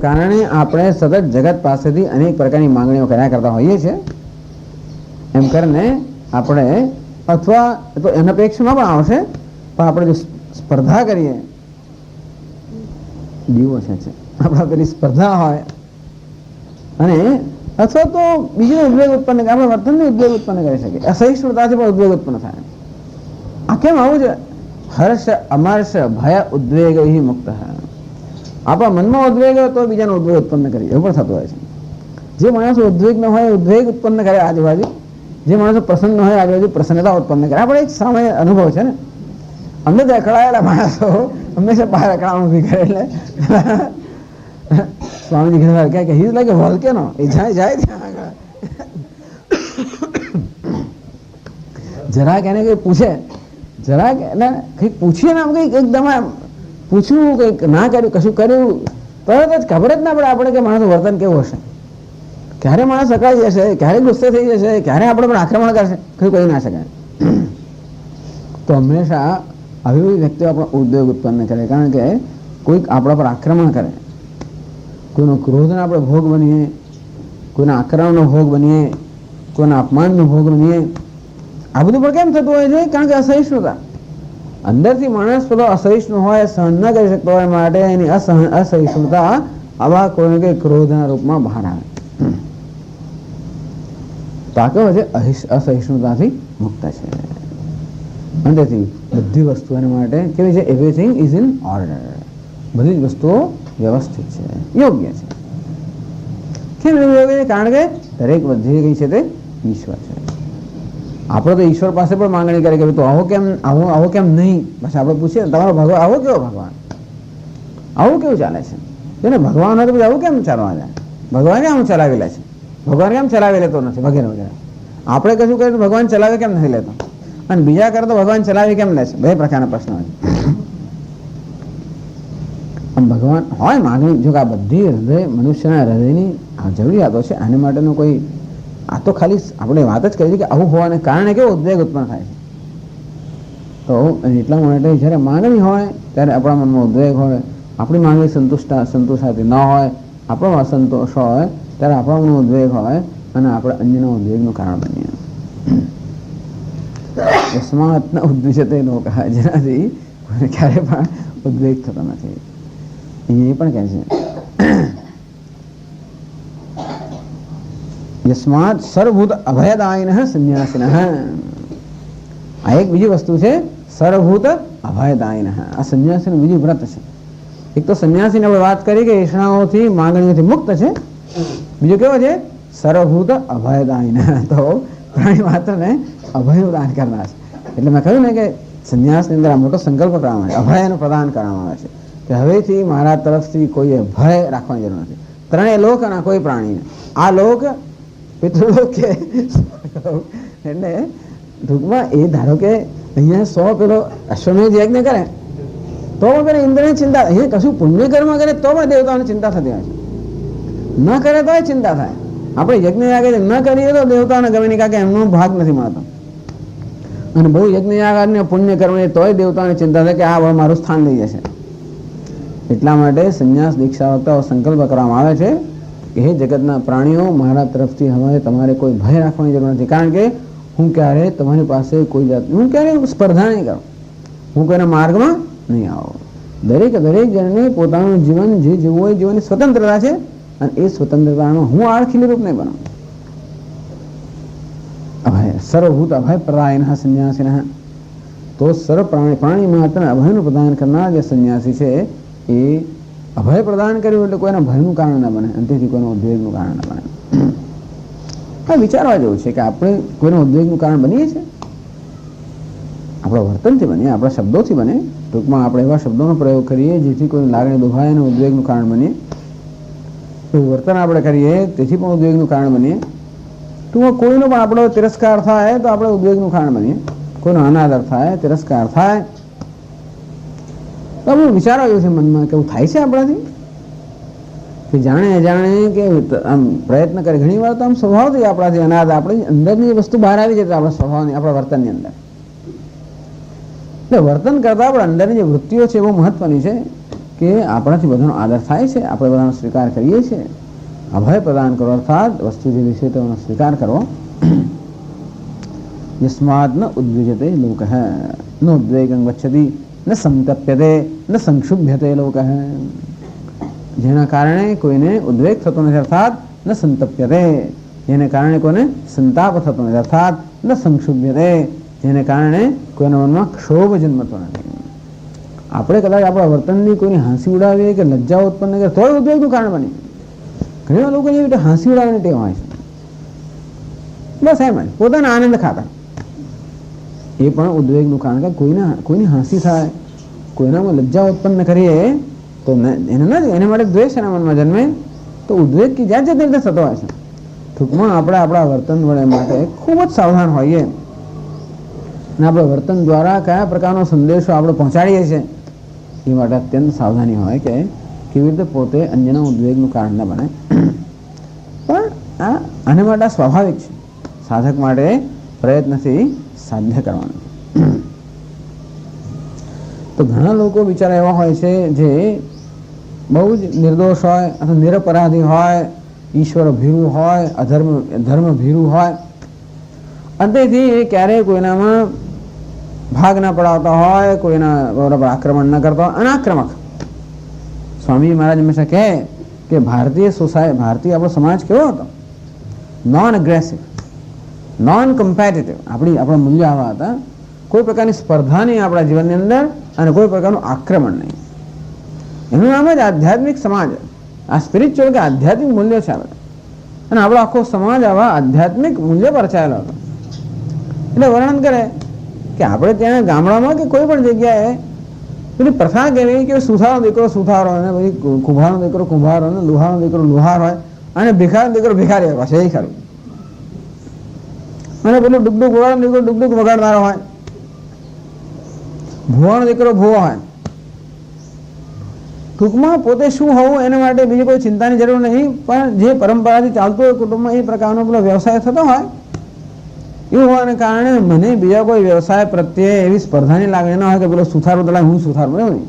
કારણે આપણે સતત જગત પાસેથી અનેક પ્રકારની માંગણીઓ કર્યા કરતા હોઈએ છીએ. એમ કરીને આપણે અથવા તો એના અપેક્ષામાં પણ આવશે, પણ આપણે જો સ્પર્ધા કરીએ, દીવો છે આપણા પેલી સ્પર્ધા હોય અને અથવા તો બીજો ઉદ્વેગ ઉત્પન્ન કરે, આપણે વર્તનથી ઉદ્વેગ ઉત્પન્ન કરી શકીએ. અસહિષ્ણુતાથી પણ ઉદ્વેગ ઉત્પન્ન થાય. આ કેમ આવું છે? હર્ષ અમર્ષ ભય ઉદ્વેગ મુક્ત. આપણા મનમાં ઉદ્વેગ હોય તો બીજાનો ઉદ્વેગ ઉત્પન્ન કરીએ, એવું પણ થતું હોય છે. જે માણસો ઉદ્વેગ ન હોય ઉદ્વેગ ઉત્પન્ન કરે આજુબાજુ, જે માણસો પ્રસન્ન હોય આજુબાજુ પ્રસન્નતા ઉત્પન્ન કરે. આપણે એક સામે અનુભવ છે ને, અમને તો અકળાયેલા માણસો હંમેશા બહાર અકળામણ ઊભી કરે. એટલે સ્વામીજી ઘણી વાર કહે હી લાગે વોલ્કેનો, એ જાય ત્યાં આગળ જરાક એને કંઈ પૂછે, જરાક એને કંઈક પૂછીએ ને આમ કંઈક એકદમ પૂછવું, કંઈક ના કર્યું, કશું કર્યું, તરત જ ખબર જ ના પડે આપણે કે માણસનું વર્તન કેવું હશે. ક્યારે માણસ અકળાઈ જશે, ક્યારે ગુસ્સે થઈ જશે, ક્યારે આપણે પણ આક્રમણ કરશે, કશું કહી ના શકાય. તો હંમેશા આવી વ્યક્તિઓ આપણો ઉદ્વેગ ઉત્પન્ન કરે, કારણ કે કોઈક આપણા પર આક્રમણ કરે, કોઈનો ક્રોધનો આપણે ભોગ બનીએ, કોઈના આક્રમણનો ભોગ બનીએ, કોઈના અપમાનનો ભોગ બનીએ. આ બધું પણ કેમ થતું હોય છે? કારણ કે અસહિષ્ણુતા. અંદરથી માણસ પેલો અસહિષ્ણુ હોય, સહન ન કરી શકતો હોય, માટે એની અસહિષ્ણુતા આવા કોઈને કંઈ ક્રોધના રૂપમાં બહાર આવે. તો આ કેવો છે? અસહિષ્ણુતાથી મુક્ત છે. અંદરથી બધી વસ્તુ એના માટે કેવી છે? Everything is in order. બધી જ વસ્તુઓ વ્યવસ્થિત છે, યોગ્ય છે. કેમ એવું યોગ્ય છે? કારણ કે દરેક બધી કઈ છે તે ઈશ્વર છે. આપણે તો ઈશ્વર પાસે પણ માંગણી કરી કે તો આવો કેમ નહીં? પછી આપણે પૂછીએ તમારો ભગવાન આવો કેવો? ભગવાન આવું કેવું ચાલે છે? જેને ભગવાન હતું આવું કેમ ચાલવા જાય? ભગવાન આમ ચલાવી લે છે, ભગવાન કેમ ચલાવી લેતો નથી? વગેરે વગેરે. આપણે કશું કરીએ તો ભગવાન ચલાવે કેમ નથી લેતો? અને બીજા કરે તો ભગવાન ચલાવી કેમ લે છે? બે પ્રકારના પ્રશ્નો હોય. ભગવાન હોય માગણી, જો કે આ બધી હૃદય મનુષ્યના હૃદયની જરૂરિયાતો છે. આને માટેનો કોઈ આ તો ખાલી આપણે વાત જ કરી છે કે આવું હોવાને કારણે કેવો ઉદ્વેગ ઉત્પન્ન થાય છે. તો એટલા માટે જ્યારે માંગણી હોય ત્યારે આપણા મનમાં ઉદ્વેગ હોય, આપણી માંગણી સંતુષ્ટાતી ન હોય, આપણો અસંતોષ હોય ત્યારે આપણા મનમાં ઉદ્વેગ હોય અને આપણે અન્યના ઉદ્વેગનું કારણ બનીએ. યસ્માત્ ઉદ્વિષતે લોક, જેનાથી ક્યારે પણ ઉદ્વેગ થતો નથી. એ પણ કહે છે યસ્માત સર્વભૂત અભયદાયિનઃ સંન્યાસિનઃ. આ એક બીજી વસ્તુ છે, સર્વભૂત અભયદાયિનઃ. આ સંન્યાસીનું બીજું વ્રત છે. એક તો સંન્યાસીને આપણે વાત કરી કે ઈચ્છાઓથી માંગણીઓથી મુક્ત છે. બીજો કેવો છે? સર્વભૂત અભયદાયિનઃ. તો પ્રાણી માત્રને અભયનું દાન કરનાર છે. એટલે મેં કહ્યું ને કે સંન્યાસની અંદર આ મોટો સંકલ્પ કરવામાં આવે, અભયનું પ્રદાન કરવામાં આવે છે કે હવેથી મારા તરફથી કોઈએ ભય રાખવાની જરૂર નથી. ત્રણેય લોક અને કોઈ પ્રાણીને, આ લોક પિતૃલોક કે એટલે ટૂંકમાં એ ધારો કે અહીંયા 100 પેલો અશ્વમેધ યજ્ઞ કરે તો પેલા ઇન્દ્રની ચિંતા, અહીંયા કશું પુણ્ય કર્મ કરે તો પણ દેવતાઓની ચિંતા થતી હોય છે, ન કરે તો ચિંતા થાય. આપણે યજ્ઞ યાગ ન કરીએ તો દેવતાઓને ગમે નહીં, કારણ કે એમનો ભાગ નથી મળતો. અને બહુ યજ્ઞ યાગ ને પુણ્ય કર્મ તોય દેવતાઓની ચિંતા થાય કે આ મારું સ્થાન લઈ જશે. એટલા માટે સંન્યાસ દીક્ષા વખતે સંકલ્પ કરવામાં આવે છે કે હે જગતના પ્રાણીઓ, મારા તરફથી હવે તમારે કોઈ ભય રાખવાની જરૂર નથી, કારણ કે હું ક્યારે તમારી પાસે કોઈ જાત, હું ક્યારે સ્પર્ધા નહીં કરું, હું કોઈના માર્ગમાં નહીં આવું. દરેક જણને પોતાનું જીવન જે જીવવું હોય જીવનની સ્વતંત્રતા છે અને એ સ્વતંત્રતામાં હું આળખીલી રૂપ નહીં બનાવું. અભય સર્વભૂત અભય પ્રદાયનઃ સંન્યાસિનઃ. તો સર્વ પ્રાણી માત્ર અભયનું પ્રદાન કરનાર જે સંન્યાસી છે એ અભય પ્રદાન કર્યું એટલે કોઈના ભયનું કારણ ન બને, અંતેથી કોઈના ઉદ્વેગનું કારણ ન બને. આ વિચારવા જેવું છે કે આપણે કોઈના ઉદ્વેગનું કારણ બનીએ છીએ? આપણા વર્તનથી બનીએ, આપણા શબ્દોથી બને. ટૂંકમાં આપણે એવા શબ્દોનો પ્રયોગ કરીએ જેથી કોઈ લાગણી દુભાય અને ઉદ્વેગનું કારણ બનીએ. એવું વર્તન આપણે કરીએ તેથી પણ ઉદ્વેગનું કારણ બનીએ. ટૂંકમાં કોઈનો પણ આપણો તિરસ્કાર થાય તો આપણે ઉદ્વેગનું કારણ બનીએ. કોઈનો અનાદર થાય, તિરસ્કાર થાય તો આપણે વિચારવા જેવું છે મનમાં કે એવું થાય છે આપણાથી કે જાણે અજાણે કે આમ પ્રયત્ન કરે. ઘણી વાર તો આમ સ્વભાવથી આપણાથી અનાદર, આપણી અંદરની વસ્તુ બહાર આવી જતી આપણા સ્વભાવની, આપણા વર્તનની અંદર. એટલે વર્તન કરતા આપણે અંદરની જે વૃત્તિઓ છે એ બહુ મહત્વની છે. કે આપણાથી બધાનો આદર થાય છે, આપણે બધાનો સ્વીકાર કરીએ છીએ. અભય પ્રદાન કરો અર્થાત વસ્તુ જે વિશે તેનો સ્વીકાર કરવો. યસ્માદ ન ઉદ્વિજતે લોકઃ ન ઉદ્વેગં ગચ્છતિ ન સંતપ્યતે ન સંક્ષુભ્યતે લોકઃ. જેના કારણે કોઈને ઉદ્વેગ થતો નથી અર્થાત ન સંતપ્યતે, જેને કારણે કોઈને સંતાપ થતો નથી અર્થાત ન સંક્ષુભ્યતે, જેને કારણે કોઈના મનમાં ક્ષોભ જન્મતો નથી. આપણે કદાચ આપણા વર્તનની કોઈની હાંસી ઉડાવીએ કે લજ્જા ઉત્પન્ન કરે તો ઉદ્વેગનું કારણ બને. ઘણા લોકો એવી રીતે હાંસી ઉડાવીને ટેવ હોય છે, બસ એમ જ પોતાના આનંદ ખાતા, એ પણ ઉદ્વેગનું કારણ. કે કોઈની હાંસી થાય, કોઈનામાં લજ્જા ઉત્પન્ન કરીએ તો એને માટે દ્વેષ એના મનમાં જન્મે તો ઉદ્વેગ કે જાત જાત રીતે થતો હોય છે. ટૂંકમાં આપણે આપણા વર્તન વડે માટે ખૂબ જ સાવધાન હોઈએ અને આપણે વર્તન દ્વારા કયા પ્રકારનો સંદેશો આપણે પહોંચાડીએ છીએ એ માટે અત્યંત સાવધાની હોય કે કેવી રીતે પોતે અન્યના ઉદ્વેગનું કારણ ન બને. પણ આને માટે સ્વાભાવિક છે, સાધક માટે પ્રયત્નથી સાધ્ય કરવાનું. તો ઘણા લોકો બિચારા એવા હોય છે જે બહુ જ નિર્દોષ હોય અથવા નિરપરાધી હોય, ઈશ્વર ભીરુ હોય, ધર્મ ભીરુ હોય, અંતેથી એ ક્યારેય કોઈનામાં ભાગ ના પડાવતા હોય, કોઈના બરાબર આક્રમણ ન કરતા હોય, અનાક્રમક. સ્વામી મહારાજ હંમેશા કહે કે ભારતીય આપણો સમાજ કેવો હતો? Non aggressive, non competitive. આપણા મૂલ્ય આવા હતા, કોઈ પ્રકારની સ્પર્ધા નહીં આપણા જીવનની અંદર અને કોઈ પ્રકારનું આક્રમણ નહીં. એનું નામ જ આધ્યાત્મિક સમાજ. આ સ્પિરિચ્યુઅલ કે આધ્યાત્મિક મૂલ્યો છે આપણે, અને આપણો આખો સમાજ આવા આધ્યાત્મિક મૂલ્યો પર ચાલેલો હતો. એટલે વર્ણન કરે કે આપણે ત્યાં ગામડામાં કે કોઈ પણ જગ્યાએ પેલી પ્રથા કેવી કે સુથારનો દીકરો સુથાર હોય, ને પછી કુંભારનો દીકરો કુંભાર હોય, ને લુહારનો દીકરો લુહાર હોય, અને ભિખારનો દીકરો ભિખારી હોય. પાછું એ ખરું. અને પેલું ડુગડુગ વગાડનો દીકરો ડુગડુગ વગાડનારો હોય, ભુવાનો દીકરો ભુવો હોય. ટૂંકમાં પોતે શું હોવું એના માટે બીજી કોઈ ચિંતાની જરૂર નહીં, પણ જે પરંપરાથી ચાલતું હોય કુટુંબમાં એ પ્રકારનો પેલો વ્યવસાય થતો હોય, એવું હોવાને કારણે મને બીજા કોઈ વ્યવસાય પ્રત્યે એવી સ્પર્ધાની લાગણી ના હોય કે પેલો સુથારો દલાલ હું સુથાર બરાબર નહીં.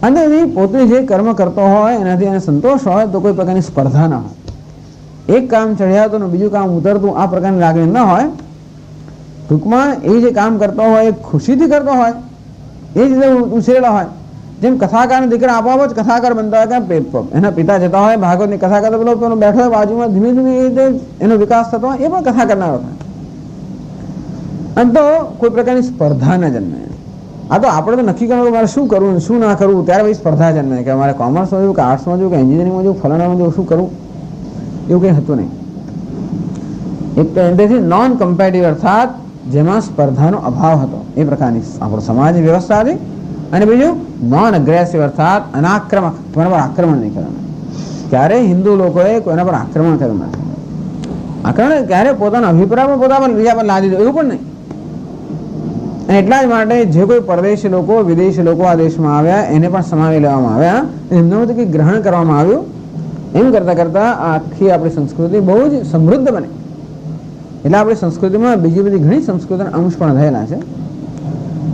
અને પોતે જે કર્મ કરતો હોય એનાથી એને સંતોષ હોય તો કોઈ પ્રકારની સ્પર્ધા ના હોય. એક કામ ચઢ્યાતું ને બીજું કામ ઉતરતું આ પ્રકારની લાગણી ન હોય. ટૂંકમાં એ જે કામ કરતો હોય એ ખુશીથી કરતો હોય, એ જ રીતે ઉછરેલા હોય. જેમ કથાકારના દીકરા આપોઆપ જ કથાકાર બનતા હોય, કે એના પિતા જતા હોય ભાગવતની કથા કરતા, પેલો બેઠો હોય બાજુમાં ધીમે ધીમે એ રીતે એનો વિકાસ થતો હોય, એ પણ કથા કરનારો થાય. અને તો કોઈ પ્રકારની સ્પર્ધા ન જન્મે. આ તો આપણે તો નક્કી કરવું મારે શું કરવું શું ના કરવું, ત્યારે પછી સ્પર્ધા જન્મે કે મારે કોમર્સમાં જવું કે આર્ટ્સમાં જવું કે એન્જિનિયરિંગમાં જવું, ફલાણામાં જવું, શું કરવું, એવું કંઈ હતું નહીં. એક તો એનાથી નોન કમ્પેટિવ અર્થાત જેમાં સ્પર્ધાનો અભાવ હતો એ પ્રકારની આપણો સમાજ વ્યવસ્થા હતી. અને બીજું નોન અગ્રેસિવ અર્થાત અનાક્રમક, કોઈના પર આક્રમણ નહીં કરવાનું. ક્યારેય હિન્દુ લોકોએ કોઈના પર આક્રમણ કર્યું નથી. આક્રમણ ક્યારે પોતાના અભિપ્રાયમાં પોતા પર બીજા પર લાદી દો એવું પણ નહીં. અને એટલા જ માટે જે કોઈ પરદેશી લોકો વિદેશી લોકો આ દેશમાં આવ્યા એને પણ સમાવી લેવામાં આવ્યા, એમનું કંઈક ગ્રહણ કરવામાં આવ્યું. એમ કરતાં કરતાં આખી આપણી સંસ્કૃતિ બહુ જ સમૃદ્ધ બને. એટલે આપણી સંસ્કૃતિમાં બીજી બધી ઘણી સંસ્કૃતિના અંશ પણ રહેલા છે.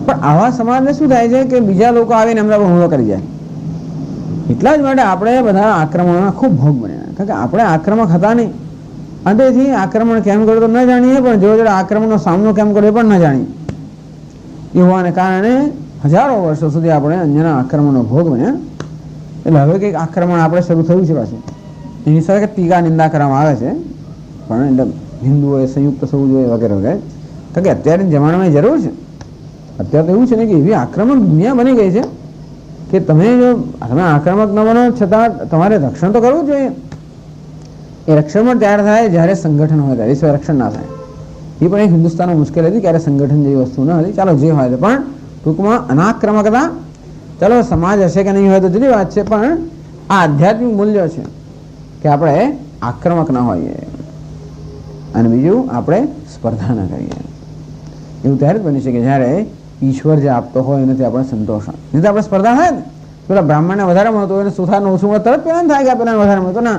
પણ આવા સમાજને શું થાય છે કે બીજા લોકો આવીને એમના પર હુમલો કરી જાય. એટલા જ માટે આપણે બધા આક્રમણોના ખૂબ ભોગ બન્યા, કારણ કે આપણે આક્રમક હતા નહીં. અંતેથી આક્રમણ કેમ કર્યું તો ન જાણીએ, પણ જોડે જોડે આક્રમણનો સામનો કેમ કર્યો એ પણ ન જાણીએ. એ હોવાને કારણે હજારો વર્ષો સુધી આપણે અન્યના આક્રમણનો ભોગ બન્યા. એટલે હવે કંઈક આક્રમણ આપણે શરૂ થયું છે પાછું. એની સાથે ટીકા નિંદા કરવામાં આવે છે, પણ એટલે હિન્દુઓએ સંયુક્ત થવું જોઈએ વગેરે વગેરે. કારણ કે અત્યારની જમાનામાં જરૂર છે. અત્યારે તો એવું છે ને કે એવી આક્રમક દુનિયા બની ગઈ છે કે તમે આક્રમક ન બનો છતાં તમારે રક્ષણ તો કરવું જ જોઈએ. એ રક્ષણ પણ ત્યારે થાય જ્યારે સંગઠન હોય, ત્યારે સિવાય રક્ષણ ના થાય. એ પણ એક હિન્દુસ્તાનમાં મુશ્કેલ હતી, ક્યારે સંગઠન જેવી વસ્તુ ન હતી. ચાલો જે હોય તો પણ ટૂંકમાં અનાક્રમકતા, ચાલો સમાજ હશે કે નહીં હોય તો જુદી વાત છે, પણ આ આધ્યાત્મિક મૂલ્યો છે કે આપણે આક્રમક ના હોઈએ અને બીજું આપણે સ્પર્ધા ન કરીએ. એવું ત્યારે જ બની શકે જ્યારે ઈશ્વર જે આપતો હોય એનાથી આપણે સંતોષ હોય. નહીં તો આપણે સ્પર્ધા થાય ને, પેલા બ્રાહ્મણને વધારે મળતો હોય અને સુથારને ઓછું મળે તરત પેલા થાય કે પેલા વધારે મળતો ના.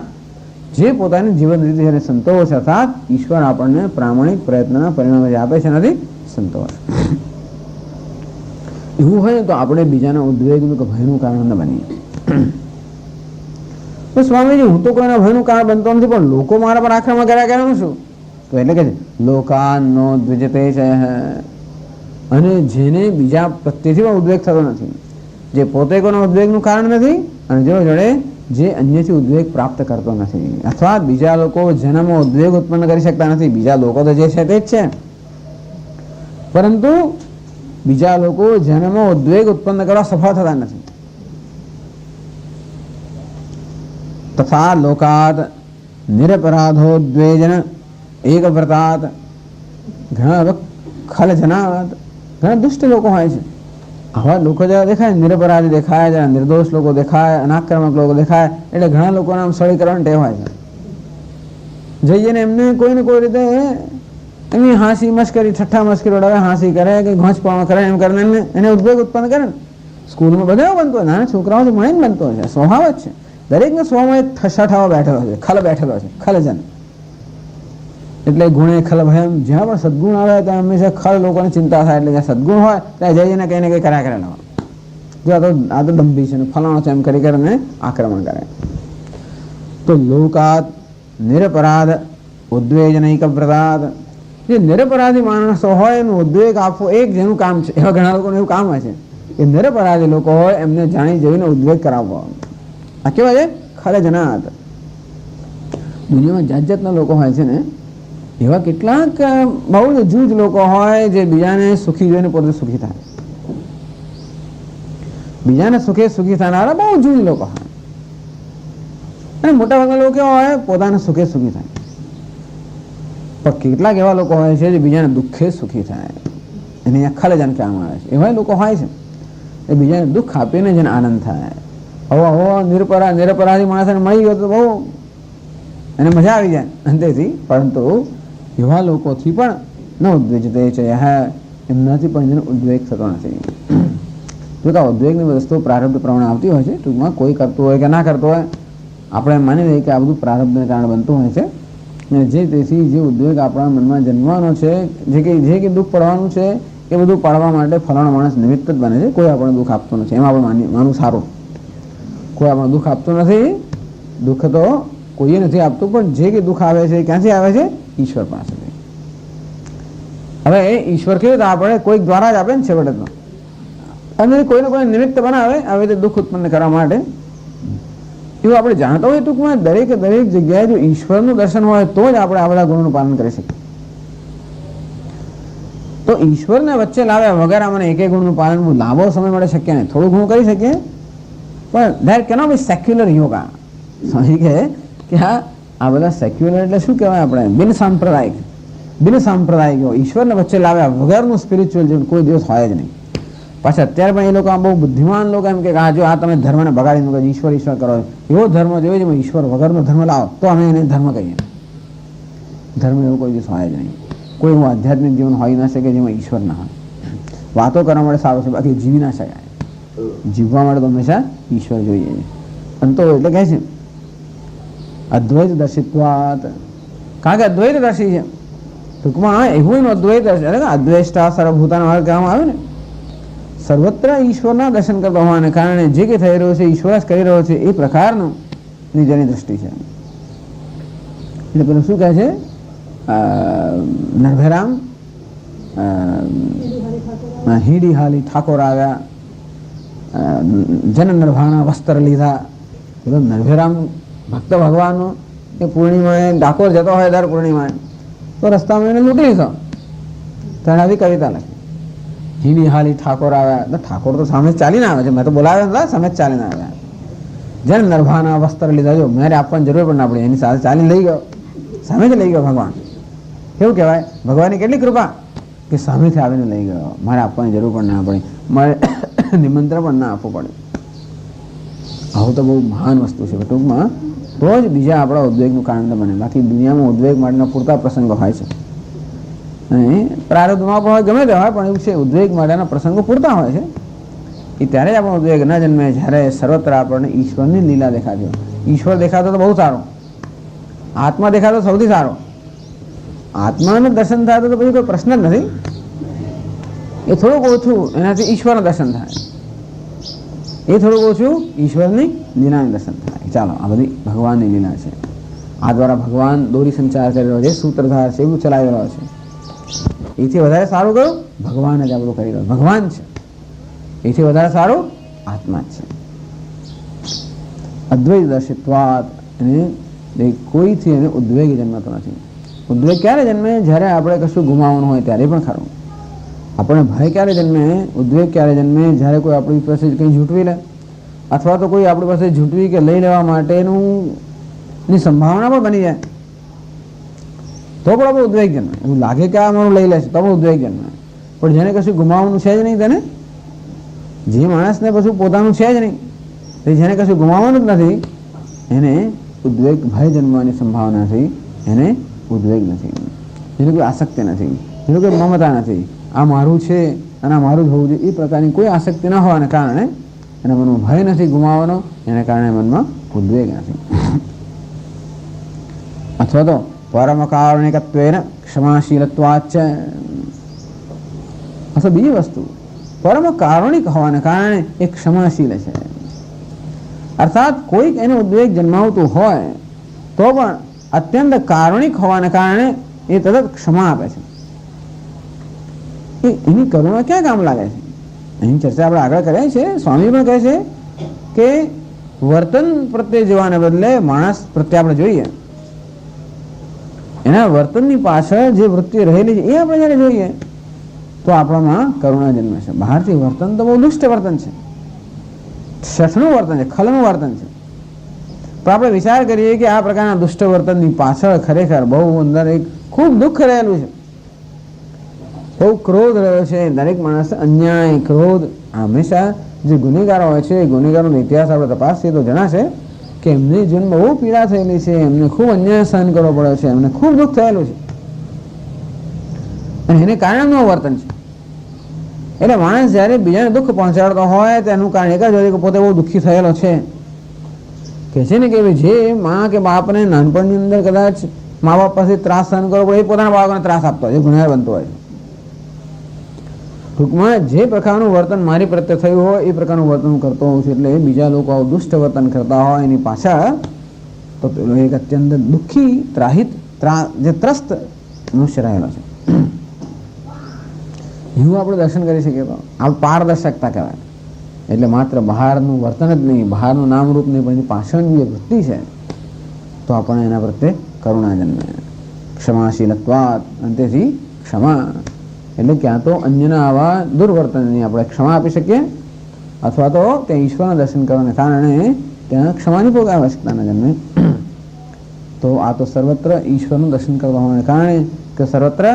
જે પોતાની જીવન રીતે જેને સંતોષ અર્થાત ઈશ્વર આપણને પ્રામાણિક પ્રયત્નના પરિણામે જે આપે છે એનાથી સંતોષ. એવું હોય તો આપણે બીજાના ઉદ્વેગનું કે ભયનું કારણ ન બનીએ. તો સ્વામીજી, હું તો કોઈના ભયનું કારણ બનતો નથી, પણ લોકો મારા પર આક્રમણ કર્યા કરે હું શું? તો એટલે કે લોકાનો દ્વિજતે છે, અને જેને બીજા પ્રત્યેથી પણ ઉદ્વેગ થતો નથી, જે પોતે કોઈના ઉદ્વેગનું કારણ નથી અને જેઓ જોડે જે અન્યથી ઉદ્વેગ પ્રાપ્ત કરતો નથી, અથવા બીજા લોકો જેનામાં ઉદ્વેગ ઉત્પન્ન કરી શકતા નથી. બીજા લોકો તો જે છે તે જ છે, પરંતુ બીજા લોકો જેનામાં ઉદ્વેગ ઉત્પન્ન કરવા સફળ થતા નથી. તથા લોકાત નિરપરાધોદ્વેજન એક વ્રતાત, ઘણા ખલજનાત, ઘણા દુષ્ટ લોકો હોય છે. આવા લોકો જરા દેખાય, નિરપરાધી દેખાય, જરા નિર્દોષ લોકો દેખાય, અનાક્રમક લોકો દેખાય, એટલે ઘણા લોકોને આમ સળી કરવાની ટેવ હોય છે. જઈને એમને કોઈને કોઈ રીતે એમની હાંસી મસ્કરી, ઠઠ્ઠા મસ્કરી ઉડાવે, હાંસી કરે કે ઘોંચપણો કરે, એમ કરીને એને ઉદ્વેગ ઉત્પન્ન કરે ને. સ્કૂલમાં બધા બનતો હોય, નાના છોકરાઓથી મળીને બનતો હોય છે, સ્વભાવ જ છે. દરેકને સ્વમાં એક ઠસાઠાવો બેઠેલો છે, ખલ બેઠેલો છે, ખલજન. એટલે ગુણે ખલ ભયમ, જ્યાં પણ સદગુણ આવે ત્યાં હંમેશા ખલ લોકોને ચિંતા થાય, એટલે જ્યાં સદગુણ હોય ત્યાં જઈને કંઈ ને કંઈ કર્યા કરેલા હોય. જો આ તો ડંભી છે ને ફલાણો છે એમ કરી કરીને આક્રમણ કરે. તો લોકાત નિરપરાધ ઉદ્વેજનૈક વ્રતાત, જે નિરપરાધી માણસો હોય એનું ઉદ્વેગ આપવો એક જેનું કામ છે. એવા ઘણા લોકોનું એવું કામ હોય છે કે નિરપરાધી લોકો હોય એમને જાણી જોઈને ઉદ્વેગ કરાવવો. આ કેવા છે? ખલજનાત. દુનિયામાં જાત જાતના લોકો હોય છે ને, એવા કેટલાક બહુ જ જૂજ લોકો હોય જે બીજાને સુખી જોઈને પોતે સુખી થાય. બીજાને સુખે સુખી થનારા બહુ જૂજ લોકો હોય, અને મોટા ભાગના લોકો કેવા હોય પોતાના સુખે સુખી થાય. પણ કેટલાક એવા લોકો હોય છે જે બીજાને દુઃખે સુખી થાય, એને અહીંયા ખલજન કહેવામાં આવે છે. એવા લોકો હોય છે એ બીજાને દુઃખ આપીને જેને આનંદ થાય. હવે નિરપરાધી માણસને મળી ગયો તો બહુ એને મજા આવી જાય અંતેથી, પરંતુ એવા લોકોથી પણ ન ઉદ્વેજતે છે, એમનાથી પણ જેનો ઉદ્વેગ થતો નથી. જોતા ઉદ્વેગની વસ્તુ પ્રારબ્ધ પ્રમાણે આવતી હોય છે. ટૂંકમાં કોઈ કરતું હોય કે ના કરતું હોય, આપણે માની લઈએ કે આ બધું પ્રારબ્ધને કારણે બનતું હોય છે. અને તેથી જે ઉદ્વેગ આપણા મનમાં જન્મવાનો છે, જે કે દુઃખ પડવાનું છે, એ બધું પાડવા માટે ફલાણો માણસ નિમિત્ત જ બને છે. કોઈ આપણને દુઃખ આપતું નથી, એમાં આપણે માનવું સારું. કોઈ આપણને દુઃખ આપતું નથી, દુઃખ તો કોઈએ નથી આપતું, પણ જે કે દુઃખ આવે છે ક્યાંથી આવે છે? ઈશ્વર પાસેથી. હવે એ ઈશ્વર કેવી રીતે આપણે કોઈક દ્વારા જ આપે ને છેવટે તો, અને કોઈને કોઈ નિમિત્ત બનાવે આવી રીતે દુઃખ ઉત્પન્ન કરવા માટે. એવું આપણે જાણતા હોય ટૂંકમાં દરેક જગ્યાએ જો ઈશ્વરનું દર્શન હોય તો જ આપણે આ બધા ગુણોનું પાલન કરી શકીએ. તો ઈશ્વરને વચ્ચે લાવ્યા વગર આપણે એક ગુણનું પાલન લાંબો સમય માટે શક્ય નહીં. થોડું ઘણું કરી શકીએ, પણ there cannot B secular yoga. સમજી કે આ બધા સેક્યુલર એટલે શું કહેવાય? આપણે બિન સાંપ્રદાયિક ઈશ્વરને વચ્ચે લાવ્યા વગરનું સ્પિરિચ્યુઅલ જીવન કોઈ દિવસ હોય જ નહીં. પાછા અત્યારે પણ એ લોકો બહુ બુદ્ધિમાન લોકો એમ કે જો આ તમે ધર્મને બગાડી મૂકો, ઈશ્વર કરો, એવો ધર્મ જોઈએ છે ઈશ્વર વગરનો ધર્મ લાવો તો અમે એને ધર્મ કહીએ. ધર્મ એવું કોઈ દિવસ હોય જ નહીં. કોઈ એવું આધ્યાત્મિક જીવન હોઈ ના શકે જેમાં ઈશ્વર ના હોય. વાતો કરવા માટે સારું છે, બાકી જીવી ના શકાય. જીવવા માટે તો હંમેશા ઈશ્વર જોઈએ. અંતો એટલે કહે છે અદ્વૈત દર્શિત્વાત, કારણ કે અદ્વૈત દર્શી છે. ટૂંકમાં એવું અદ્વૈત અદ્વૈષ્ટા સર્વભૂતાનો અર્થ કહેવામાં આવે ને, સર્વત્ર ઈશ્વરના દર્શન કરતા હોવાને કારણે જે કંઈ થઈ રહ્યો છે ઈશ્વર જ કરી રહ્યો છે એ પ્રકારનું જેની દ્રષ્ટિ છે. એટલે પેલું શું કહે છે? નરભેરામ હીડી હાલી ઠાકોર આવ્યા, જન નરભાણા વસ્ત્ર લીધા. પેલો નરભેરામ ભક્ત ભગવાનનો એ પૂર્ણિમાએ ડાકોર જતો હોય દર પૂર્ણિમાએ, તો રસ્તામાં એને લૂંટી લીધો. તેને આવી કવિતા લખી, હીડી હાલી ઠાકોર આવ્યા. તો ઠાકોર તો સામે ચાલીને આવે છે, મેં તો બોલાવ્યા હતા, સામે ચાલીને આવ્યા. જન નરભાના વસ્ત્ર લીધા. જો મારે આપવાની જરૂર પણ ના પડી, એની સાથે ચાલીને લઈ ગયો, સામે જ લઈ ગયો ભગવાન. કેવું કહેવાય? ભગવાનની કેટલી કૃપા કે સામેથી આવીને લઈ ગયો. મારે આપવાની જરૂર પણ ના પડી, મારે નિમંત્રણ પણ ના આપવું પડે. આવું તો બહુ મહાન વસ્તુ છે. ટૂંકમાં તો જ બીજા આપણા ઉદ્વેગનું કારણ બને. બાકી દુનિયામાં ઉદ્વેગ માટેના પૂરતા પ્રસંગો હોય છે, અને પ્રારબ્ધમાં પણ હોય, ગમે તે હોય, પણ એવું છે ઉદ્વેગ માટેના પ્રસંગો પૂરતા હોય છે. એ ત્યારે જ આપણો ઉદ્વેગ ન જન્મે જ્યારે સર્વત્ર આપણને ઈશ્વરની લીલા દેખાતી હોય. ઈશ્વર દેખાતો તો બહુ સારો, આત્મા દેખાતો સૌથી સારો. આત્માનું દર્શન થાય તો પછી કોઈ પ્રશ્ન જ નથી. એ થોડુંક ઓછું એનાથી ઈશ્વરના દર્શન થાય, એ થોડુંક ઓછું ઈશ્વરની લીલાનું દર્શન થાય. ચાલો, આ બધી ભગવાનની લીલા છે. આ દ્વારા ભગવાન દોરી સંચાર કરી રહ્યો છે, સૂત્રધાર છે, એવું ચલાવી રહ્યો છે. એથી વધારે સારું કયું? ભગવાન જ આ બધું કરી રહ્યો, ભગવાન છે. એથી વધારે સારું આત્મા જ છે. અદ્વૈત દર્શિત્વાદ, અને કોઈથી એને ઉદ્વેગ જન્મતો નથી. ઉદ્વેગ ક્યારે જન્મે? જ્યારે આપણે કશું ગુમાવવાનું હોય ત્યારે પણ ખરું. આપણને ભય ક્યારે જન્મે? ઉદ્વેગ ક્યારે જન્મે? જ્યારે કોઈ આપણી પાસે કંઈ ઝૂંટવી લે, અથવા તો કોઈ આપણી પાસે ઝૂંટવી કે લઈ લેવા માટેનું ની સંભાવના પણ બની જાય, તો પણ આપણો ઉદ્વેગ જન્મે. એવું લાગે કે આ મારું લઈ લેશે તો પણ ઉદ્વેગ જન્મે. પણ જેને કશું ગુમાવવાનું છે જ નહીં, તેને જે માણસને કશું પોતાનું છે જ નહીં, જેને કશું ગુમાવવાનું જ નથી, એને ઉદ્વેગ, ભય જન્મવાની સંભાવનાથી એને ઉદ્વેગ નથી. જેને કોઈ આસક્તિ નથી, જેને કોઈ મમતા નથી, આ મારું છે અને આ મારું જ હોવું જોઈએ, એ પ્રકારની કોઈ આસક્તિ ન હોવાને કારણે એના મનમાં ભય નથી ગુમાવવાનો, એને કારણે મનમાં ઉદ્વેગ નથી. અથવા તો પરમકારુણિકત્વેન ક્ષમાશીલત્વાચ, અથવા બીજી વસ્તુ, પરમ કારુણિક હોવાને કારણે એ ક્ષમાશીલ છે. અર્થાત કોઈક એને ઉદ્વેગ જન્માવતું હોય તો પણ અત્યંત કારુણિક હોવાને કારણે એ તરત ક્ષમા આપે છે. એની કરુણા ક્યાં કામ લાગે છે? અહીં ચર્ચા આપણે આગળ કરીએ છીએ. સ્વામી પણ કહે છે કે વર્તન પ્રત્યે જોવાને બદલે માણસ પ્રત્યે આપણે જોઈએ, એના વર્તનની પાછળ જે વૃત્તિ રહેલી છે એ આપણે જયારે જોઈએ તો આપણામાં કરુણા જન્મે છે. બહારથી વર્તન તો બહુ દુષ્ટ વર્તન છે, શઠનું વર્તન છે, ખલનું વર્તન છે. પણ આપણે વિચાર કરીએ કે આ પ્રકારના દુષ્ટ વર્તનની પાછળ ખરેખર બહુ અંદર એક ખૂબ દુઃખ રહેલું છે, બહુ ક્રોધ રહ્યો છે. દરેક માણસ અન્યાય, ક્રોધ, હંમેશા જે ગુનેગારો હોય છે, એ ગુનેગારોનો ઇતિહાસ આપણે તપાસીએ તો જણાશે કે એમની જીવનમાં બહુ પીડા થયેલી છે, એમને ખૂબ અન્યાય સહન કરવો પડ્યો છે, એમને ખૂબ દુઃખ થયેલું છે, અને એને કારણે એમનું વર્તન છે. એટલે માણસ જ્યારે બીજાને દુઃખ પહોંચાડતો હોય તેનું કારણ એક જ હોય કે પોતે બહુ દુઃખી થયેલો છે. કે છે ને કે જે મા કે બાપને નાનપણની અંદર કદાચ મા બાપ પાસે ત્રાસ સહન કરવો પડે, એ પોતાના બાળકોને ત્રાસ આપતો હોય, ગુનેગાર બનતો હોય. ટૂંકમાં જે પ્રકારનું વર્તન મારી પ્રત્યે થયું હોય એ પ્રકારનું વર્તન હું કરતો હોઉં છું. એટલે બીજા લોકો આવું દુષ્ટ વર્તન કરતા હોય એની પાછળ તો પેલો એક અત્યંત દુઃખી, ત્રાહિત, જે ત્રસ્ત મનુષ્ય રહેલો છે. એવું આપણે દર્શન કરી શકીએ તો આ પારદર્શકતા કહેવાય. એટલે માત્ર બહારનું વર્તન જ નહીં, બહારનું નામરૂપ નહીં, પણ એની પાછળની જે વૃત્તિ છે તો આપણને એના પ્રત્યે કરુણા જન્મે. ક્ષમાશીલત્વાત, અંતેથી ક્ષમા, એટલે ક્યાં તો અન્યના આવા દુર્વર્તનની આપણે ક્ષમા આપી શકીએ, અથવા તો તે ઈશ્વરના દર્શન કરવાને કારણે ત્યાં ક્ષમાની કોઈ આવશ્યકતા ન જન્મે. તો આ તો સર્વત્ર ઈશ્વરનું દર્શન કરતા હોવાને કારણે, કે સર્વત્ર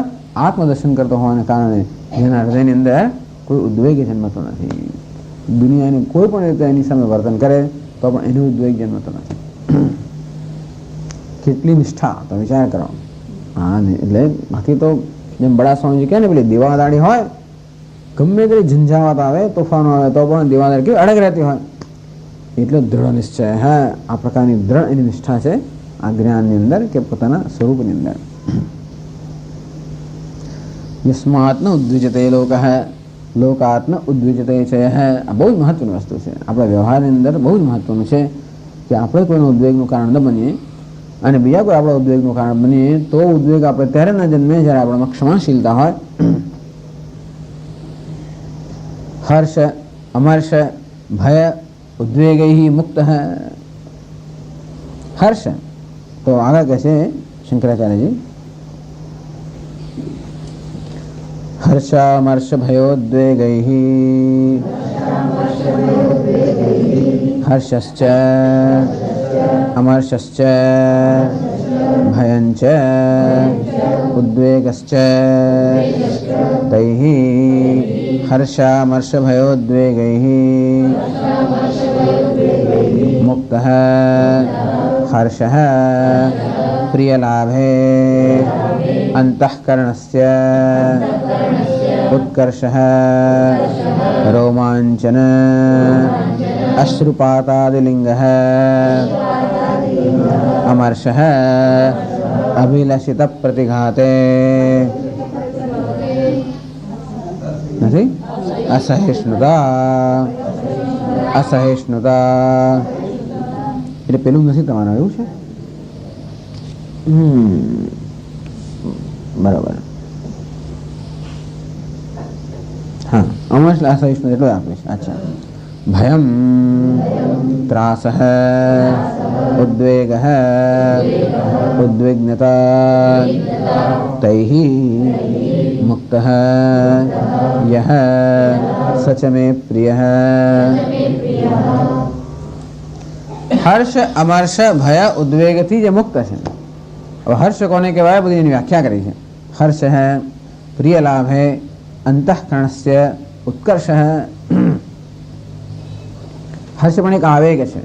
આત્મદર્શન કરતો હોવાને કારણે જેના હૃદયની અંદર કોઈ ઉદ્વેગ જન્મતો નથી. દુનિયાની કોઈ પણ રીતે એની સામે વર્તન કરે તો પણ એને ઉદ્વેગ જન્મતો નથી. કેટલી નિષ્ઠા, તો વિચાર કરો. હા, એટલે બાકી તો જેમ બડા સ્વામીજી કહે ને, પેલી દીવાદાળી હોય, ગમે તેટલી ઝંઝાવાત આવે, તોફાનો આવે, તો પણ દીવાદાળી કેવી અડગ રહેતી હોય. એટલો દ્રઢ નિશ્ચય, હા, આ પ્રકારની દ્રઢ એની નિષ્ઠા છે આ જ્ઞાનની અંદર કે પોતાના સ્વરૂપની અંદર. યસ્માત્ન ઉદ્વિજતે લોકઃ લોકાત્મ ઉદ્વિજતે છે. આ બહુ જ મહત્વની વસ્તુ છે. આપણા વ્યવહારની અંદર બહુ જ મહત્વનું છે કે આપણે કોઈનું ઉદ્વેગનું કારણ ન બનીએ, અને બીજા કોઈ આપણા ઉદ્વેગનું કારણ બનીએ તો ઉદ્વેગ આપણે ત્યારે ન જન્મે જ્યારે આપણામાં ક્ષમાશીલતા હોય. હર્ષ, અમર્ષ, ભય, ઉદ્વેગૈ મુક્ત. હર્ષ તો આગળ કહે છે શંકરાચાર્યજી, હર્ષામર્ષ ભયોદ્વેગૈ હર્ષશ્ચ અમર્ષશ્ચ ભયંચ ઉદ્વેગશ્ચ તૈઃ હર્ષામર્ષ ભયોદ્વેગૈ મુક્તઃ હર્ષઃ પ્રિયલાભે અંતઃકરણસ્ય ઉત્કર્ષઃ રોમાંચન અશ્રુપાતાદિલિંગઃ અમર્ષઃ અભિલષિત પ્રતિઘાતે. નથી? અસહિષ્ણુતા. અસહિષ્ણુતા એટલે પેલું નથી તમારું, એવું છે? બરાબર. હા, અમસ્ત અસહિષ્ણુતા એટલો આપે છે. અચ્છા. ભયમ, ત્રાસ, ઉદ્વેગ, ઉદ્વિગ્નતા તૈઃ મુક્ત યહ સચ મે પ્રિય. હર્ષ, અમર્ષ, ભય, ઉદ્વેગથી જે મુક્ત છે. હવે હર્ષ કોને કહેવાય? બધી એની વ્યાખ્યા કરી છે. હર્ષ હૈ પ્રિય લાભ હૈ, અંતઃકરણસ્ય ઉત્કર્ષ. હર્ષ પણ એક આવેગ છે,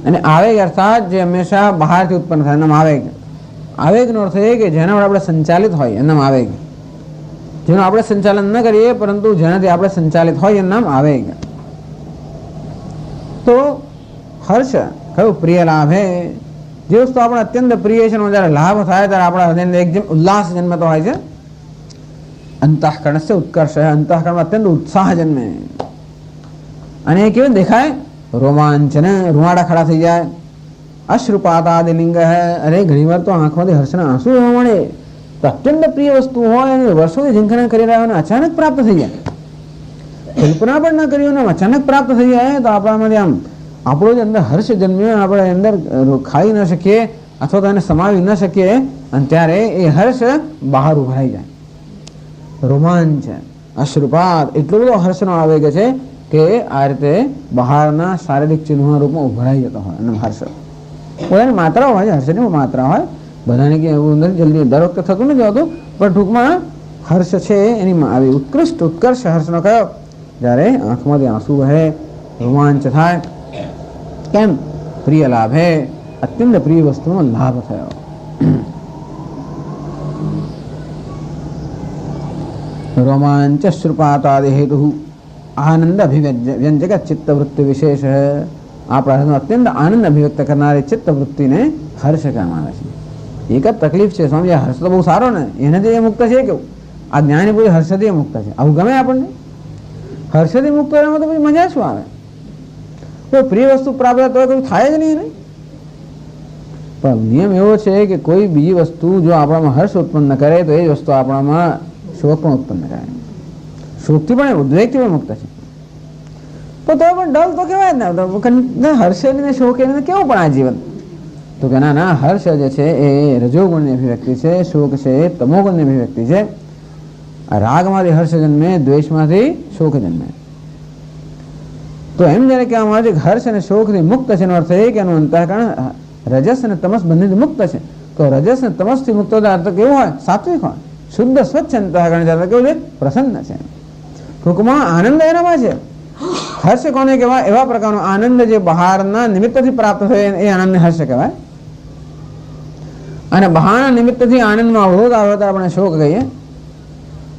અને આવેગ અર્થાત જે હંમેશા બહારથી ઉત્પન્ન થાય એનામ આવેગ. આવેગનો અર્થ એ કે જેના વડે આપણે સંચાલિત હોય એનામ આવેગ. જેનું આપણે સંચાલન ન કરીએ પરંતુ જેનાથી આપણે સંચાલિત હોય એનું નામ આવેગ. તો હર્ષ કયું? પ્રિય લાભ હે. જે વસ્તુ આપણે અત્યંત પ્રિય છે જ્યારે લાભ થાય ત્યારે આપણા હૃદયને એક ઉલ્લાસ જન્મતો હોય છે. અંતઃકરણસ્ય ઉત્કર્ષ. અંતઃકરણમાં અત્યંત ઉત્સાહ જન્મે, અને એ કેવું દેખાય? રોમાંચન, રૂવાડા ખડા થઈ જાય. અશ્રુપાતાદિલિંગ હે. અરે ઘણી વાર તો આંખમાંથી હર્ષના આંસુ જોવા મળે. તો અત્યંત પ્રિય વસ્તુ હોય અને વર્ષોથી ઝંખના કરી રહ્યા હોય અચાનક પ્રાપ્ત થઈ જાય, કલ્પના પણ ન કરી હોય અચાનક પ્રાપ્ત થઈ જાય, તો આપણામાંથી આમ આપણો જે અંદર હર્ષ જન્મ્યો આપણે અંદર ખાઈ ન શકીએ અથવા તો એને સમાવી ન શકીએ, અને ત્યારે એ હર્ષ બહાર ઉભરાઈ જાય. રોમાંચ, અશ્રુપાત એટલો બધો હર્ષનો આવેગ છે કે આ રીતે બહારના શારીરિક ચિહ્નોના રૂપમાં ઉભરાઈ જતો હોય. અને હર્ષ બધાની માત્રા હોય છે, હર્ષની માત્રા હોય બધાને, કે એવું અંદર જલ્દી દર વખતે થતું નથી હોતું, પણ ટૂંકમાં હર્ષ છે એની આવી ઉત્કૃષ્ટ ઉત્કર્ષ હર્ષનો કયો? જ્યારે આંખમાંથી આંસુ વહે, રોમાંચ થાય. કેમ? પ્રિય લાભ હે, અત્યંત પ્રિય વસ્તુનો લાભ થયો. રોમાંચ શ્રુપાતાદિ હેતુ આનંદ અભિવ્યંજક ચિત્તવૃત્તિ વિશેષ. આપણા અત્યંત આનંદ અભિવ્યક્ત કરનારી ચિત્તવૃત્તિને હર્ષ કહેવામાં આવે છે. એક જ તકલીફ છે સ્વામી, હર્ષ તો બહુ સારો ને, એનાથી એ મુક્ત છે કેવું? આ જ્ઞાની પૂરી હર્ષથી મુક્ત છે. આવું ગમે આપણને? હર્ષથી મુક્ત રહેવામાં તો પછી મજા શું આવે? કોઈ પ્રિય વસ્તુ પ્રાપ્ત તો કોઈ થાય જ નહીં. પણ નિયમ એવો છે કે કોઈ બીજી વસ્તુ જો આપણામાં હર્ષ ઉત્પન્ન કરે તો એ વસ્તુ આપણામાં શોક પણ ઉત્પન્ન કરે. શોકથી પણ ઉદ્વેગથી પણ મુક્ત છે. તો પણ ડલ તો કહેવાય ને, હર્ષે ને શોકે કેવું પણ આ જીવન? તો કે ના ના, હર્ષ જે છે એ રજોગુણની અભિવ્યક્તિ છે, શોક છે એ તમોગુણની અભિવ્યક્તિ છે. રાગમાંથી હર્ષ જન્મે, દ્વેષમાંથી શોક જન્મે. તો એમ જ્યારે કહેવામાં આવે છે કે હર્ષ અને શોકથી મુક્ત છે, એનો અર્થ એ કે એનું અંતઃકરણ રજસ અને તમસ બંનેથી મુક્ત છે. તો રજસ અને તમસથી મુક્ત અર્થ કેવું હોય? સાત્વિક હોય, શુદ્ધ સ્વચ્છ અંતઃકરણ અર્થ કેવું છે? પ્રસન્ન છે. ટૂંકમાં આનંદ એનામાં છે. હર્ષ કોને કહેવાય? એવા પ્રકારનો આનંદ જે બહારના નિમિત્તથી પ્રાપ્ત થાય એ આનંદને હર્ષ કહેવાય. અને બહારના નિમિત્તથી આનંદમાં અવરોધ આવે તો આપણે શોક કહીએ.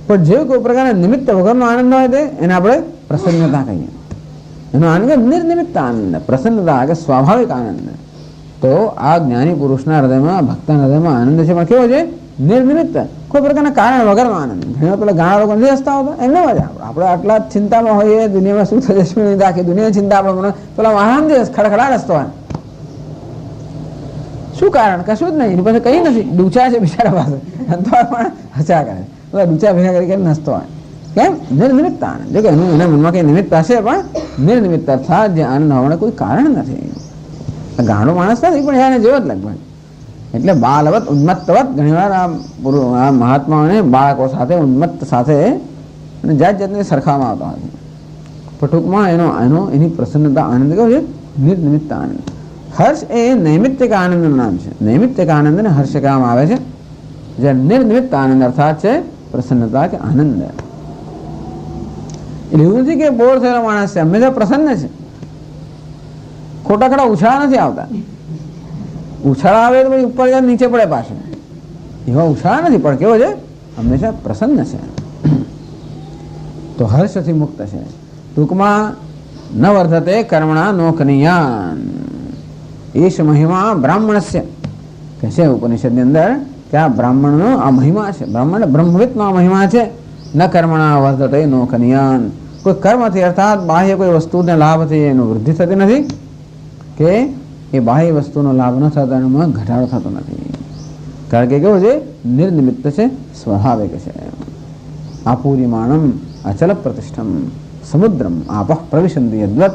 પણ જે કોઈ પ્રકારના નિમિત્ત વગરનો આનંદ હોય તે એને આપણે પ્રસન્નતા કહીએ. એનો આનંદ નિર્નિમિત્ત આનંદ, પ્રસન્નતા કે સ્વાભાવિક આનંદ. તો આ જ્ઞાની પુરુષના હૃદયમાં, ભક્તના હૃદયમાં આનંદ છે, પણ કેવો છે? નિર્નિમિત્ત, કોઈ પ્રકારના કારણ વગરનો આનંદ. ઘણી પેલા ઘણા લોકો નથી હસતા હોતા, એમને મજા. આપણે આટલા ચિંતામાં હોઈએ, દુનિયામાં શું થશે શું નહીં, આખી દુનિયાની ચિંતા આપણે પેલા આરામથી ખડખડાટ હસતો હોય. શું કારણ? કશું જ નહીં, એની પાસે કઈ નથી, ડૂચા છે બિચારા પાસે, તો પણ હસા કરે. પેલા ડૂચા ભેગા કરીને હસતો હોય. કેમ? નિર્નિમિત્ત આનંદ. જો કે એના મનમાં કઈ નિમિત્ત હશે, પણ નિર્નિમિત્ત અર્થાત જે આનંદ હોવાનું કોઈ કારણ નથી. ગાંડો માણસ નથી, પણ એને જેવો જ લગભગ. એટલે બાલવત ઉન્મત્તવત ઘણીવાર આ મહાત્માઓને બાળકો સાથે ઉન્મત્ત સાથે અને જાત જાતને સરખાવવામાં આવતા હોય છે. પણ ટૂંકમાં એની પ્રસન્નતા આનંદ કેવો છે? નિર્નિમિત્ત આનંદ. હર્ષ એ નૈમિત્તિક આનંદનું નામ છે. નૈમિત્તિક આનંદને હર્ષ કહેવામાં આવે છે. જે નિર્નિમિત્ત આનંદ અર્થાત છે પ્રસન્નતા કે આનંદ. એટલે એવું નથી કે બોર થયેલો માણસ છે, હંમેશા પ્રસન્ન છે. ખોટા ખોટા ઉછાળા નથી આવતા. ઉછાળા આવે તો પછી ઉપર જાય નીચે પડે પાછું, એવા ઉછાળા નથી, પણ કેવો છે? હંમેશા પ્રસન્ન છે. તો હર્ષથી મુક્ત છે. ટૂંકમાં ન વર્ધતે કર્મણા નોકનીયાન એશ મહિમા બ્રાહ્મણસ્ય કહે છે ઉપનિષદની અંદર કે આ બ્રાહ્મણનો આ મહિમા છે. બ્રાહ્મણ બ્રહ્મવિદનો આ મહિમા છે ન કર્મણા વર્ધતે નો કન્યાન. કોઈ કર્મથી અર્થાત બાહ્ય કોઈ વસ્તુને લાભથી એનું વૃદ્ધિ થતી નથી કે એ બાહ્ય વસ્તુનો લાભ ન થતો એમાં ઘટાડો થતો નથી. કારણ કે કેવું છે? નિર્નિમિત્ત છે, સ્વાભાવિક છે. આપૂર્યમાણમ અચલ પ્રતિષ્ઠમ સમુદ્રમ આપઃ પ્રવિશંતિ યદ્વત.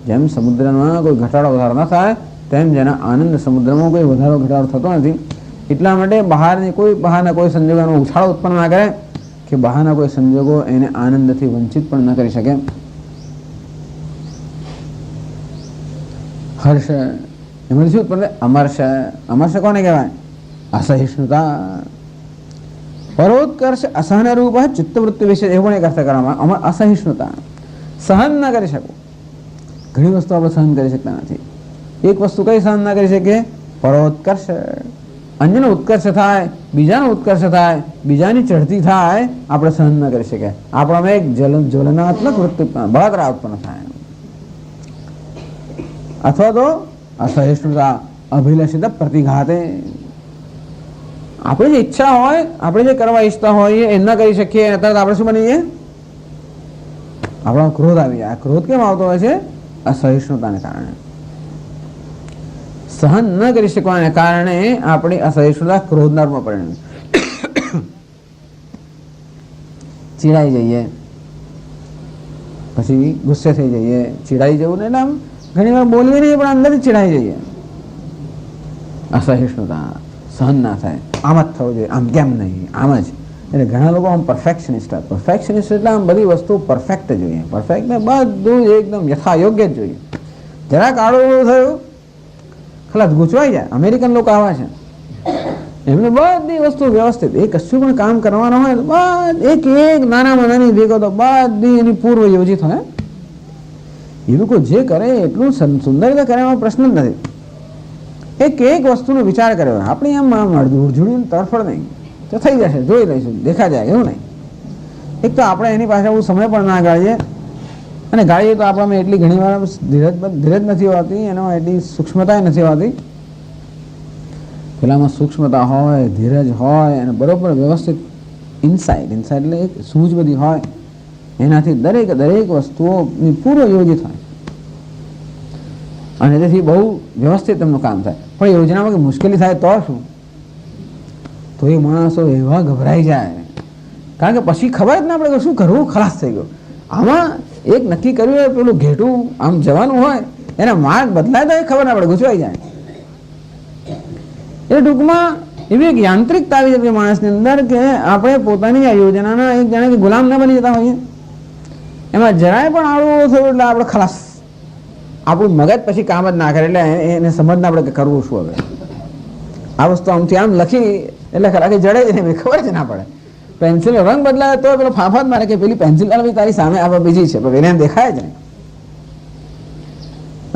જેમ સમુદ્રમાં કોઈ ઘટાડો વધારો ન થાય તેમ જેના આનંદ સમુદ્રમાં કોઈ વધારો ઘટાડો થતો નથી. એટલા માટે બહારના કોઈ સંજોગોનો ઉછાળો ઉત્પન્ન ના કરે કે બહારના કોઈ સંજોગો એને આનંદથી વંચિત પણ ન કરી શકે. હર્ષ એમાં શું ઉત્પન્ન થાય? અમર્ષ. અમર્ષ કોને કહેવાય? અસહિષ્ણુતા. પરોત્કર્ષ અસહન રૂપ ચિત્તવૃત્તિ વિશે એવું એક અર્થ કરવામાં. અસહિષ્ણુતા, સહન ના કરી શકવું. ઘણી વસ્તુ આપણે સહન કરી શકતા નથી. એક વસ્તુ કઈ સહન ના કરી શકીએ? પરોત્કર્ષ. અન્યનો ઉત્કર્ષ થાય, બીજાનો ઉત્કર્ષ થાય, બીજાની ચડતી થાય, આપણે સહન ન કરી શકીએ. આપણામાં એક જ્વલનાત્મક વૃત્તિ બળતરા ઉત્પન્ન થાય. અથવા તો અસહિષ્ણુતા અભિલષિત પ્રતિઘાતે. આપણે જે ઈચ્છા હોય, આપણે જે કરવા ઈચ્છતા હોઈએ એ ન કરી શકીએ તરત આપણે શું બનીએ? આપણો ક્રોધ આવી જાય. આ ક્રોધ કેમ આવતો હોય છે? અસહિષ્ણુતાને કારણે. સહન ન કરી શકવાને કારણે આપણી અસહિષ્ણુતા ક્રોધના રૂપમાં પરિણમે. ચીડાઈ જઈએ, પછી ગુસ્સે થઈ જઈએ. ચીડાઈ જવું ને એટલે આમ ઘણી વાર બોલીએ નહીં પણ અંદરથી ચીડાઈ જઈએ. અસહિષ્ણુતા સહન ના થાય. આમ જ થવું જોઈએ, આમ કેમ નહીં, આમ જ. એટલે ઘણા લોકો આમ પરફેક્શનિસ્ટ હોય. પરફેક્શનિસ્ટ એટલે આમ બધી વસ્તુ પરફેક્ટ જોઈએ. પરફેક્ટ ને બધું એકદમ યથાયોગ્ય જ જોઈએ. જરાક આડું થયું ખલાસ ગૂંચવાઈ જાય. અમેરિકન લોકો આવા છે, એમને બધી વસ્તુ વ્યવસ્થિત. એ કશું પણ કામ કરવાનું હોય તો એક નાનામાં નાની ભેગો તો બધી એની પૂર્વ યોજિત હોય. એ લોકો જે કરે એટલું સુંદર રીતે કરે એમાં પ્રશ્ન જ નથી. એક વસ્તુનો વિચાર કર્યો. આપણે એમ ઉજળીને તરફડ નહીં તો થઈ જશે, જોઈ લઈશું, દેખા જાય એવું નહીં. એક તો આપણે એની પાસે એવું સમય પણ ના ગાળીએ, અને ગાળીએ તો આપણામાં એટલી ઘણી વાર ધીરજ નથી હોતી, એનામાં એટલી સૂક્ષ્મતા નથી હોતી. પેલામાં સૂક્ષ્મતા હોય, ધીરજ હોય અને બરોબર વ્યવસ્થિત ઇનસાઇડ એટલે એક સૂઝ બધી હોય. એનાથી દરેક વસ્તુઓની પૂર્વ યોજિત હોય અને તેથી બહુ વ્યવસ્થિત એમનું કામ થાય. પણ યોજનામાં કંઈ મુશ્કેલી થાય તો શું? તો એ માણસો એવા ગભરાઈ જાય, કારણ કે પછી ખબર જ ના પડે કે શું કરવું, ખલાસ થઈ ગયો. આમાં એક નક્કી કર્યું હોય પેલું ઘેટું આમ જવાનું હોય, એના માર્ગ બદલાય તો એ ખબર ના પડે, ગૂંચવાઈ જાય. એટલે ટૂંકમાં એવી એક યાંત્રિકતા આવી જતી માણસની અંદર કે આપણે પોતાની આ યોજનાના એક જાણે કે ગુલામ ન બની જતા હોઈએ. એમાં જરાય પણ આવું થયું એટલે આપણે ખલાસ. આપણું મગજ પછી કામ જ ના કરે, એટલે એને સમજ ના પડે કે કરવું શું. હવે આ વસ્તુ આમથી આમ લખી એટલે ખરા કે જડે જ નહીં, ખબર જ ના પડે. પેન્સિલ રંગ બદલાય તો પેલો ફાંફા જ મારે કે પેલી પેન્સિલ તારી સામે આ બીજી છે, પણ એને દેખાય જ નહીં.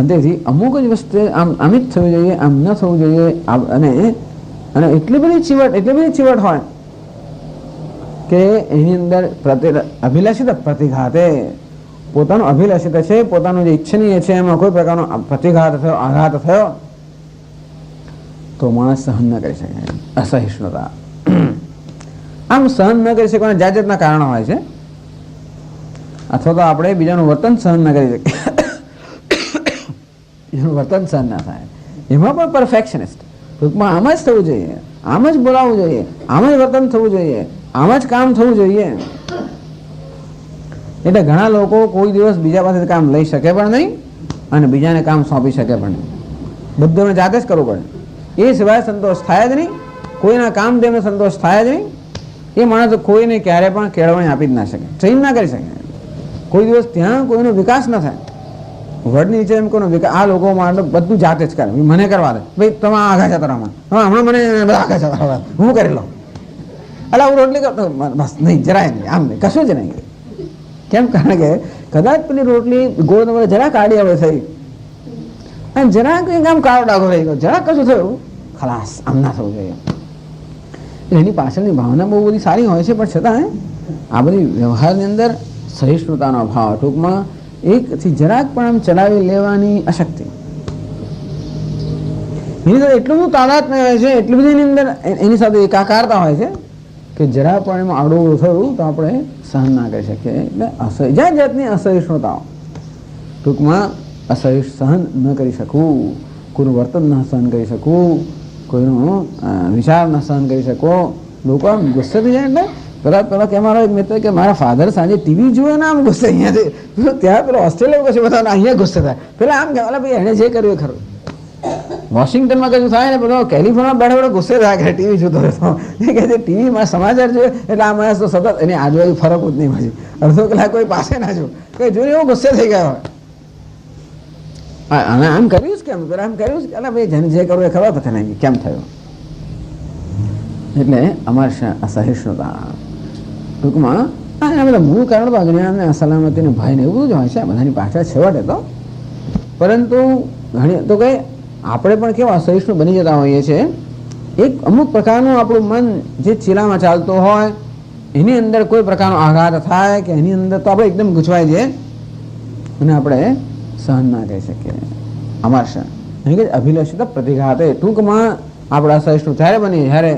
તેથી અમુક જ વસ્તુ આમ જ થવું જોઈએ, આમ ન થવું જોઈએ. અને એટલી બધી ચીવટ હોય કે એની અંદર અભિલાષિત પ્રતિઘાતે. પોતાનું અભિલાષિત છે, પોતાનું જે ઈચ્છનીય છે એમાં કોઈ પ્રકારનો પ્રતિઘાત થયો, આઘાત થયો તો માણસ સહન ન કરી શકે. અસહિષ્ણુતા. આમ સહન ન કરી શકવાના જાતના કારણો હોય છે. અથવા તો આપણે બીજાનું વર્તન સહન ન કરી શકીએ, એનું વર્તન સહન ના થાય. એમાં પણ પરફેક્શનિસ્ટ. ટૂંકમાં આમ જ થવું જોઈએ, આમ જ બોલાવવું જોઈએ, આમ જ વર્તન થવું જોઈએ, આમ જ કામ થવું જોઈએ. એટલે ઘણા લોકો કોઈ દિવસ બીજા પાસેથી કામ લઈ શકે પણ નહીં અને બીજાને કામ સોંપી શકે પણ નહીં. બધું જાતે જ કરવું પડે. એ સિવાય સંતોષ થાય જ નહીં. કોઈના કામ તેમને સંતોષ થાય જ નહીં. એ માણસ કોઈને ક્યારે પણ કેળવણી આપી જ ના શકે, ટ્રેન ના કરી શકે. કોઈ દિવસ ત્યાં કોઈનો વિકાસ ન થાય. વડની નીચે એમ કોઈનો વિકાસ. આ લોકો માટે બધું જાતે જ કરે. મને કરવા દે ભાઈ, તમે આઘા જતા રહો, હમણાં મને બધા આઘા જતા રહો, હું કરી લઉં. એટલે હું રોટલી કરતો બસ નહીં, જરાય નહીં, આમ નહીં, કશું જ નહીં. કેમ? કારણ કે કદાચ પેલી રોટલી ગોળ જરાક આડી હવે થઈ અને જરાક આમ કાળો ડાઘો રહી ગયો, જરાક કશું થયું, ખલાસ, આમ ના થવું જોઈએ. એની પાછળની ભાવના બહુ બધી સારી હોય છે, પણ છતાં આ બધી વ્યવહારની અંદર સહિષ્ણુતાનો અભાવ, ટૂંકમાં એકથી જરાક પણ આમ ચલાવી લેવાની અશક્તિ. એની સાથે એટલું બધું તાદાત્મ્ય હોય છે, એટલી બધી એની અંદર એની સાથે એકાકારતા હોય છે કે જરા પણ એમાં આડું થયું તો આપણે સહન ના કરી શકીએ. એટલે જાત જાતની અસહિષ્ણુતાઓ, ટૂંકમાં સહન ન કરી શકવું, કોઈનું વર્તન ન સહન કરી શકવું, કોઈનો વિચાર ન સહન કરી શકો. લોકો આમ ગુસ્સે થઈ જાય. એટલે પેલા કે મારો એક મિત્ર કે મારા ફાધર સાંજે ટીવી જુએ ને આમ ગુસ્સે અહીંયાથી ત્યાં પેલો ઓસ્ટ્રેલિયા પછી બધા અહીંયા ગુસ્સે થાય. પેલા આમ કહેવાય ભાઈ એને જે કર્યું એ ખરું. વોશિંગ્ટનમાં કશું થાય ને બધો કેલિફોર્નિયા બેઠા બેઠા ગુસ્સે થાય કે ટીવી જોતો રહેતો. એ કહે છે ટીવીમાં સમાચાર જોઈએ એટલે આ માણસ તો સતત એની આજુબાજુ ફરક જ નહીં પછી અડધો કલાક કોઈ પાસે ના જો કઈ જોઈને એવો ગુસ્સે થઈ ગયો હોય. અને આમ કર્યું કેમ પેલા આમ કર્યું કે અલા ભાઈ જેને જે કરવું એ ખબર પછી નહીં કેમ થયો. એટલે અમારી અસહિષ્ણુતા ટૂંકમાં એના બધા મૂળ કારણ તો અજ્ઞાન ને અસલામતી ને ભય ને એવું બધું જ હોય છે બધાની પાછળ છેવટે તો. પરંતુ ઘણી તો કઈ આપણે પણ કેવા અસહિષ્ણુ બની જતા હોઈએ છીએ. એક અમુક પ્રકારનું આપણું મન જે ચીલામાં ચાલતો હોય એની અંદર કોઈ પ્રકારનો આઘાત થાય કે એની અંદર તો આપણે એકદમ ગૂંચવાઈ જઈએ અને આપણે સહન ના કરી શકીએ. અમારશ અહીં કે અભિલષિત પ્રતિઘાતે ટૂંકમાં આપણે અસહિષ્ણુ ત્યારે બનીએ જ્યારે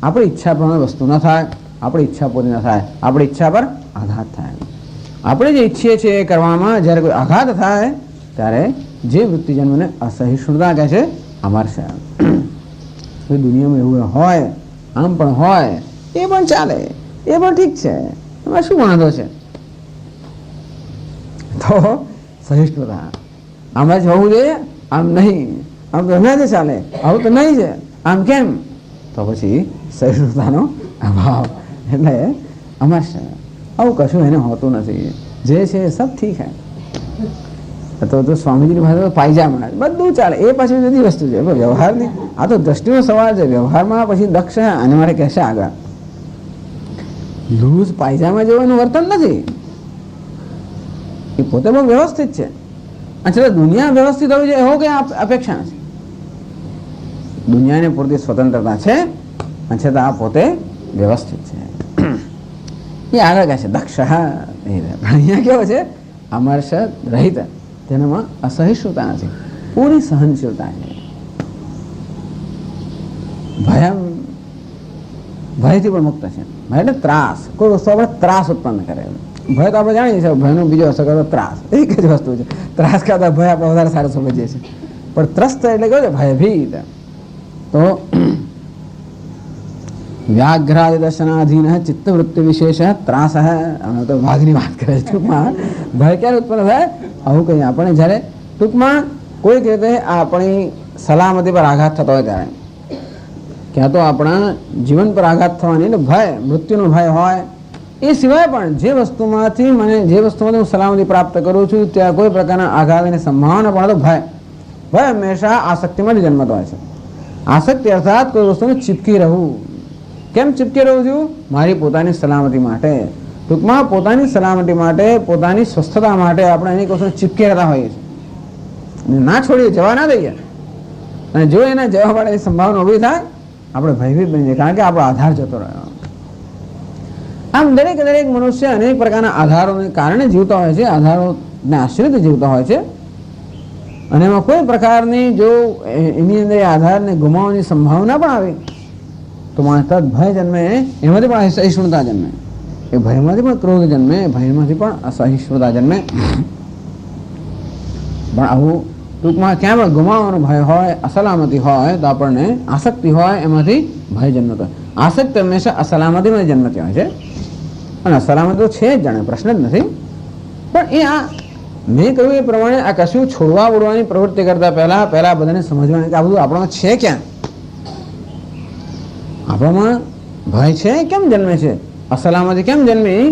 આપણી ઈચ્છા પ્રમાણે વસ્તુ ન થાય, આપણી ઈચ્છા પૂરી ન થાય, આપણી ઈચ્છા પર આઘાત થાય. આપણે જે ઈચ્છીએ છીએ એ કરવામાં જ્યારે કોઈ આઘાત થાય ત્યારે જે વૃત્તિજન્મને અસહિષ્ણુતા કહે છે અમારશ. દુનિયામાં એવું હોય આમ પણ હોય એ પણ ચાલે, એ પણ ઠીક છે, એમાં શું વાંધો છે. તો સહિષ્ણુતા આમ જ હોવું જોઈએ, આમ નહીં, આમ તો ના જ ચાલે, આવું તો નહીં છે, આમ કેમ, તો પછી સહિષ્ણુતાનો અભાવ. એટલે અમારશ આવું કશું એને હોતું નથી. જે છે એ સબ ઠીક હે. તો સ્વામીજીની ભાષા પાયજામા બધું ચાલે. એ પાછી જુદી વસ્તુ છે વ્યવહારની. આ તો દ્રષ્ટિનો સવાલ છે. વ્યવહારમાં પછી દક્ષ અને મારે કહેશે આગળ લૂઝ પાયજામા જેવું એનું વર્તન નથી. એ પોતે બહુ વ્યવસ્થિત છે. અચ્છા દુનિયા વ્યવસ્થિત હોવી જોઈએ એવો કઈ અપેક્ષા નથી. દુનિયાને પૂરતી સ્વતંત્રતા છે છતાં આ પોતે વ્યવસ્થિત છે. એ આગળ કહે છે દક્ષ. અહીંયા કેવો છે અમર્ષ રહિત, તેનામાં અસહિષ્ણુતા નથી, પૂરી સહનશીલતા છે. ભયથી પણ મુક્ત છે. ભય એટલે ત્રાસ, કોઈ વસ્તુ આપણે ત્રાસ ઉત્પન્ન કરે. ભય તો આપણે જાણીએ છીએ ભયનો બીજો અસર કરતો ત્રાસ, એક જ વસ્તુ છે. ત્રાસ કરતા ભય આપણે વધારે સારું સમજીએ છીએ. પણ ત્રસ્ત એટલે કેવું છે ભયભીત. તો વ્યાઘ્રાદિ દર્શનાધીન ચિત્તવૃત્તિ વિશેષ ત્રાસ. તો વાઘની વાત કરે છે. ટૂંકમાં ભય ક્યારે ઉત્પન્ન થાય? આવું કંઈ આપણે જ્યારે ટૂંકમાં કોઈક રીતે આપણી સલામતી પર આઘાત થતો હોય ત્યારે, ક્યાં તો આપણા જીવન પર આઘાત થવાની એટલે ભય, મૃત્યુનો ભય હોય. એ સિવાય પણ જે વસ્તુમાંથી હું સલામતી પ્રાપ્ત કરું છું ત્યાં કોઈ પ્રકારના આઘાતની સંભાવના પણ તો ભય હંમેશા આસક્તિમાંથી જન્મતો હોય છે. આસક્તિ અર્થાત કોઈ વસ્તુને ચીપકી રહેવું. કેમ ચીપકી રહું છું? મારી પોતાની સલામતી માટે. ટૂંકમાં પોતાની સલામતી માટે, પોતાની સ્વસ્થતા માટે આપણે એની વસ્તુને ચીપકી રહેતા હોઈએ છીએ, ના છોડીએ, જવા ના દઈએ. અને જો એના જવા માટે સંભાવના ઊભી થાય આપણે ભયભીત બની જાય, કારણ કે આપણો આધાર જતો રહ્યો. આમ દરેક મનુષ્ય અનેક પ્રકારના આધારોને કારણે જીવતા હોય છે, આધારોને આશ્રિત જીવતા હોય છે. અને એમાં કોઈ પ્રકારની જો એની અંદર આધારને ગુમાવવાની સંભાવના પણ આવે તો માણસ ભય જન્મે, એમાંથી પણ અસહિષ્ણુતા જન્મે. એ ભયમાંથી પણ ક્રોધ જન્મે, ભયમાંથી પણ અસહિષ્ણુતા જન્મે. પણ આવું ટૂંકમાં ક્યાં પણ ગુમાવવાનો ભય હોય, અસલામતી હોય તો આપણને આસક્તિ હોય, એમાંથી ભય જન્મતો હોય. આસક્તિ હંમેશા અસલામતીમાં જન્મતી હોય છે. અને અસલામતી તો છે જ, જાણે પ્રશ્ન જ નથી. પણ એ આ મેં કહ્યું એ પ્રમાણે આ કશું છોડવા બોડવાની પ્રવૃત્તિ કરતા પહેલા બધાને સમજવાનું કે આ બધું આપણામાં છે ક્યાં, આપણામાં ભય છે કેમ જન્મે છે, અસલામતી કેમ જન્મી,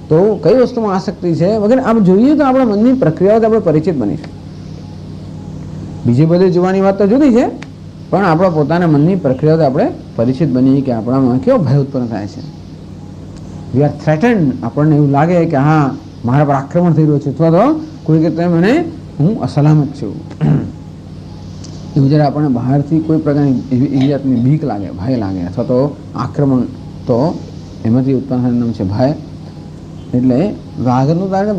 તો કઈ વસ્તુમાં આસક્તિ છે વગેરે આમ જોઈએ તો આપણા મનની પ્રક્રિયાઓથી આપણે પરિચિત બનીશું. બીજી બધી જોવાની વાત તો જુદી છે, પણ આપણા પોતાના મનની પ્રક્રિયાઓથી આપણે પરિચિત બનીએ કે આપણામાં કેવો ભય ઉત્પન્ન થાય છે. We are threatened. આપણને એવું લાગે કે હા મારા પર આક્રમણ થઈ રહ્યું છે, અથવા તો કોઈ કે હું અસલામત છું. એવું જ્યારે આપણને બહારથી કોઈ પ્રકારની એવી જાતની બીક લાગે, ભય લાગે, અથવા તો આક્રમણ, તો એમાંથી ઉત્પન્ન થવાનું નામ છે ભય. એટલે વાઘનું તારે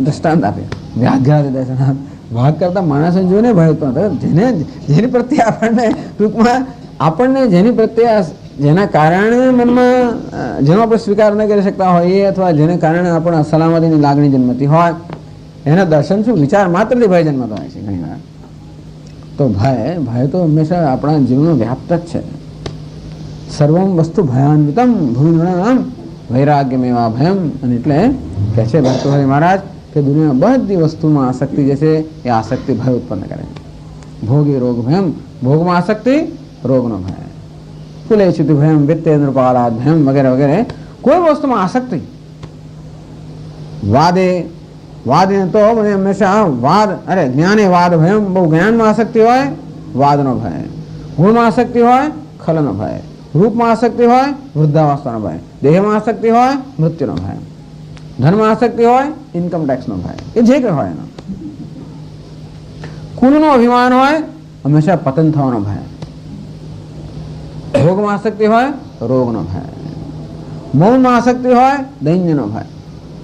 દ્રષ્ટાંત આપે, વ્યાઘ્રાદિ દર્શનાર્થ. વાઘ કરતા માણસને જોઈને ભય ઉત્પન્ન થાય. જેની પ્રત્યે આપણને ટૂંકમાં જેની પ્રત્યે જેના કારણે મનમાં જેનો આપણે સ્વીકાર ન કરી શકતા હોઈએ અથવા જેને કારણે આપણે અસલામતીની લાગણી જન્મતી હોય એના દર્શન શું વિચાર માત્રથી ભય જન્મતો હોય છે ઘણી વાર. તો ભય તો હંમેશા આપણા જીવનનો વ્યાપ્ત જ છે. સર્વમ વસ્તુ ભયાન્વિતમ ભૂમિ વૈરાગ્યમેવા ભયમ. અને એટલે કહે છે ભક્તોહરી મહારાજ કે દુનિયામાં બધી વસ્તુમાં આસક્તિ જે છે એ આસક્તિ ભય ઉત્પન્ન કરે. ભોગી રોગ ભયમ, ભોગમાં આસક્તિ રોગનો ભય. કુલેચ્યુતિ ભયમ, વિત્તેન્દ્રપાલાદ ભયમ વગેરે વગેરે. કોઈ વસ્તુમાં આસક્તિ. વાદે તો મને હંમેશા વાદ, અરે જ્ઞાને વાદ ભયમ, બહુ જ્ઞાનમાં આસક્તિ હોય વાદનો ભય, ગુણમાં આસક્તિ હોય ખલનો ભય, રૂપમાં આસક્તિ હોય વૃદ્ધાવસ્થાનો ભય, દેહમાં આસક્તિ હોય મૃત્યુનો ભય, ધનમાં આસક્તિ હોય ઇન્કમ ટેક્સનો ભય, એ જે કંઈ હોય એનો. કુલનો અભિમાન હોય હંમેશા પતન થવાનો ભય, ભોગમાં આસક્તિ હોય રોગનો ભય, મૌનમાં આસક્તિ હોય દૈન્યનો ભય.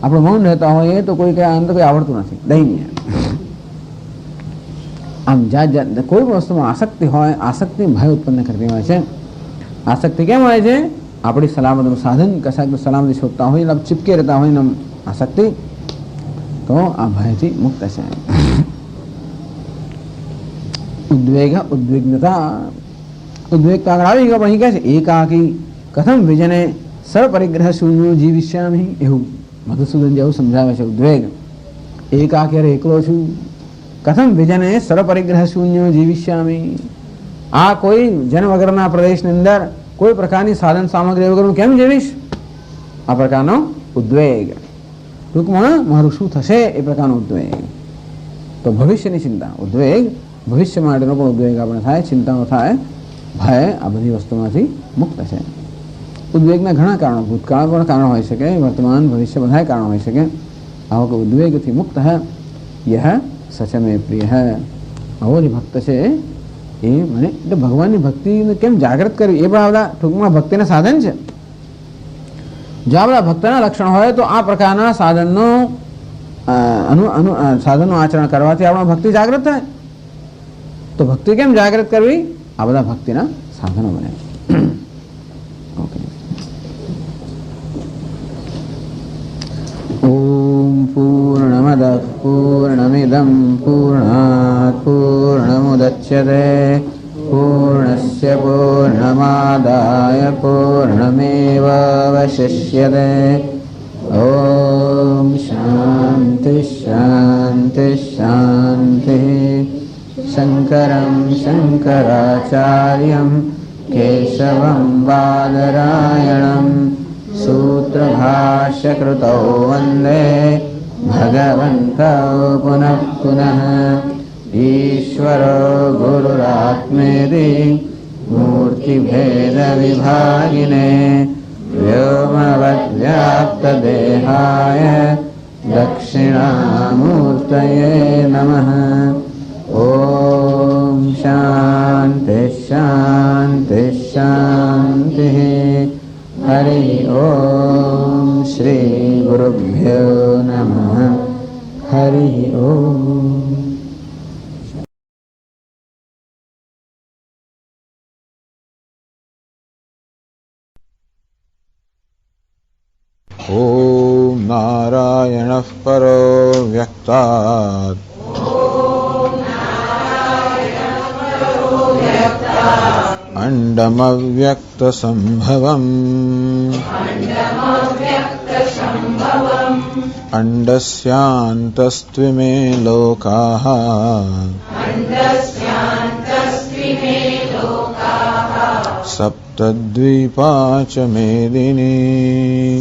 આપણે મૌન રહેતા હોઈએ તો કોઈ કોઈ આવડતું નથી, દૈન્ય. આમ જાત કોઈ વસ્તુમાં આસક્તિ હોય, આસક્તિ ભય ઉત્પન્ન કરતી હોય છે. આસક્તિ કેમ હોય છે? આપણી સલામતનું સાધન કશાક સલામતી શોધતા હોય, ચીપકે રહેતા હોય ને આસક્તિ, તો આ ભયથી મુક્ત છે. ઉદ્વિગ્નતા, ઉદ્વેગતા આગળ આવી ગયો. અહીં કહે છે એકાકી કથમ વિજને સર્વપરિગ્રહ શૂન્ય જીવિષ્યામિ. એવું મધુસૂદન જેવું સમજાવે છે. ઉદ્વેગ, એકાકી અરે એકલો છું. કથમ વિજને સર્વપરિગ્રહ શૂન્ય જીવિષ્યામિ. આ કોઈ જન વગરના પ્રદેશની અંદર કોઈ પ્રકારની સાધન સામગ્રી વગર હું કેમ જીવીશ? આ પ્રકારનો ઉદ્વેગ. ટૂંકમાં મારું શું થશે એ પ્રકારનો ઉદ્વેગ. તો ભવિષ્યની ચિંતા, ઉદ્વેગ ભવિષ્ય માટેનો પણ ઉદ્વેગ આપણે થાય, ચિંતાઓ થાય. ભય આ બધી વસ્તુમાંથી મુક્ત છે. ઉદ્વેગના ઘણા કારણો, ભૂતકાળ પણ કારણ હોઈ શકે, વર્તમાન ભવિષ્ય બધા કારણો હોઈ શકે. આવો કે ઉદ્વેગથી મુક્ત હૈ યહ સચમે પ્રિય હૈ. આવો જે ભક્ત છે એ મને એટલે ભગવાનની ભક્તિને કેમ જાગૃત કરવી એ પણ આપણા ટૂંકમાં ભક્તિના સાધન છે. જો આપણા ભક્તના લક્ષણ હોય તો આ પ્રકારના સાધનનું આચરણ કરવાથી આપણા ભક્તિ જાગૃત થાય. તો ભક્તિ કેમ જાગૃત કરવી? આ બધા ભક્તિના સાધનો બને. ઓમ પૂર્ણમદ પૂર્ણમિદં પૂર્ણાત પૂર્ણમુદચ્યતે પૂર્ણસ્ય પૂર્ણમાદાય પૂર્ણમેવાવશિષ્યતે. ઓમ શાંતિ શાંતિ શાંતિ. શંકરં શંકરાચાર્યં કેશવં બાદરાયણં સૂત્રભાષ્યકૃતૌ વંદે ભગવन्तૌ પુનઃ પુનઃ. ઈશ્વરો ગુરુરાત્મેતિ મૂર્તિભેદવિભાગિને વ્યોમવદ્વ્યાપ્તદેહાય દક્ષિણામૂર્તયે નમઃ. ઓમ શાંતિ શાંતિ શાંતિ. હરિ ઓમ શ્રી ગુરુભ્યો નમઃ. હરિ ઓમ. ઓમ નારાયણઃ પરો વ્યક્તાત અંડમવ્યક્તસંભવम् અંડસ્યાन्तસ્ત્વિમે લોકાઃ સપ્તદ્વીપા ચ મેદિની.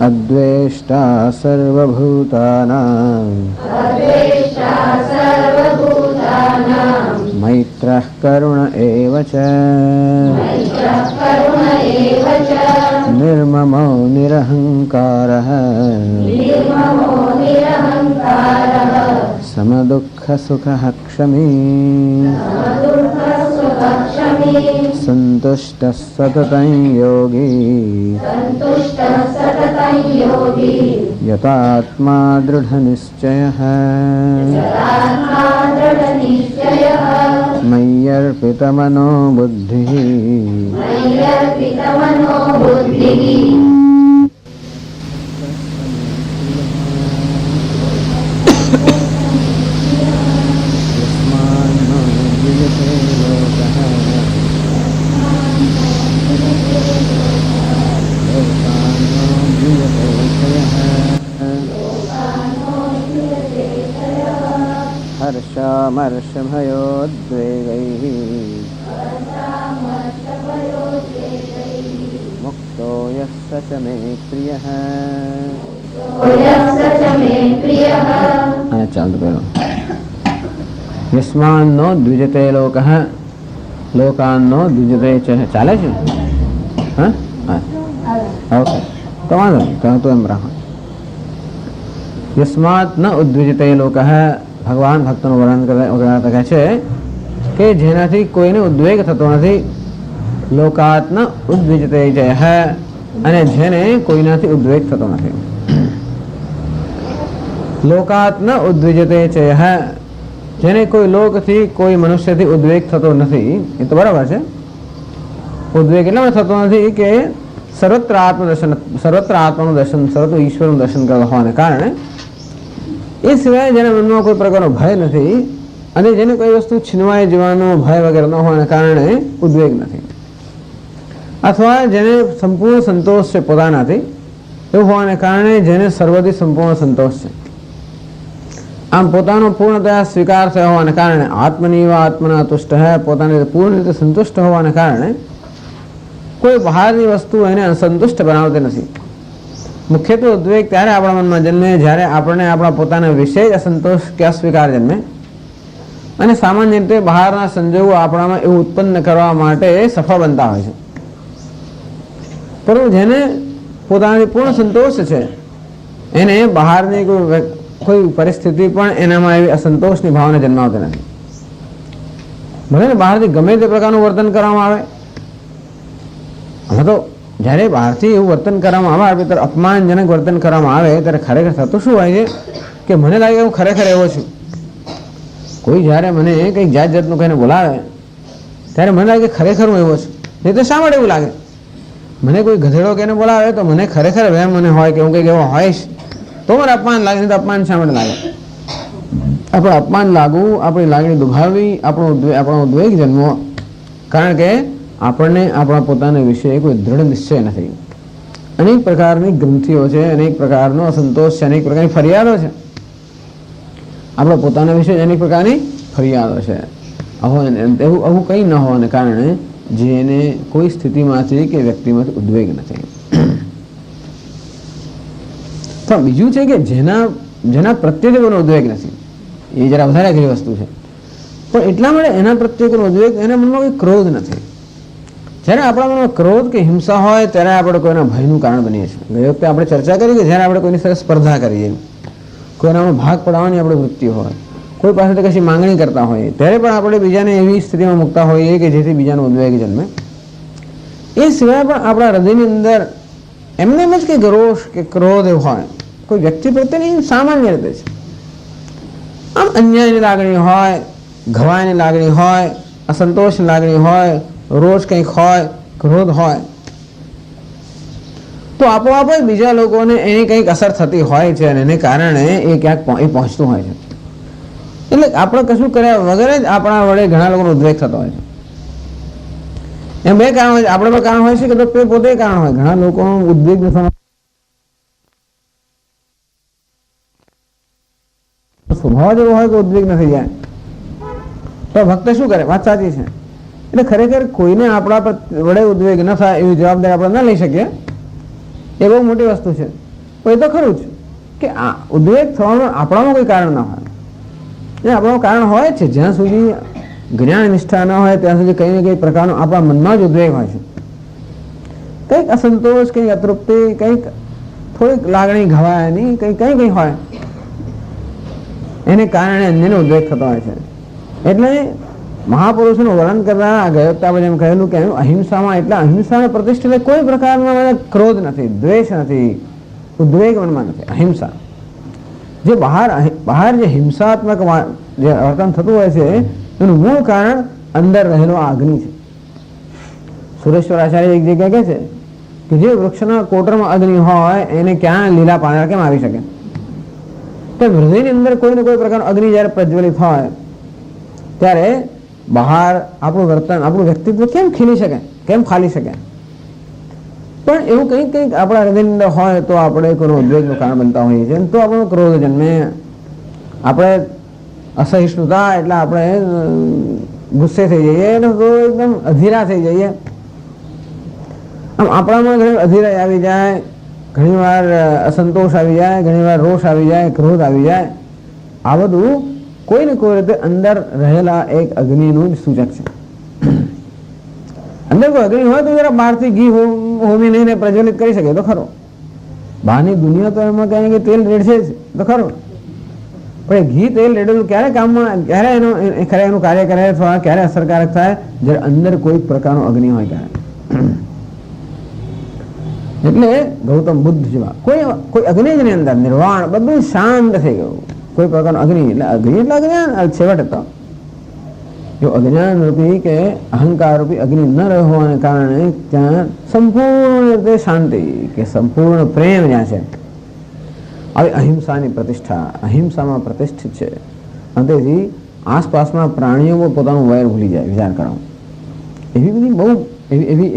અદ્વેષ્ટા સર્વભૂતાનાં મૈત્રઃ કરુણ એવ ચ નિર્મમો નિરહંકારઃ સમદુઃખસુખઃ ક્ષમી સંત સંતુષ્ટઃ સતતં યોગી યતાત્મા દૃઢનિશ્ચયઃ મય્યર્પિતમનો બુદ્ધિઃ હર્ષામર્ષભયોદ્વેગૈઃ મુક્તો યસ્સ ચ મે પ્રિયઃ. અને ચાલતું પેલો યસ્માન્નો દ્વિજતે લોકઃ લોકાન્નો દ્વિજતે ચ. ચાલે છે? હા, ઓકે, તો વાંધો નહીં, તો એમ રાખો. યસ્માત ન ઉદ્વિજતે લોકઃ. ભગવાન ભક્તનું વર્ણન કરતા કહે છે કે જેનાથી કોઈને ઉદ્વેગ થતો નથી. લોકાત ન ઉદ્વિજતે જય. અને જેને કોઈનાથી ઉદ્વેગ થતો નથી. લોકાત ન ઉદ્વિજતે ચય. જેને કોઈ લોકથી કોઈ મનુષ્યથી ઉદ્વેગ થતો નથી. એ તો બરાબર છે. ઉદ્વેગ એટલા થતો નથી કે સર્વત્ર આત્મદર્શન, સર્વત્ર આત્માનું દર્શન, સર્વત્ર ઈશ્વરનું દર્શન કરવા હોવાને કારણે, એ સિવાય જેના મનમાં કોઈ પ્રકારનો ભય નથી અને જેને કોઈ વસ્તુ છીનવાઈ જવાનો ભય વગેરે ન હોવાને કારણે ઉદ્વેગ નથી. અથવા જેને સંપૂર્ણ સંતોષ છે પોતાનાથી, એવું હોવાને કારણે જેને સર્વથી સંપૂર્ણ સંતોષ છે. આમ પોતાનો પૂર્ણતયા સ્વીકાર થયો હોવાને કારણે આત્મનીવ આત્મના તુષ્ટ. પોતાની પૂર્ણ રીતે સંતુષ્ટ હોવાને કારણે કોઈ બહારની વસ્તુ એને અસંતુષ્ટ બનાવતી નથી. મુખ્યત્વે ઉદ્વેગ ત્યારે આપણા મનમાં જન્મે જ્યારે આપણને આપણા પોતાના વિશે અસંતોષ કે અસ્વીકાર જન્મે, અને સામાન્ય રીતે બહારના સંજોગો આપણામાં એવું ઉત્પન્ન કરવા માટે સફળ બનતા હોય છે. પરંતુ જેને પોતાની પૂર્ણ સંતોષ છે એને બહારની કોઈ પરિસ્થિતિ પણ એનામાં એવી અસંતોષની ભાવના જન્માવતી નથી. ભલે ને બહારથી ગમે તે પ્રકારનું વર્તન કરવામાં આવે, હવે તો જ્યારે બહારથી એવું વર્તન કરવામાં આવે, ત્યારે અપમાનજનક વર્તન કરવામાં આવે, ત્યારે ખરેખર થતું શું હોય છે કે મને લાગે હું ખરેખર એવો છું. કોઈ જ્યારે મને કંઈક જાત જાતનું કહીને બોલાવે ત્યારે મને લાગે ખરેખર હું એવો છું. એ તો શા માટે એવું લાગે? મને કોઈ ગધેડો કહીને બોલાવે તો મને ખરેખર વહેમ મને હોય કે હું કંઈક એવો હોઈશ, તો મને અપમાન લાગે. નહીં તો અપમાન શા માટે લાગે? આપણે અપમાન લાગવું, આપણી લાગણી દુભાવવી, આપણો ઉદ્વેગ જન્મવો. કારણ કે આપણને આપણા પોતાના વિશે કોઈ દૃઢ નિશ્ચય નથી. અનેક પ્રકારની ગ્રંથિઓ છે, અનેક પ્રકારનો અસંતોષ છે, અનેક પ્રકારની ફરિયાદો છે. આપણા પોતાના વિશે અનેક પ્રકારની ફરિયાદો છે. આવું કંઈ ન હોવાને કારણે જેને કોઈ સ્થિતિમાંથી કે વ્યક્તિમાંથી ઉદ્વેગ નથી. તો બીજું છે કે જેના પ્રત્યે કોઈનો ઉદ્વેગ નથી, એ જરા વધારે અઘરી વસ્તુ છે. પણ એટલા માટે એના પ્રત્યે કોઈ ઉદ્વેગ, એના મનમાં કોઈ ક્રોધ નથી. જ્યારે આપણા મનમાં ક્રોધ કે હિંસા હોય ત્યારે આપણે કોઈના ભયનું કારણ બનીએ છીએ. ગઈ વખતે આપણે ચર્ચા કરી કે જ્યારે આપણે કોઈની સાથે સ્પર્ધા કરીએ, કોઈનામાં ભાગ પડાવવાની આપણી વૃત્તિ હોય, કોઈ પાસેથી કશી માંગણી કરતા હોઈએ, ત્યારે પણ આપણે બીજાને એવી સ્થિતિમાં મૂકતા હોઈએ કે જેથી બીજાનો ઉદ્વેગ જન્મે. એ સિવાય પણ આપણા હૃદયની અંદર એમને એમ જ કંઈક રોષ કે ક્રોધ હોય કોઈ વ્યક્તિ પ્રત્યેની સામાન્ય રીતે છે. આમ અન્યાયની લાગણી હોય, ઘવાયની લાગણી હોય, અસંતોષની લાગણી હોય, રોજ કંઈક હોય, ક્રોધ હોય, તો આપોઆપ જ બીજા લોકોને એની કંઈક અસર થતી હોય છે અને એને કારણે એ ક્યાંક પહોંચતું હોય છે. એટલે આપણે કશું કર્યા વગર જ આપણા વડે ઘણા લોકોનો ઉદ્વેગ થતો હોય છે. એમ બે કારણ હોય છે. આપણે પણ કારણ હોય છે કે પોતે કારણ હોય. ઘણા લોકોનો ઉદ્વેગ સ્વભાવ એવો હોય કે ઉદ્વેગ નથી જાય, તો ભક્ત શું કરે? વાત સાચી છે. એટલે ખરેખર કોઈને આપણા વડે ઉદ્વેગ ન થાય એવી જવાબદારી આપણે ન લઈ શકીએ, એ બહુ મોટી વસ્તુ છે. પણ એ તો ખરું જ કે આ ઉદ્વેગ થવાનું આપણામાં કોઈ કારણ ના હોય. એ આપણું કારણ હોય છે. જ્યાં સુધી જ્ઞાન નિષ્ઠા ન હોય ત્યાં સુધી કંઈ ને કંઈ પ્રકારનો આપણા મનમાં જ ઉદ્વેગ હોય છે. કંઈક અસંતોષ, કંઈક અતૃપ્તિ, કંઈક થોડીક લાગણી ઘવાયની કંઈ હોય, એને કારણે અન્યનો ઉદ્વેગ થતો હોય છે. એટલે મહાપુરુષોનું વર્ણન કરતા ગયા વખતે જેમ કહેલું કે અહિંસામાં એટલે અહિંસાને પ્રતિષ્ઠિત કોઈ પ્રકારનો ક્રોધ નથી, દ્વેષ નથી, ઉદ્વેગ મનમાં નથી. અહિંસા જે બહાર જે હિંસાત્મક જે વર્તન થતું હોય છે એનું મૂળ કારણ અંદર રહેલો આ અગ્નિ છે. સુરેશ્વર આચાર્ય એક જગ્યા કહે છે કે જે વૃક્ષના કોટરમાં અગ્નિ હોય એને ક્યાં લીલા પાંદડા કેમ આવી શકે? તો હૃદયની અંદર કોઈ ને કોઈ પ્રકારનો અગ્નિ જ્યારે પ્રજ્વલિત હોય ત્યારે બહાર આપણું વર્તન, આપણું વ્યક્તિત્વ કેમ ખીલી શકે, કેમ ફાલી શકે? પણ એવું કંઈક આપણા હૃદયની અંદર હોય તો આપણે કોઈ ઉદ્વેગનું કારણ બનતા હોઈએ છીએ, તો આપણો ક્રોધ જન્મે, આપણે અસહિષ્ણુતા એટલે આપણે ગુસ્સે થઈ જઈએ, એકદમ અધીરા થઈ જઈએ. આમ આપણામાં ઘણી અધીરાઈ આવી જાય, ઘણીવાર અસંતોષ આવી જાય, ઘણીવાર રોષ આવી જાય, ક્રોધ આવી જાય. આ બધું કોઈ ને કોઈ રીતે અંદર રહેલા એક અગ્નિનું જ સૂચક છે. અંદર કોઈ અગ્નિ હોય તો જરા બહારથી ઘી હોમી લઈને પ્રજ્વલિત કરી શકે તો ખરો. બહારની દુનિયા તો એમાં કહે કે તેલ રેડશે જ તો ખરો, પણ ઘી તેલ રેડેલું ક્યારે કામમાં, ક્યારે એનું કાર્ય કરે અથવા ક્યારે અસરકારક થાય? જ્યારે અંદર કોઈ પ્રકારનો અગ્નિ હોય ત્યારે. એટલે ગૌતમ બુદ્ધ જેવા કોઈ અગ્નિ જ નહીં, અંદર નિર્વાણ, બધું શાંત થઈ ગયું. કોઈ પ્રકારનો અગ્નિ એટલે અજ્ઞાન છેવટે તો જો અજ્ઞાન રૂપી કે અહંકાર રૂપી અગ્નિ ન રહેવાને કારણે ત્યાં સંપૂર્ણ રીતે શાંતિ કે સંપૂર્ણ પ્રેમ જ્યાં છે. હવે અહિંસાની પ્રતિષ્ઠા અહિંસામાં પ્રતિષ્ઠિત છે. અંતેથી આસપાસના પ્રાણીઓ પોતાનું વૈર ભૂલી જાય. વિચાર કરો, એવી બધી બહુ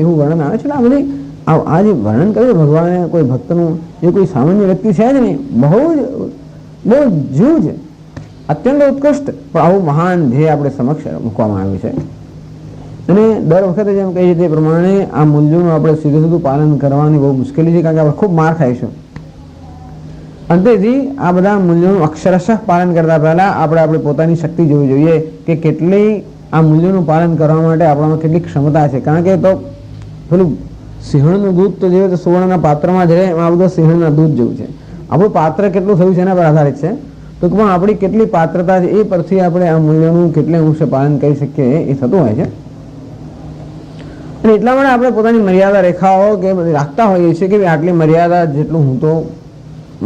એવું વર્ણન આવે છે. આ બધી આ જે વર્ણન કર્યું ભગવાને કોઈ ભક્તનું, એ કોઈ સામાન્ય વ્યક્તિ છે જ નહીં, બહુ જીવ છે, અત્યંત ઉત્કૃષ્ટ. પણ આવું મહાન ધ્યેય આપણે સમક્ષ મૂકવામાં આવ્યું છે. અને દર વખતે જેમ કહીએ તે પ્રમાણે આ મૂલ્યોનું આપણે સીધું પાલન કરવાની બહુ મુશ્કેલી છે, કારણ કે આપણે ખૂબ માર ખાઈશું. અંતેથી આ બધા મૂલ્યોનું અક્ષરશઃ પાલન કરતા પહેલા આપણે આપણી પોતાની શક્તિ જોવી જોઈએ કે કેટલી આ મૂલ્યોનું પાલન કરવા માટે આપણામાં કેટલી ક્ષમતા છે. કારણ કે તો પેલું સિંહણનું દૂધ તો જોઈએ તો સુવર્ણના પાત્રમાં જ રહે, એમાં આ બધું સિંહણના દૂધ જેવું છે. આપણું પાત્ર કેટલું થયું છે એના પર આધારિત છે. ટૂંકમાં આપણી કેટલી પાત્રતા છે એ પરથી આપણે આ મૂલ્યોનું કેટલે અંશે પાલન કરી શકીએ એ થતું હોય છે. અને એટલા માટે આપણે પોતાની મર્યાદા રેખાઓ કે રાખતા હોઈએ છીએ કે આટલી મર્યાદા જેટલું હું તો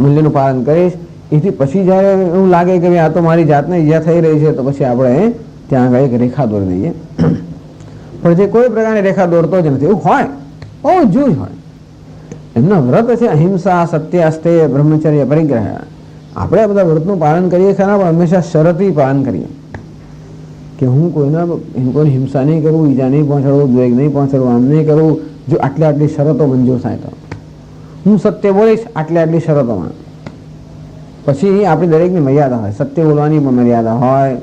મૂલ્યનું પાલન કરીશ. એથી પછી જ્યારે એવું લાગે કે આ તો મારી જાતને ઈજા થઈ રહી છે તો પછી આપણે ત્યાં આગળ એક રેખા દોરી દઈએ. પણ જે કોઈ પ્રકારની રેખા દોરતો જ નથી, એવું હોય બહુ જૂજ હોય. એમના વ્રત છે અહિંસા, સત્ય, અસ્તેય, બ્રહ્મચર્ય, પરિગ્રહ. આપણે આ બધા વ્રતનું પાલન કરીએ ખરા, પણ હંમેશા શરતી પાલન કરીએ કે હું કોઈને હિંસા નહીં કરું, ઈજા નહીં પહોંચાડવું, દ્વેગ નહીં પહોંચાડવું, આમ નહીં કરવું. જો આટલી શરતો મંજૂર થાય તો હું સત્ય બોલીશ આટલી શરતોમાં. પછી આપણી દરેકની મર્યાદા હોય. સત્ય બોલવાની મર્યાદા હોય,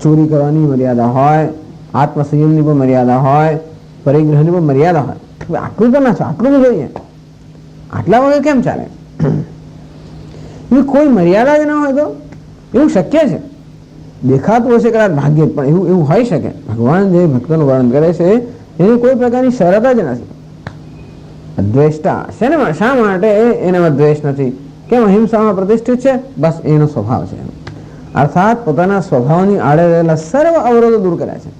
ચોરી કરવાની મર્યાદા હોય, આત્મસંયમની પણ મર્યાદા હોય, પરિગ્રહની પણ મર્યાદા હોય. આટલું તો ના છે, આટલું તો જોઈએ. આટલા વગર કેમ ચાલે? કોઈ મર્યાદા જ ના હોય તો એવું શક્ય છે. દેખાતું હશે કદાચ ભાગ્યે, પણ એવું હોઈ શકે. ભગવાન જે ભક્તનું વર્ણન કરે છે એની કોઈ પ્રકારની શરત જ નથી. દ્વેષતા શા માટે એનામાં દ્વેષ નથી? કેમ? અહિંસામાં પ્રતિષ્ઠિત છે, બસ એનો સ્વભાવ છે. અર્થાત પોતાના સ્વભાવની આડે રહેલા સર્વ અવરોધો દૂર કર્યા છે.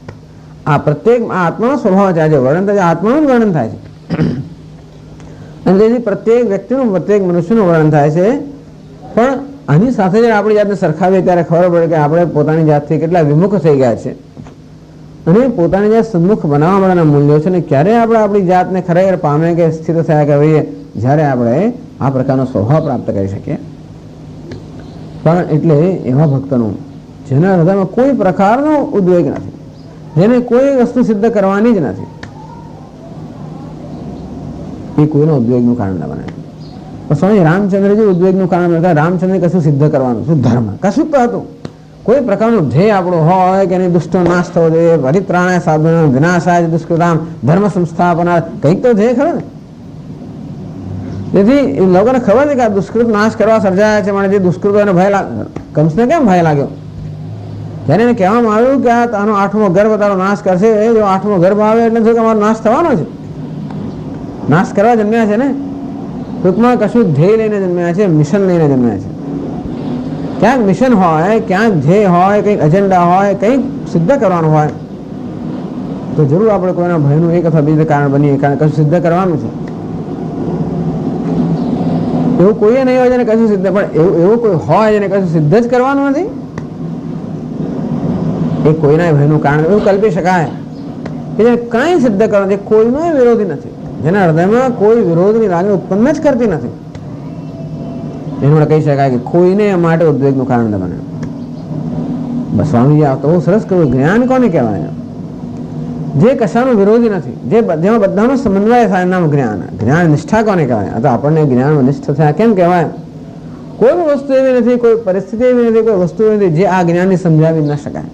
આ પ્રત્યેક આત્માનો સ્વભાવ છે. આજે વર્ણન થાય આત્માનું જ વર્ણન થાય છે. અને તેથી પ્રત્યેક વ્યક્તિનું, પ્રત્યેક મનુષ્યનું વર્ણન થાય છે. પણ આની સાથે જ્યારે આપણી જાતને સરખાવીએ ત્યારે ખબર પડે કે આપણે પોતાની જાતથી કેટલા વિમુખ થઈ ગયા છે. અને પોતાની જાત સન્મુખ બનાવવા માટેના મૂલ્યો છે. ને ક્યારે આપણે આપણી જાતને ખરેખર પામે કે સ્થિર થયા કે ભાઈ જ્યારે આપણે આ પ્રકારનો સ્વભાવ પ્રાપ્ત કરી શકીએ. પણ એટલે એવા ભક્તનું જેના હૃદયમાં કોઈ પ્રકારનો ઉદ્વેગ નથી, જેને કોઈ વસ્તુ સિદ્ધ કરવાની જ નથી, એ કોઈનો ઉદ્વેગનું કારણ ન બને. સ્વામી રામચંદ્રજી ઉદ્વેગનું કારણ બનતા. રામચંદ્ર કશું સિદ્ધ કરવાનું, શું ધર્મ કશું તો હતું. કોઈ પ્રકારનું ધ્યેય આપણું હોય કે એની દુષ્ટનો નાશ થવો જોઈએ, પરિત્રાણાય સાધુનાં વિનાશાય ધર્મ સંસ્થાપના, કંઈક તો ધ્યેય ખરો ને. તેથી લોકોને ખબર છે કે આ દુષ્કૃત નાશ કરવા સર્જાયા છે, માટે જે દુષ્કૃતો એને ભય કંસને કેમ ભય લાગ્યો? ત્યારે એને કહેવામાં આવ્યું કે આનો 8મો ગર્ભ તારો નાશ કરશે. જો 8મો ગર્ભ આવે એટલે શું કે અમારો નાશ થવાનો છે? નાશ કરવા જન્મ્યા છે ને. ટૂંકમાં કશું ધ્યેય લઈને જન્મ્યા છે, મિશન લઈને જન્મ્યા છે. ક્યાંક મિશન હોય, ક્યાંક ધ્યેય હોય, કંઈક એજન્ડા હોય, કંઈક સિદ્ધ કરવાનું હોય તો જરૂર આપણે કોઈના ભયનું એક અથવા બીજું કારણ બનીએ, કારણ કશું સિદ્ધ કરવાનું છે. એવું કોઈ નહીં હોય જેને કશું સિદ્ધ, પણ એવું કોઈ હોય જેને કશું સિદ્ધ જ કરવાનું નથી, એ કોઈના ભયનું કારણ એવું કલ્પી શકાય કે જેને કંઈ સિદ્ધ કરવાનું, કોઈનો વિરોધી નથી, જેના હૃદયમાં કોઈ વિરોધની લાગણી ઉત્પન્ન જ કરતી નથી, એનું કહી શકાય કે કોઈને માટે ઉદ્વેગનું કારણ ન બને. બસ સ્વામીજી આ તો બહુ સરસ કહ્યું. જ્ઞાન કોને કહેવાય? જે કશાનું વિરોધી નથી, જેમાં બધાનો સમન્વય થાય નામ જ્ઞાન. જ્ઞાન નિષ્ઠા કોને કહેવાય? આ તો આપણને જ્ઞાનમાં નિષ્ઠ થયા કેમ કહેવાય? કોઈ વસ્તુ એવી નથી, કોઈ પરિસ્થિતિ એવી નથી, કોઈ વસ્તુ એવી નથી જે આ જ્ઞાનની સમજાવી ન શકાય.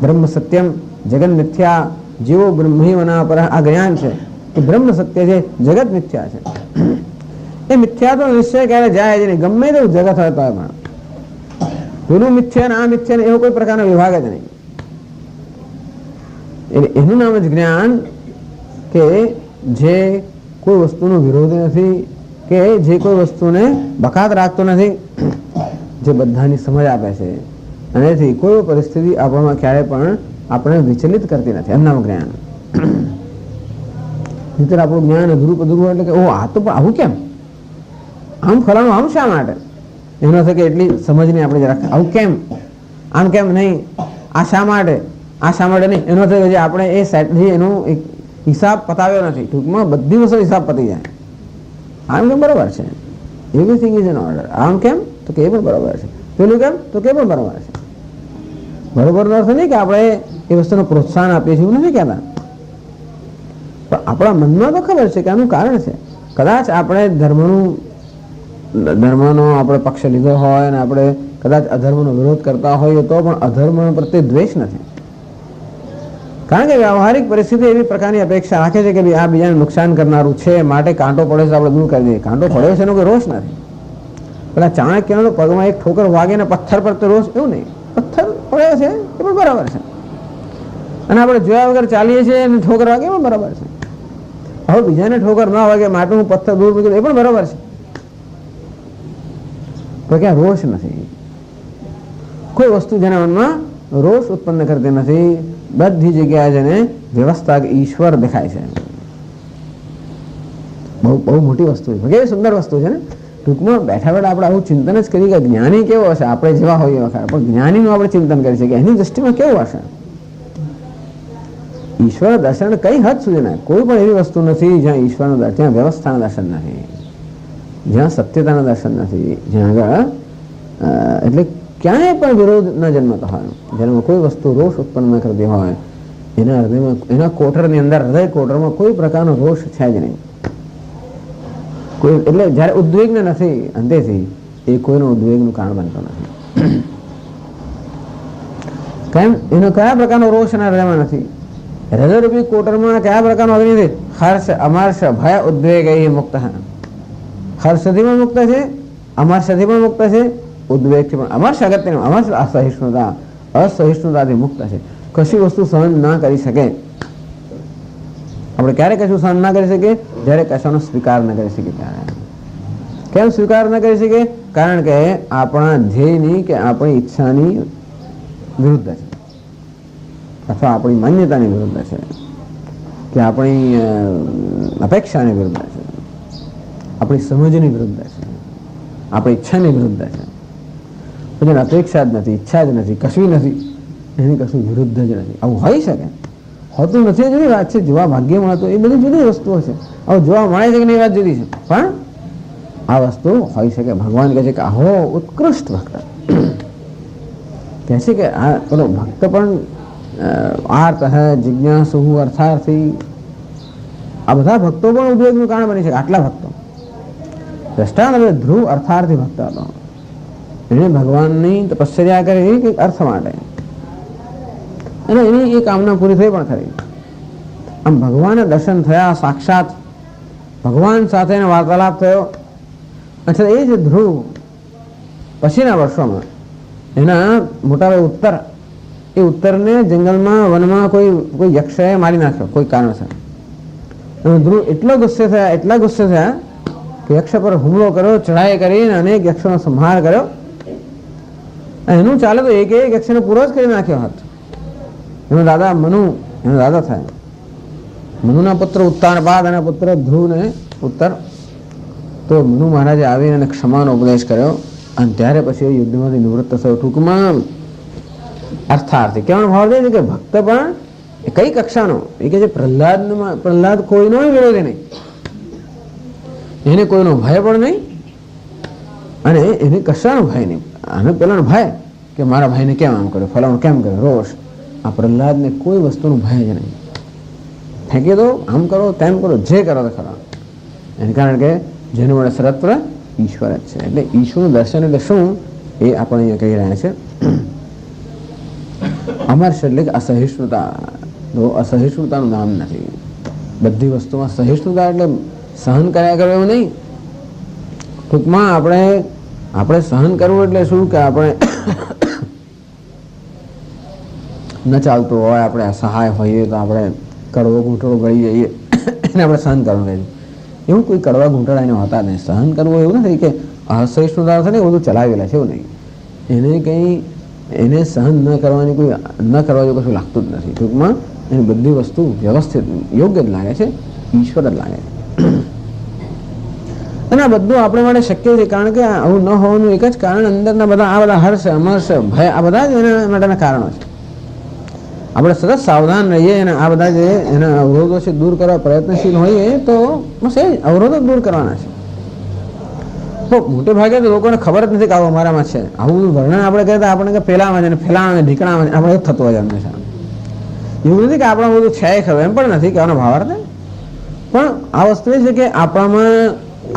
બ્રહ્મ સત્યમ જગત મિથ્યા જીવો બ્રહ્મણા પર આ જ્ઞાન છે કે બ્રહ્મ સત્ય છે, જગત મિથ્યા છે. એ મિથ્યા તો નિશ્ચય ક્યારે જાય જ નહીં, ગમે તેવું જગત હોય તો પણ પેલું મિથ્યા ને આ મિથ્યા ને એવો કોઈ પ્રકારનો વિભાગ જ નહીં. એનું નામ જ જ્ઞાન કે જે કોઈ વસ્તુનો વિરોધ નથી, કે જે કોઈ વસ્તુને બકાત રાખતો નથી, જે બધાની સમજ આપે છે અને એથી કોઈ પરિસ્થિતિ આપવામાં ક્યારે પણ આપણે વિચલિત કરતી નથી. એમ નામ જ્ઞાન. નહીંતર આપણું જ્ઞાન અધૂરું એટલે કે ઓ આ તો આવું કેમ, આમ ફલાણું આમ શા માટે, એનો છે કે એટલી સમજ નહીં આપણે જરાક આવું કેમ, આમ કેમ નહીં, આ શા માટે, આ શા માટે નહીં, એનો થયો જે આપણે એ સેટથી એનો એક હિસાબ પતાવ્યો નથી. ટૂંકમાં બધી વસ્તુ હિસાબ પતી જાય. આમ કેમ બરાબર છે, એવરીથિંગ ઇઝ ઇન ઓર્ડર. આમ કેમ તો કે એ પણ બરાબર છે, પેલું કેમ તો કે પણ બરાબર છે. બરોબરનો અર્થ નહીં કે આપણે એ વસ્તુને પ્રોત્સાહન આપીએ છીએ, એવું નથી કહેતા, પણ આપણા મનમાં તો ખબર છે કે આનું કારણ છે. કદાચ આપણે ધર્મનો આપણે પક્ષ લીધો હોય અને આપણે કદાચ અધર્મનો વિરોધ કરતા હોઈએ તો પણ અધર્મ પ્રત્યે દ્વેષ નથી, કારણ કે વ્યવહારિક પરિસ્થિતિ એવી પ્રકારની અપેક્ષા રાખે છે કે આ બીજાને નુકસાન કરનારું છે, માટે કાંટો પડે છે આપણે દૂર કરી દઈએ. કાંટો પડ્યો છે એનો કોઈ રોષ નથી. પેલા ચાણક્યનો પગમાં એક ઠોકર વાગે ને પથ્થર પર તો રોષ, એવું નહીં. પથ્થર પડ્યો છે એ પણ બરાબર છે, અને આપણે જોયા વગર ચાલીએ છીએ અને ઠોકર વાગે એ પણ બરાબર છે. હવે બીજાને ઠોકર ના વાગે માટે હું પથ્થર દૂર મૂકી એ પણ બરાબર છે, તો ક્યાં રોષ નથી. કોઈ વસ્તુ જેના મનમાં રોષ ઉત્પન્ન કરતી નથી, બધી જગ્યાએ જેને વ્યવસ્થા ઈશ્વર દેખાય છે. બહુ બહુ મોટી વસ્તુ છે, કેવી સુંદર વસ્તુ છે ને. ટૂંકમાં બેઠા બેઠા આપણે આવું ચિંતન જ કરી કે જ્ઞાની કેવો હશે, આપણે જેવા હોઈએ વખત, પણ જ્ઞાનીનું આપણે ચિંતન કરી શકીએ એની દ્રષ્ટિમાં કેવું હશે. ઈશ્વર દર્શન કઈ હદ સુધી ના, કોઈ પણ એવી વસ્તુ નથી જ્યાં ઈશ્વરનું દર્શન, જ્યાં વ્યવસ્થાના દર્શન નથી, જ્યાં સત્યતાના દર્શન નથી, જ્યાં આગળ એટલે ક્યાંય પણ વિરોધ ન જન્મતો હોય, જેનામાં કોઈ વસ્તુ રોષ ઉત્પન્ન ન કરતી હોય, એના હૃદયમાં, એના કોઠરની અંદર, હૃદય કોઠરમાં કોઈ પ્રકારનો રોષ છે જ નહીં. કોઈ એટલે જયારે ઉદ્વેગ નથી અંતેથી એ કોઈનું ઉદ્વેગનું કારણ બનતો નથી. કેમ? એનો કયા પ્રકારનો રોષ એના હૃદયમાં નથી. હૃદયરૂપી કોટરમાં કયા પ્રકારનો અગ્નિ છે? હર્ષ, અમર્ષ, ભય, ઉદ્વેગ એ મુક્ત. હર્ષથી પણ મુક્ત છે, અમર્ષથી પણ મુક્ત છે, ઉદ્વેગથી પણ. અમર્ષ અગત્યનું, અમર્ષ અસહિષ્ણુતા, અસહિષ્ણુતાથી મુક્ત છે. કશી વસ્તુ સહન ના કરી શકે. આપણે ક્યારે કશું સહન ના કરી શકીએ? જ્યારે કશાનો સ્વીકાર ન કરી શકીએ ત્યારે. કેમ સ્વીકાર ન કરી શકીએ? કારણ કે આપણા ધ્યેયની કે આપણી ઈચ્છાની વિરુદ્ધ છે, અથવા આપણી માન્યતાની વિરુદ્ધ છે, કે આપણી અપેક્ષાની વિરુદ્ધ છે, આપણી સમજની વિરુદ્ધ છે, આપણી ઈચ્છાની વિરુદ્ધ છે. પછી અપેક્ષા જ નથી, ઈચ્છા જ નથી, કશું નથી, એની કશું વિરુદ્ધ જ નથી. આવું હોઈ શકે? હોતું નથી એ જુદી વાત છે, જોવા ભાગ્યમાં હતો એ બધી જુદી વસ્તુઓ છે. હવે જોવા મળે છે કે નહીં વાત જુદી છે, પણ આ વસ્તુ હોઈ શકે. ભગવાન કહે છે કે આહો ઉત્કૃષ્ટ ભક્ત કહે છે કે આ પેલો ભક્ત પણ આર્ત હે, જિજ્ઞાસુ, અર્થાર્થી, આ બધા ભક્તો પણ ઉદ્વેગનું કારણ બની શકે. આટલા ભક્તો દ્રષ્ટાંત ધ્રુવ અર્થાર્થી ભક્ત હતો. એને ભગવાનની તપશ્ચર્યા કરી કે અર્થ માટે, અને એની એ કામના પૂરી થઈ પણ ખરી. આમ ભગવાનના દર્શન થયા, સાક્ષાત ભગવાન સાથે વાર્તાલાપ થયો. અચ્છા, એ જ ધ્રુવ પછીના વર્ષોમાં એના મોટાભાઈ ઉત્તર, એ ઉત્તરને જંગલમાં, વનમાં કોઈ યક્ષએ મારી નાખ્યો કોઈ કારણસર. અને ધ્રુવ એટલા ગુસ્સે થયા કે કે યક્ષ પર હુમલો કર્યો, ચઢાઈ કરીને અનેક યક્ષોનો સંહાર કર્યો. એનું ચાલે તો એક એક યક્ષને પૂરો જ કરી નાખ્યો હાથ. એનો દાદા મનુ, એનો દાદા થાય મનુના પુત્ર ઉત્તાનપાદ અને પુત્ર ધ્રુવને ઉત્તર. તો મનુ મહારાજે આવીને એને ક્ષમાનો ઉપદેશ કર્યો અને ત્યારે પછી એ યુદ્ધમાંથી નિવૃત્ત થયો. ટૂંકમાં અર્થાર્થી કહેવાનો ભાવ છે કે ભક્ત પણ એ કઈ કક્ષાનો, એ કે જે પ્રહલાદ કોઈનો વિરોધી નહીં, એને કોઈનો ભય પણ નહીં અને એને કશાનો ભય નહીં. આને પેલાનો ભય કે મારા ભાઈને કેમ આમ કર્યો, ફલાણું કેમ કર્યો, રોષ. આ પ્રહલાદને કોઈ વસ્તુનો ભય જ નહીં. ફેંકી દો, આમ કરો, તેમ કરો, જે કરો તો ખરા. એને કારણ કે જેનું વડે સર્વત્ર ઈશ્વર જ છે. એટલે ઈશ્વરનું દર્શન એટલે શું એ આપણે અહીંયા કહી રહ્યા છે. અમર્ષ એટલે કે અસહિષ્ણુતા. અસહિષ્ણુતાનું નામ નથી. બધી વસ્તુમાં સહિષ્ણુતા એટલે સહન કર્યા કરો એવું નહીં. ટૂંકમાં આપણે સહન કરવું એટલે શું કે આપણે ન ચાલતું હોય, આપણે અસહાય હોઈએ તો આપણે કડવો ઘૂંટડો ગળી જઈએ એને આપણે સહન કરવું કહે. એવું કોઈ કડવા ઘૂંટડા એને હોતા નહીં. સહન કરવું એવું નથી કે અસહિષ્ણુતા છે ને બધું ચલાવેલા છે, એવું નહીં. એને કંઈ એને સહન ન કરવાની કોઈ ન કરવા જેવું કશું લાગતું જ નથી. ટૂંકમાં એની બધી વસ્તુ વ્યવસ્થિત યોગ્ય જ લાગે છે, ઈશ્વર જ લાગે છે. અને આ બધું આપણે માટે શક્ય છે કારણ કે આવું ન હોવાનું એક જ કારણ અંદરના બધા આ બધા હર્ષ, અમર્ષ, ભય આ બધા જ એના માટેના કારણો છે. આપણે સતત સાવધાન રહીએ અને આ બધા જે એના અવરોધો છે દૂર કરવા પ્રયત્નશીલ હોઈએ તો બસ એ અવરોધો દૂર કરવાના છે. તો મોટે ભાગે તો લોકોને ખબર જ નથી કે આવું અમારામાં છે. આવું વર્ણન આપણે કહેતા આપણે કે પેલામાં છે ને ફેલામાં ઢીકણામાં છે, આપણે એવું થતું હોય હંમેશા. એવું નથી કે આપણા બધું છે ખબર, એમ પણ નથી કહેવાનો ભાવાર્થ. પણ આ વસ્તુ એ છે કે આપણામાં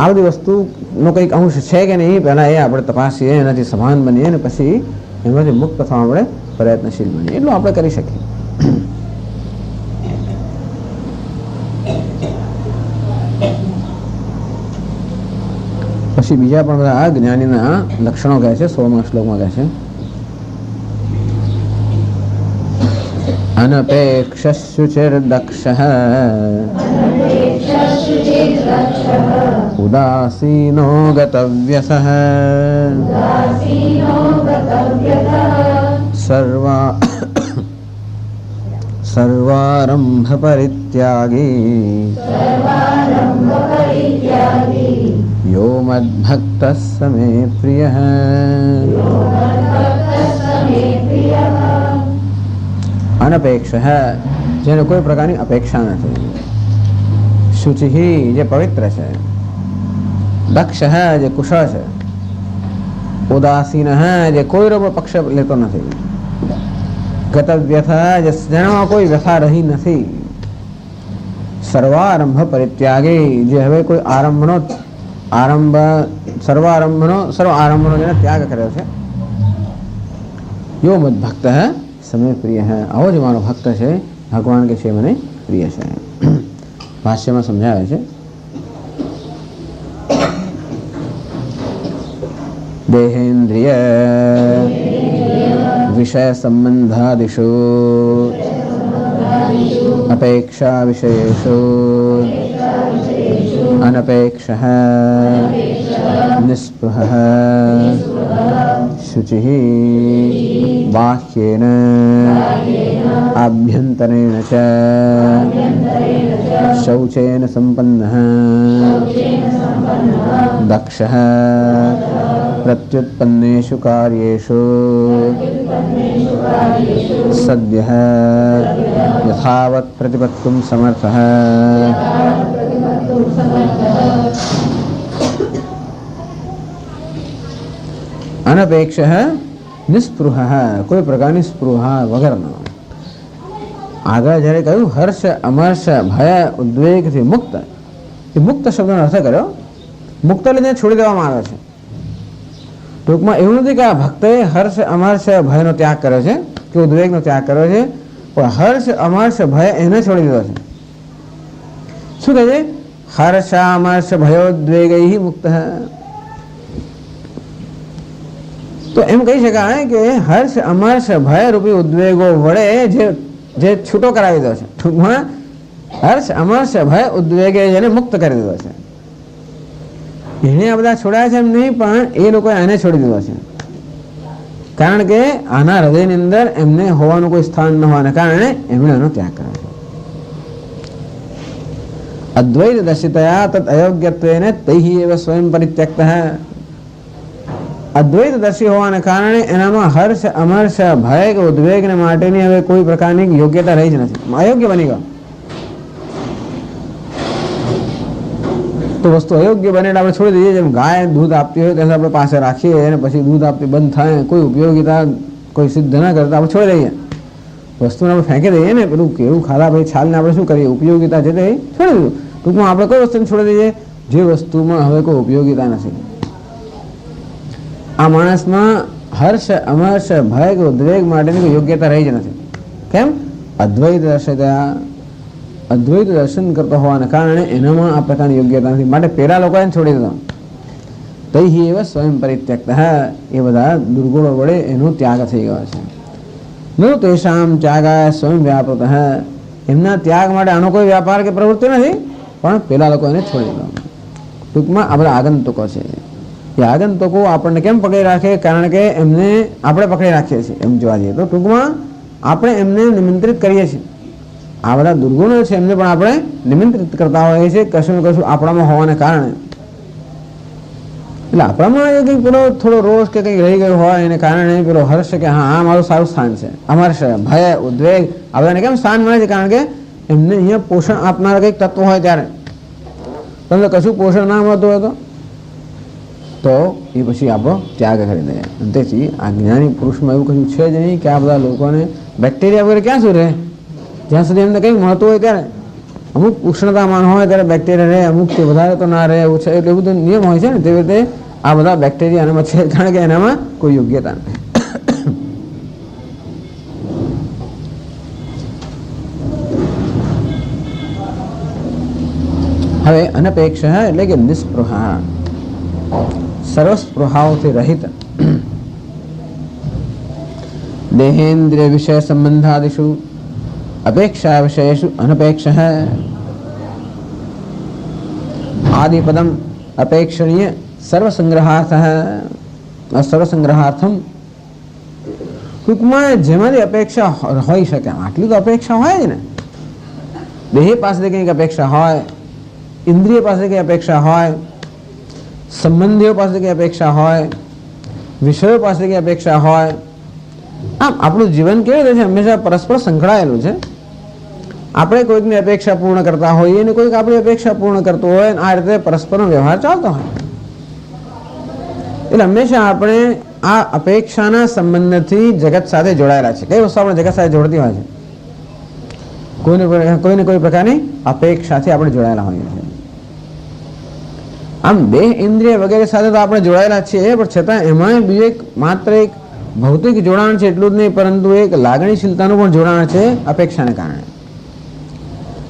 આ બધી વસ્તુનો કંઈક અંશ છે કે નહીં પહેલાં એ આપણે તપાસીએ, એનાથી સભાન બનીએ અને પછી એમાંથી મુક્ત થવા આપણે પ્રયત્નશીલ બનીએ. એટલું આપણે કરી શકીએ. પછી બીજા પણ બધા જ્ઞાનીના લક્ષણો કહે છે 16મા શ્લોકમાં કહે છે અનપેક્ષશુચિર્દક્ષઃ ઉદાસીનો ગતવ્યસઃ સર્વારંભ પરિત્યાગી યો મદ્ભક્તઃ સ મે પ્રિયઃ. અનપેક્ષ જેને કોઈ પ્રકારની અપેક્ષા નથી. શુચિ જે પવિત્ર છે, દક્ષ જે કુશળ છે, ઉદાસીન જે કોઈ પક્ષ લેતો નથી, ગતવ્યથા જેનામાં કોઈ વ્યથા રહી નથી, સર્વારંભ પરિત્યાગી જે હવે કોઈ સર્વ આરંભનો જેને ત્યાગ કર્યો છે. યો મદ ભક્ત સમે પ્રિય આવો જ મારો ભક્ત છે, ભગવાન કે છે મને પ્રિય છે. ભાષ્યમાં સમજાવે છે દેહેન્દ્રિય વિષય સંબંધાદિષુ અપેક્ષા વિષયેષુ અનપેક્ષઃ નિસ્પૃહઃ શુચિઃ બાહ્યેન આભ્યંતરેણ ચ શૌચેન સંપન્નઃ દક્ષઃ પ્રત્યુત્પન્નેષુ કાર્યેષુ સદ્યઃ યથાવત પ્રતિપત્તું સમર્થઃ. અનપેક્ષ નિસ્પૃહ કોઈ પ્રકારની સ્પૃહા વગરનો. આગળ જ્યારે કહ્યું હર્ષ અમર્ષ ભય ઉદ્વેગથી મુક્ત, એ મુક્ત શબ્દનો અર્થ કર્યો મુક્ત લઈને છોડી દેવામાં આવે છે. ટૂંકમાં એવું નથી કે આ ભક્તે હર્ષ અમર્ષ ભયનો ત્યાગ કર્યો છે કે ઉદ્વેગનો ત્યાગ કર્યો છે, પણ હર્ષ અમર્ષ ભય એને છોડી દીધો છે. શું કહે છે? હર્ષ અમર્ષ ભયોદ્વેગૈ મુક્ત. તો એમ કહી શકાય કે હર્ષ અમર્ષ ભય રૂપી ઉદ્વેગો વડે જે છૂટો કરાવી દીધો છે. ટૂંકમાં હર્ષ અમર્ષ ભય ઉદ્વેગે જેને મુક્ત કરી દીધો છે. એને આ બધા છોડ્યા છે એમ નહીં, પણ એ લોકોએ આને છોડી દીધો છે. કારણ કે આના હૃદયની અંદર એમને હોવાનું કોઈ સ્થાન ન હોવાને કારણે એમણે એનો ત્યાગ કર્યો છે. અદ્વૈત દર્શિતયા તદ અયોગ્યત્વેન તૈહિ એવ સ્વયં પરિત્યક્તઃ. અદ્વૈત દર્શી હોવાને કારણે એનામાં હર્ષ, અમર્ષ, ભય કે ઉદ્વેગ માટેની હવે કોઈ પ્રકારની યોગ્યતા રહી જ નથી, અયોગ્ય બની ગયો. તો વસ્તુ અયોગ્ય બને એટલે આપણે છોડી દઈએ. જેમ ગાય દૂધ આપતી હોય ત્યારે આપણે પાસે રાખીએ અને પછી દૂધ આપતી બંધ થાય, કોઈ ઉપયોગિતા કોઈ સિદ્ધ ના કરતા આપણે છોડી દઈએ. વસ્તુને આપણે ફેંકી દઈએ ને, પેલું કેવું ખાધા પછી છાલને આપણે શું કરીએ, ઉપયોગિતા છે તે છોડી દીધું. ટૂંકમાં આપણે કોઈ વસ્તુને છોડી દઈએ જે વસ્તુમાં હવે કોઈ ઉપયોગિતા નથી. આ માણસમાં હર્ષ, અમર્ષ, ભય કે ઉદ્વેગ માટેની કોઈ યોગ્યતા રહી જ નથી. કેમ? અદ્વૈત દર્શિતયા, અદ્વૈત દર્શન કરતો હોવાને કારણે એનામાં આ પ્રકારની યોગ્યતા નથી. માટે પેલા લોકો એને છોડી દીધો. તૈહિ એવ સ્વયં પરિત્યક્તઃ. એ બધા દુર્ગુણો વડે એનો ત્યાગ થઈ ગયો છે. નો તેષામ ત્યાગાય સ્વયં વ્યાપૃતઃ. એમના ત્યાગ માટે આનો કોઈ વ્યાપાર કે પ્રવૃત્તિ નથી, પણ પેલા લોકો એને છોડી દીધો. ટૂંકમાં આ બધા આગંતુકો છે. એ આગંતુકો આપણને કેમ પકડી રાખે? કારણ કે એમને આપણે પકડી રાખીએ છીએ. એમ જોવા જઈએ તો ટૂંકમાં આપણે એમને નિમંત્રિત કરીએ છીએ. આ બધા દુર્ગુણો છે એમને પણ આપણે નિમંત્રિત કરતા હોઈએ છીએ કશું ને કશું આપણામાં હોવાને કારણે. એટલે આપણામાં કંઈક પેલો થોડો રોષ કે કંઈક રહી ગયો હોય એને કારણે પેલો હર્ષ કે હા આ મારું સારું સ્થાન છે, અમારે ભય, ઉદ્વેગ આ બધાને કેમ સ્થાન મળે છે? કારણ કે એમને અહીંયા પોષણ આપનારા કંઈક તત્વ હોય ત્યારે. તમને કશું પોષણ ના મળતું હોય તો એ પછી આપણો ત્યાગ કરી દે. તેથી આ જ્ઞાની પુરુષમાં એવું કશું છે જ નહીં કે આ બધા લોકોને બેક્ટેરિયા વગેરે ક્યાં શું રહે? જ્યાં સુધી એમને કંઈક મળતું હોય ત્યારે. અમુક ઉષ્ણતામાન હોય ત્યારે બેક્ટેરિયા રહે, અમુક તે વધારે તો ના રહે, એવું છે. એટલે બધું નિયમ હોય છે ને, તેવી રીતે આ બધા બેક્ટેરિયા એનામાં છે, કારણ કે એનામાં કોઈ યોગ્યતા નથી. હવે અનપેક્ષ એટલે કે નિસ્પૃહા, સર્વસ્પૃહાઓથી રહિત, દેહેન્દ્રિય વિષય સંબંધાદિષુ અપેક્ષા વિષયેષુ અનપેક્ષ. આદિપદમ અપેક્ષણીય સર્વસંગ્રહાર્થમ. ટૂંકમાં જેમાંથી અપેક્ષા હોઈ શકે આટલી તો અપેક્ષા હોય જ ને. દેહ પાસેથી કંઈક અપેક્ષા હોય, ઇન્દ્રિય પાસે કંઈ અપેક્ષા હોય, સંબંધીઓ પાસે કંઈ અપેક્ષા હોય, વિષયો પાસે કંઈ અપેક્ષા હોય. આમ આપણું જીવન કેવી રીતે છે? હંમેશા પરસ્પર સંકળાયેલું છે. આપણે કોઈકની અપેક્ષા પૂર્ણ કરતા હોઈએ અને કોઈક આપણી અપેક્ષા પૂર્ણ કરતો હોય, આ રીતે પરસ્પરનો વ્યવહાર ચાલતો હોય. એટલે હંમેશા આપણે આ અપેક્ષાના સંબંધથી જગત સાથે જોડાયેલા છે. કઈ વસ્તુ આપણે જગત સાથે જોડતી હોય છે? કોઈને કોઈ પ્રકારની અપેક્ષાથી આપણે જોડાયેલા હોઈએ છીએ. આમ દેહ, ઇન્દ્રિય વગેરે સાથે તો આપણે જોડાયેલા છીએ, પણ છતાં એમાં બીજું એક માત્ર એક ભૌતિક જોડાણ છે એટલું જ નહીં, પરંતુ એક લાગણીશીલતાનું પણ જોડાણ છે અપેક્ષાને કારણે.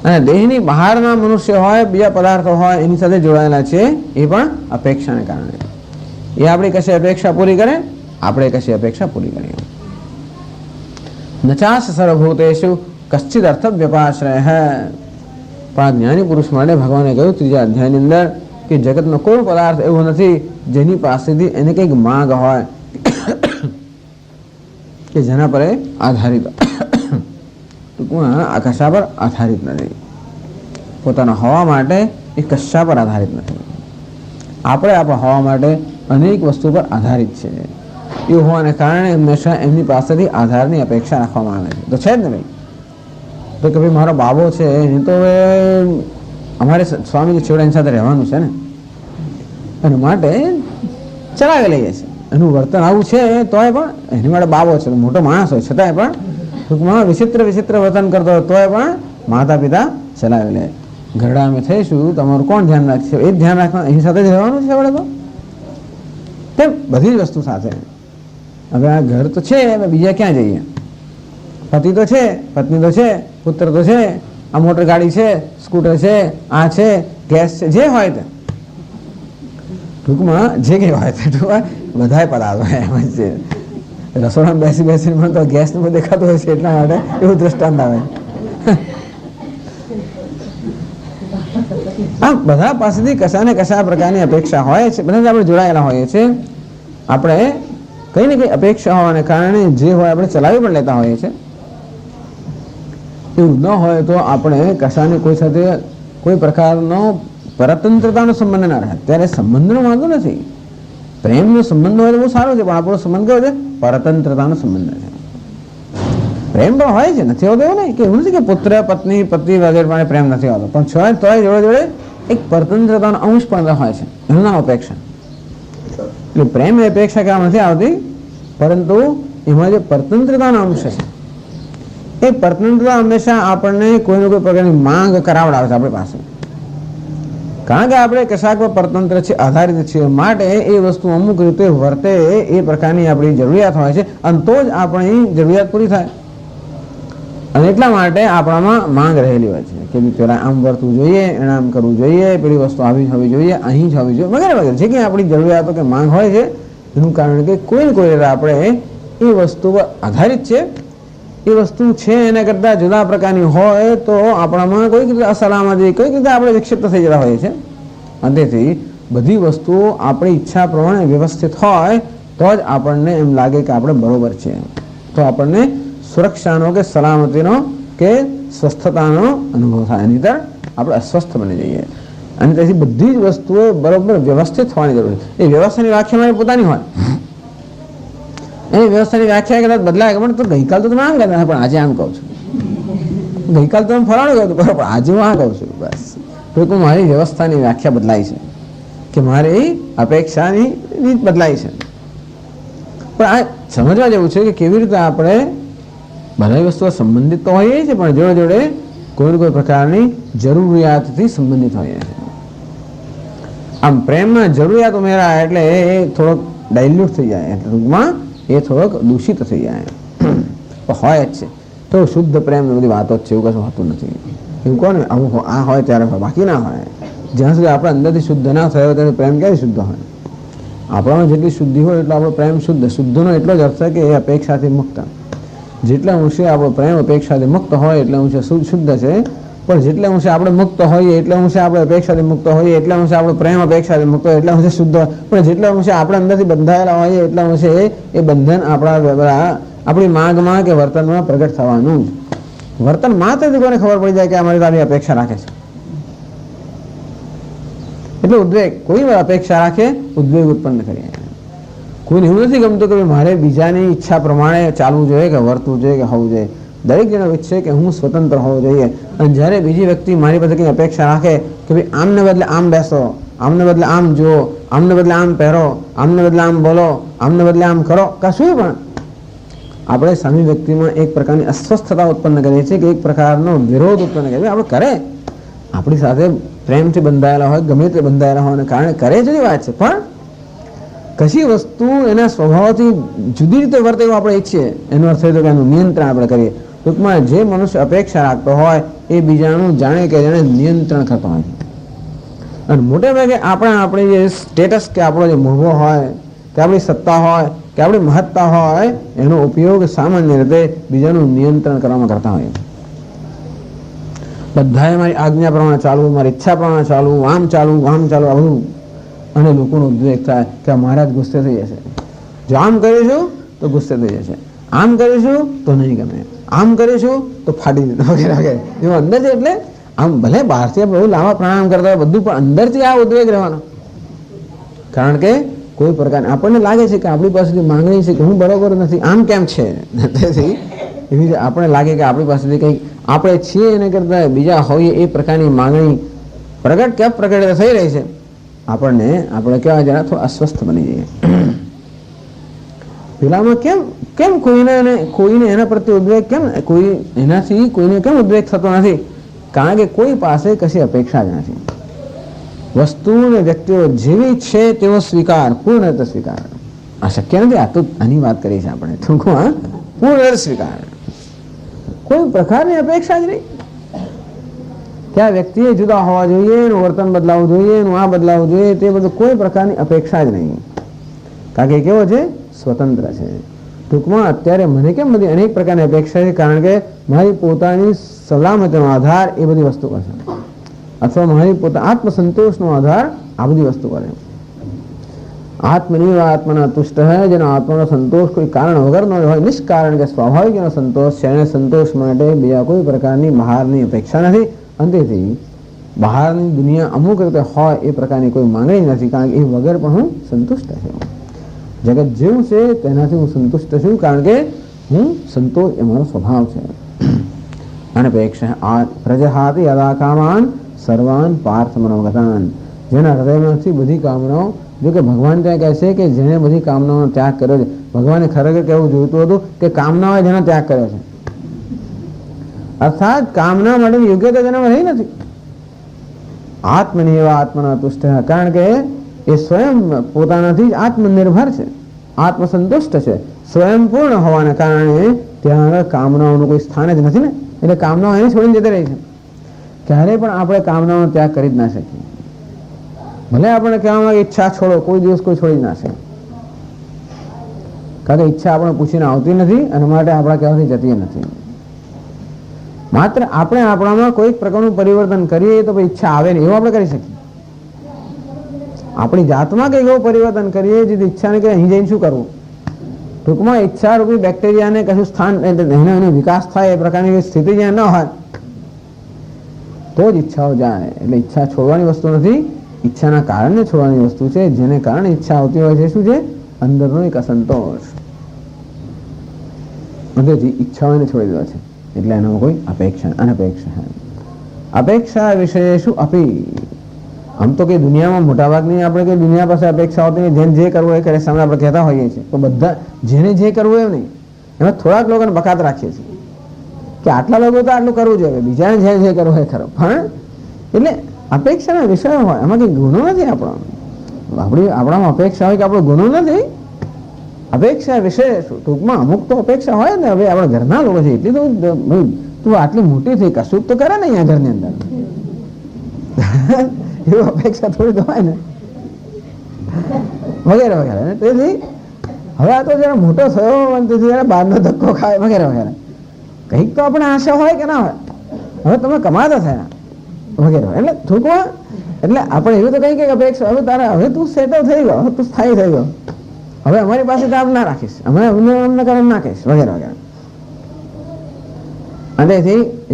અને દેહની બહારના મનુષ્ય હોય, બીજા પદાર્થો હોય, એની સાથે જોડાયેલા છે એ પણ અપેક્ષાને કારણે. એ આપણી કશી અપેક્ષા પૂરી કરે, આપણે કશી અપેક્ષા પૂરી કરીએ. નચાસ સર્વભૂતેષુ કશ્ચિદ અર્થ વ્યપાશ્રય. પણ જ્ઞાની પુરુષ માટે ભગવાને કહ્યું ત્રીજા અધ્યાયની અંદર કે જગતનો કોઈ પદાર્થ એવો નથી જેની પાસેથી એને કંઈક માંગ હોય કે જેના પર આધારિત, ટૂંકમાં આ કશા પર આધારિત નથી. પોતાના હોવા માટે એ કશા પર આધારિત નથી. આપણે આપણા હોવા માટે અનેક વસ્તુ પર આધારિત છે. એ હોવાને કારણે હંમેશા એમની પાસેથી આધારની અપેક્ષા રાખવામાં આવે છે. તો છે જ ને ભાઈ, તો કે ભાઈ મારો બાબો છે એ તો હવે અમારે સ્વામીજી છેવડા એની સાથે રહેવાનું છે ને, અને માટે ચલાવી લઈએ છીએ. એનું વર્તન આવું છે તોય પણ એની માટે બાબો છે, મોટો માણસ હોય છતાંય પણ ટૂંકમાં વિચિત્ર વર્તન કરતો હોય તોય પણ માતા પિતા ચલાવી લે. ઘરડા અમે થઈશું તમારું કોણ ધ્યાન રાખશે? એ જ ધ્યાન રાખવાનું, એની સાથે જ રહેવાનું છે. આપણે તો તેમ બધી જ વસ્તુ સાથે. હવે આ ઘર તો છે, બીજા ક્યાં જઈએ? પતિ તો છે, પત્ની તો છે, પુત્ર તો છે, આ મોટર ગાડી છે, સ્કૂટર છે, આ છે, ગેસ છે, જે હોય તે ટૂંકમાં જે કંઈ હોય તે બધાય પદાર્થો એમ જ છે. રસોડામાં બેસીને મને તો ગેસનું બધું દેખાતું હોય છે એટલા માટે એવું દ્રષ્ટાંત આવે. આ બધા પાસેથી કશા ને કશા પ્રકારની અપેક્ષા હોય છે, બધા આપણે જોડાયેલા હોઈએ છીએ. આપણે કઈ ને કઈ અપેક્ષા હોવાને કારણે જે હોય આપણે ચલાવી પણ લેતા હોઈએ છીએ. એવું ન હોય તો આપણે કશાને કોઈ સાથે કોઈ પ્રકારનો પરતંત્રતાનો સંબંધ ના રહે. ત્યારે સંબંધનો વાંધો નથી, પ્રેમનો સંબંધ હોય તો બહુ સારો છે, પણ આપણો સંબંધ કયો છે? પરતંત્રતાનો સંબંધ છે. પ્રેમ પણ હોય છે, નથી હોતો એવું નહીં કે એવું નથી કે પુત્ર પત્ની પતિ વગેરે પ્રેમ નથી હોતો, પણ છતાં તોય જોડે જોડે એક પરતંત્રતાનો અંશ પણ હોય છે, એનું નામ અપેક્ષા. એટલે પ્રેમ એ અપેક્ષા કામ નથી આવતી, પરંતુ એમાં જે પરતંત્રતાનો અંશ છે એ પરતંત્રતા હંમેશા આપણને કોઈને કોઈ પ્રકારની માંગ કરાવડાવે છે આપણી પાસે. કારણ કે આપણે કશાક પર પરતંત્ર છે, આધારિત છીએ, માટે એ વસ્તુ અમુક રીતે વર્તે એ પ્રકારની આપણી જરૂરિયાત હોય છે, અને તો જ આપણી જરૂરિયાત પૂરી થાય. અને એટલા માટે આપણામાં માંગ રહેલી હોય છે કે પેલા આમ વર્તવું જોઈએ, એને આમ કરવું જોઈએ, પેલી વસ્તુ આવી જ હોવી જોઈએ, અહીં જ હોવી જોઈએ, વગેરે વગેરે. જે કંઈ આપણી જરૂરિયાતો કે માંગ હોય છે, એનું કારણ કે કોઈ ને કોઈ રીતે આપણે એ વસ્તુ પર આધારિત છે. એ વસ્તુ છે એના કરતાં જુદા પ્રકારની હોય તો આપણામાં કોઈક રીતે અસલામતી, કોઈક રીતે આપણે વિક્ષિપ્ત થઈ જતા હોઈએ છીએ. અને તેથી બધી વસ્તુઓ આપણી ઈચ્છા પ્રમાણે વ્યવસ્થિત હોય તો જ આપણને એમ લાગે કે આપણે બરોબર છે, તો આપણને સુરક્ષાનો કે સલામતીનો કે સ્વસ્થતાનો અનુભવ થાય. નહીંતર આપણે અસ્વસ્થ બની જઈએ. અને તેથી બધી જ વસ્તુઓ બરોબર વ્યવસ્થિત હોવાની જરૂર છે. એ વ્યવસ્થાની વ્યાખ્યા મારી પોતાની હોય, એની વ્યવસ્થાની વ્યાખ્યા કદાચ બદલાય. પણ તો ગઈકાલ તો તમે આમ કહેતા, પણ આજે આમ કહું છું, ગઈકાલ તો તમે ફલાણું કહ્યું બરાબર, પણ આજે હું આ કહું છું. બસ તો મારી વ્યવસ્થાની વ્યાખ્યા બદલાઈ છે કે મારી અપેક્ષાની રીત બદલાઈ છે. પણ આ સમજવા જેવું છે કે કેવી રીતે આપણે બધા વસ્તુઓ સંબંધિત તો હોઈએ છીએ, પણ જોડે જોડે કોઈ કોઈ પ્રકારની જરૂરિયાતથી સંબંધિત હોઈએ છીએ. આમ પ્રેમમાં જરૂરિયાત ઉમેરાય એટલે એ થોડોક ડાયલ્યુટ થઈ જાય, એટલે ટૂંકમાં એ થોડોક દૂષિત થઈ જાય. હોય જ છે તો શુદ્ધ પ્રેમ બધી વાતો જ છે, એવું કશું હોતું નથી. એવું કહો ને આવું આ હોય ત્યારે હોય, બાકી ના હોય. જ્યાં સુધી આપણે અંદરથી શુદ્ધ ના થયો ત્યારે પ્રેમ ક્યાંય શુદ્ધ હોય? આપણામાં જેટલી શુદ્ધિ હોય એટલો આપણો પ્રેમ શુદ્ધ. શુદ્ધનો એટલો જ અર્થ છે કે એ અપેક્ષાથી મુક્ત. જેટલા અંશે આપણો પ્રેમ અપેક્ષાથી મુક્ત હોય એટલે અંશે શુદ્ધ છે, પણ જેટલા અંશે આપણે મુક્ત હોઈએ એટલા અંશે આપણે અપેક્ષાથી મુક્ત હોઈએ, એટલા અંશે આપણો પ્રેમ અપેક્ષાથી મુક્ત હોય એટલા અંશે શુદ્ધ હોય. પણ જેટલા અંશે આપણે અંદરથી બંધાયેલા હોઈએ એટલા અંશે એ બંધન આપણી માંગમાં કે વર્તનમાં પ્રગટ થવાનું જ. વર્તન માત્રથી કોઈને ખબર પડી જાય કે અમારી તારી અપેક્ષા રાખે છે. એટલે ઉદ્વેગ, કોઈ વાર અપેક્ષા રાખે, ઉદ્વેગ ઉત્પન્ન કરીએ. કોઈને એવું નથી ગમતું કે મારે બીજાની ઈચ્છા પ્રમાણે ચાલવું જોઈએ કે વર્તવું જોઈએ કે હોવું જોઈએ. દરેક જણો ઈચ્છે કે હું સ્વતંત્ર હોવો જોઈએ. અને જ્યારે બીજી વ્યક્તિ મારી પાસે કંઈ અપેક્ષા રાખે કે ભાઈ આમને બદલે આમ બેસો, આમને બદલે આમ જુઓ, આમને બદલે આમ પહેરો, આમને બદલે આમ બોલો, આમને બદલે આમ કરો, કશું પણ આપણે સામી વ્યક્તિમાં એક પ્રકારની અસ્વસ્થતા ઉત્પન્ન કરીએ છીએ કે એક પ્રકારનો વિરોધ ઉત્પન્ન કરીએ. આપણે કરે, આપણી સાથે પ્રેમથી બંધાયેલા હોય, ગમે તે બંધાયેલા હોવાને કારણે કરે જુદી વાત છે, પણ કશી વસ્તુ એના સ્વભાવથી જુદી રીતે વર્તે એવું આપણે ઈચ્છીએ, એનો અર્થ એ તો કે એનું નિયંત્રણ આપણે કરીએ. ટૂંકમાં જે મનુષ્ય અપેક્ષા રાખતો હોય એ બીજાનું જાણે કે જાણે નિયંત્રણ કરતો હોય. અને મોટે ભાગે આપણી જે સ્ટેટસ કે આપણો જે મોભો હોય કે આપણી સત્તા હોય કે આપણી મહત્તા હોય એનો ઉપયોગ સામાન્ય રીતે બીજાનું નિયંત્રણ કરવામાં કરતા હોય. બધાએ મારી આજ્ઞા પ્રમાણે ચાલવું, મારી ઈચ્છા પ્રમાણે ચાલવું, આમ ચાલવું, આમ ચાલવું, આ બધું. અને લોકોનો ઉદ્વેગ થાય કે મારા જ ગુસ્સે થઈ જશે, જો આમ કરીશું તો ગુસ્સે થઈ જશે, આમ કરીશું તો નહીં ગમે, આમ કરીશું તો ફાટી જશે, વગેરે વગેરે. એમાં અંદરથી એટલે આમ ભલે બહારથી બહુ લાંબા પ્રાણાયામ કરતા હોય બધું, પણ અંદરથી આ ઉદ્વેગ રહેવાનો. કારણ કે કોઈ પ્રકાર આપણને લાગે છે કે આપણી પાસેથી માંગણી છે કે હું બરોબર નથી, આમ કેમ છે. તેથી એવી રીતે આપણે લાગે કે આપણી પાસેથી કંઈક આપણે છીએ એને કરતાં બીજા હોઈએ એ પ્રકારની માંગણી પ્રગટ કે અપ્રગટ થઈ રહી છે. આપણે કહેવાય જરા થોડા અસ્વસ્થ બની જઈએ. પેલામાં કેમ કોઈને એના પ્રત્યે ઉદ્વેગ કેમ, કોઈ એનાથી કોઈને કેમ ઉદ્વેગ થતો નથી? કારણ કે કોઈ પાસે કશી અપેક્ષા જ નથી. વસ્તુ અને વ્યક્તિઓ જેવી છે તેવો સ્વીકાર, પૂર્ણ રીતે સ્વીકાર. આ શક્ય નથી. આ તો આની વાત કરી છે આપણે ટૂંકમાં, પૂર્ણ રીતે સ્વીકાર, કોઈ પ્રકારની અપેક્ષા જ નહીં. ત્યાં વ્યક્તિએ જુદા હોવા જોઈએ, એનું વર્તન બદલાવવું જોઈએ, એનું આ બદલાવવું જોઈએ, તે બધું કોઈ પ્રકારની અપેક્ષા જ નહીં. કારણ કે કેવો છે? સ્વતંત્ર છે. ટૂંકમાં અત્યારે મને કેમ બધી અનેક પ્રકારની અપેક્ષા છે? કારણ કે મારી પોતાની સલામતીનો આધાર એ બધી વસ્તુ કરશે. અથવા મારી પોતા આત્મસંતોષનો આધાર આ બધી વસ્તુ કરે. આત્મનિવ આત્મના તુષ્ટ હૈ, જેનો આત્માનો સંતોષ કોઈ કારણ વગરનો હોય, નિષ્કારણ કે સ્વાભાવિક એનો સંતોષ છે, એને સંતોષ માટે બીજા કોઈ પ્રકારની બહારની અપેક્ષા નથી. અંતેથી બહારની દુનિયા અમુક રીતે હોય એ પ્રકારની કોઈ માંગણી નથી, કારણ કે એ વગર પણ હું સંતુષ્ટ છું. જગત જેવું છે તેનાથી હું સંતુષ્ટ છું, કારણ કે હું સંતોષ એ મારો સ્વભાવ છે. અનપેક્ષા પ્રજહાતિ યદા કામાન સર્વાન પાર્થ મનોગતાન, જેના હૃદયમાંથી બધી કામનાઓ, જો કે ભગવાન ત્યાં કહે છે કે જેને બધી કામનાઓનો ત્યાગ કર્યો છે, ભગવાને ખરેખર કહેવું જોઈતું હતું કે કામનાઓએ જેનો ત્યાગ કર્યો છે, અર્થાત કામના માટેની યોગ્યતા જેનામાં રહી નથી. આત્મનિવ આત્મના તુષ્ટ, કારણ કે એ સ્વયં પોતાનાથી જ આત્મનિર્ભર છે, આત્મસંતુષ્ટ છે, સ્વયંપૂર્ણ હોવાના કારણે ત્યાં આગળ કામનાઓનું કોઈ સ્થાન જ નથી ને. એટલે કામનાઓ એને છોડીને જતી રહી છે. ક્યારેય પણ આપણે કામનાઓનો ત્યાગ કરી જ ના શકીએ. ભલે આપણે કહેવામાં ઈચ્છા છોડો, કોઈ દિવસ કોઈ છોડી જ ના શકે, કારણ કે ઈચ્છા આપણે પૂછીને આવતી નથી અને માટે આપણા કહેવાથી જતી નથી. માત્ર આપણે આપણામાં કોઈક પ્રકારનું પરિવર્તન કરીએ તો ઈચ્છા આવે નહીં, એવું આપણે કરી શકીએ. આપણી જાતમાં કંઈક એવું પરિવર્તન કરીએ જેથી ઈચ્છાને કે અહીં જઈને શું કરવું, ટૂંકમાં ઈચ્છા રૂપી બેક્ટેરિયાને કશું સ્થાન, એનો વિકાસ થાય એ પ્રકારની સ્થિતિ જ્યાં ન હોય તો જ ઈચ્છાઓ જાય. એટલે ઈચ્છા છોડવાની વસ્તુ નથી, ઈચ્છાના કારણે છોડવાની વસ્તુ છે. જેને કારણે ઈચ્છા આવતી હોય છે શું છે, અંદરનો એક અસંતોષ, અંદરથી ઈચ્છાઓને છોડી દેવા છે. એટલે એનામાં કોઈ અપેક્ષા અનપેક્ષા. અપેક્ષા વિષયેષુ અપી, આમ તો કે દુનિયામાં મોટાભાગની આપણે કે દુનિયા પાસે અપેક્ષા હોતી નહીં, જેને જે કરવું એ કરે, સામે આપણે કહેતા હોઈએ છીએ, તો બધા જેને જે કરવું એમ નહીં, એમાં થોડાક લોકોને બકાત રાખીએ છીએ કે આટલા લોકો તો આટલું કરવું જોઈએ, બીજાને જે કરવું એ ખરો. પણ એટલે અપેક્ષાના વિષયો હોય, એમાં કંઈ ગુનો નથી. આપણામાં અપેક્ષા હોય કે આપણો ગુનો નથી. અપેક્ષા વિશે ટૂંકમાં અમુક તો અપેક્ષા હોય ને. હવે આપણા ઘરના લોકો છે એટલી તો તું આટલી મોટી થઈ, કશું તો કરે ને અહીંયા ઘરની અંદર, એવું અપેક્ષા થોડી તો હોય ને, વગેરે વગેરે. તેથી હવે આ તો જરા મોટો થયો અને તેથી જરા બહારનો ધક્કો ખાય વગેરે વગેરે, કંઈક તો આપણે આશા હોય કે ના હોય. હવે તમે કમાતા થયા વગેરે. એટલે ટૂંકમાં એટલે આપણે એવું તો કંઈ કંઈક અપેક્ષા, હવે તું સેટલ થઈ ગયો, તું સ્થાયી થઈ ગયો, હવે અમારી પાસે તો આપ ના રાખીશ, અમે અમને કરે નાખીશ વગેરે વગેરે. અને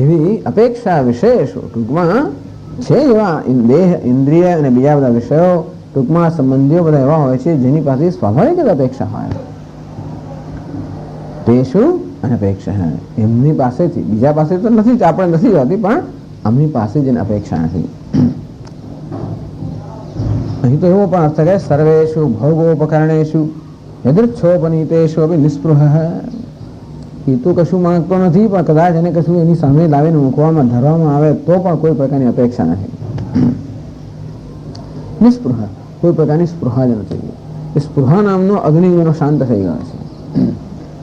એવી અપેક્ષા વિશેષો ટૂંકમાં છે, એવા દેહ, ઇન્દ્રિય અને બીજા બધા વિષયો, ટૂંકમાં સંબંધીઓ બધા એવા હોય છે જેની પાસે સ્વાભાવિક જ અપેક્ષા હોય. તે શું અનપેક્ષા, એમની પાસેથી, બીજા પાસે તો નથી જ, આપણે નથી હોતી, પણ આમની પાસે જેની અપેક્ષા નથી. અહીં તો એવો પણ અર્થ થાય સર્વેષુ ભોગોપકરણેષુ યદૃચ્છોપનીતેષુ અપી નિસ્પૃહ, એ તો કશું માંગતો નથી, પણ કદાચ એને કશું એની સામે લાવીને મૂકવામાં ધરવામાં આવે તો પણ કોઈ પ્રકારની અપેક્ષા નથી. નિસ્પૃહ, કોઈ પ્રકારની સ્પૃહા જ નથી. એ સ્પૃહા નામનો અગ્નિ એનો શાંત થઈ ગયો છે.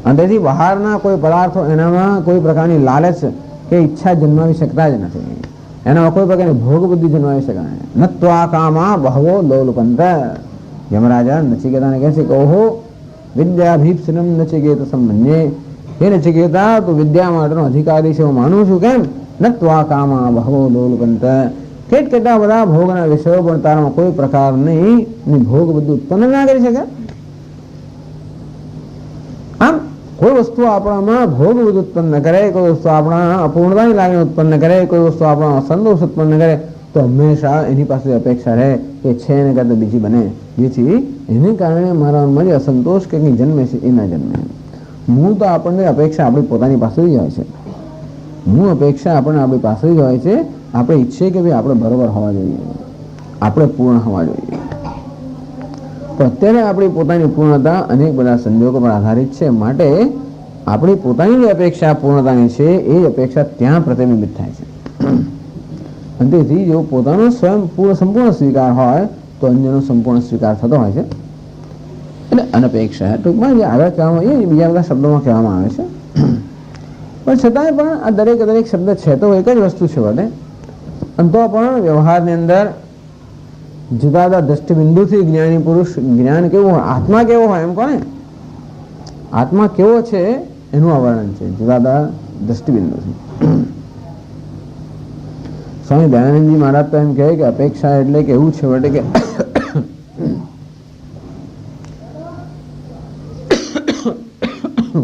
અને તેથી બહારના કોઈ પદાર્થો એનામાં કોઈ પ્રકારની લાલચ કે ઈચ્છા જન્માવી શકતા જ નથી. એનામાં કોઈ પ્રકારની ભોગ બુદ્ધિ જન્માવી શકાય. નત્વા કામા બહવો લોલુપંત, યમરાજા નચિકેતાને કહે છે કે ઓહો વિદ્યાભીપ્સનમ નચિકેત સંમન્યે, હે નચિકેતા તું વિદ્યા માટેનો અધિકારી છે હું માનું છું. કેમ? નત્વા કામા બહવો લોલુપંત, કેટલા બધા ભોગના વિષયો પણ તારામાં કોઈ પ્રકારની ભોગ બુદ્ધિ ઉત્પન્ન ના કરી શકે. આમ કોઈ વસ્તુ આપણામાં ભોગ બુદ્ધિ ઉત્પન્ન કરે, કોઈ વસ્તુ આપણા અપૂર્ણતાની લાગણી ઉત્પન્ન કરે, કોઈ વસ્તુ આપણા સંતોષ ઉત્પન્ન કરે, તો હંમેશા એની પાસે અપેક્ષા રહે કે છે એને કરતા બીજી બને, જેથી એને કારણે મારા મનમાં જે અસંતોષ કે કંઈ જન્મે છે એ ના જન્મે. મૂળ તો આપણને અપેક્ષા આપણી પોતાની પાસે જ હોય છે. મૂળ અપેક્ષા આપણને આપણી પાસે જ હોય છે. આપણે ઈચ્છીએ કે ભાઈ આપણે બરોબર હોવા જોઈએ, આપણે પૂર્ણ હોવા જોઈએ, પણ અત્યારે આપણી પોતાની પૂર્ણતા અનેક બધા સંજોગો પર આધારિત છે. માટે આપણી પોતાની જે અપેક્ષા પૂર્ણતાની છે એ અપેક્ષા ત્યાં પ્રતિબિંબિત થાય છે. અને તેથી જો પોતાનો સ્વયં સંપૂર્ણ સ્વીકાર હોય તો અન્યનો સંપૂર્ણ સ્વીકાર થતો હોય છે. એટલે અનપેક્ષા ટૂંકમાં જે આગળ કહેવામાં એ બીજા બધા શબ્દોમાં કહેવામાં આવે છે, પણ છતાંય પણ આ દરેક શબ્દ છે તો એક જ વસ્તુ છે બધે. અને તો પણ વ્યવહારની અંદર જુદા જુદા દ્રષ્ટિબિંદુથી જ્ઞાની પુરુષ જ્ઞાન કેવું હોય, આત્મા કેવો હોય, એમ કોને આત્મા કેવો છે એનું આ વર્ણન છે જુદા જુદા દ્રષ્ટિબિંદુથી. સ્વામી દયાનંદજી મહારાજ તો એમ કહે કે અપેક્ષા એટલે કે એવું છે વટે કે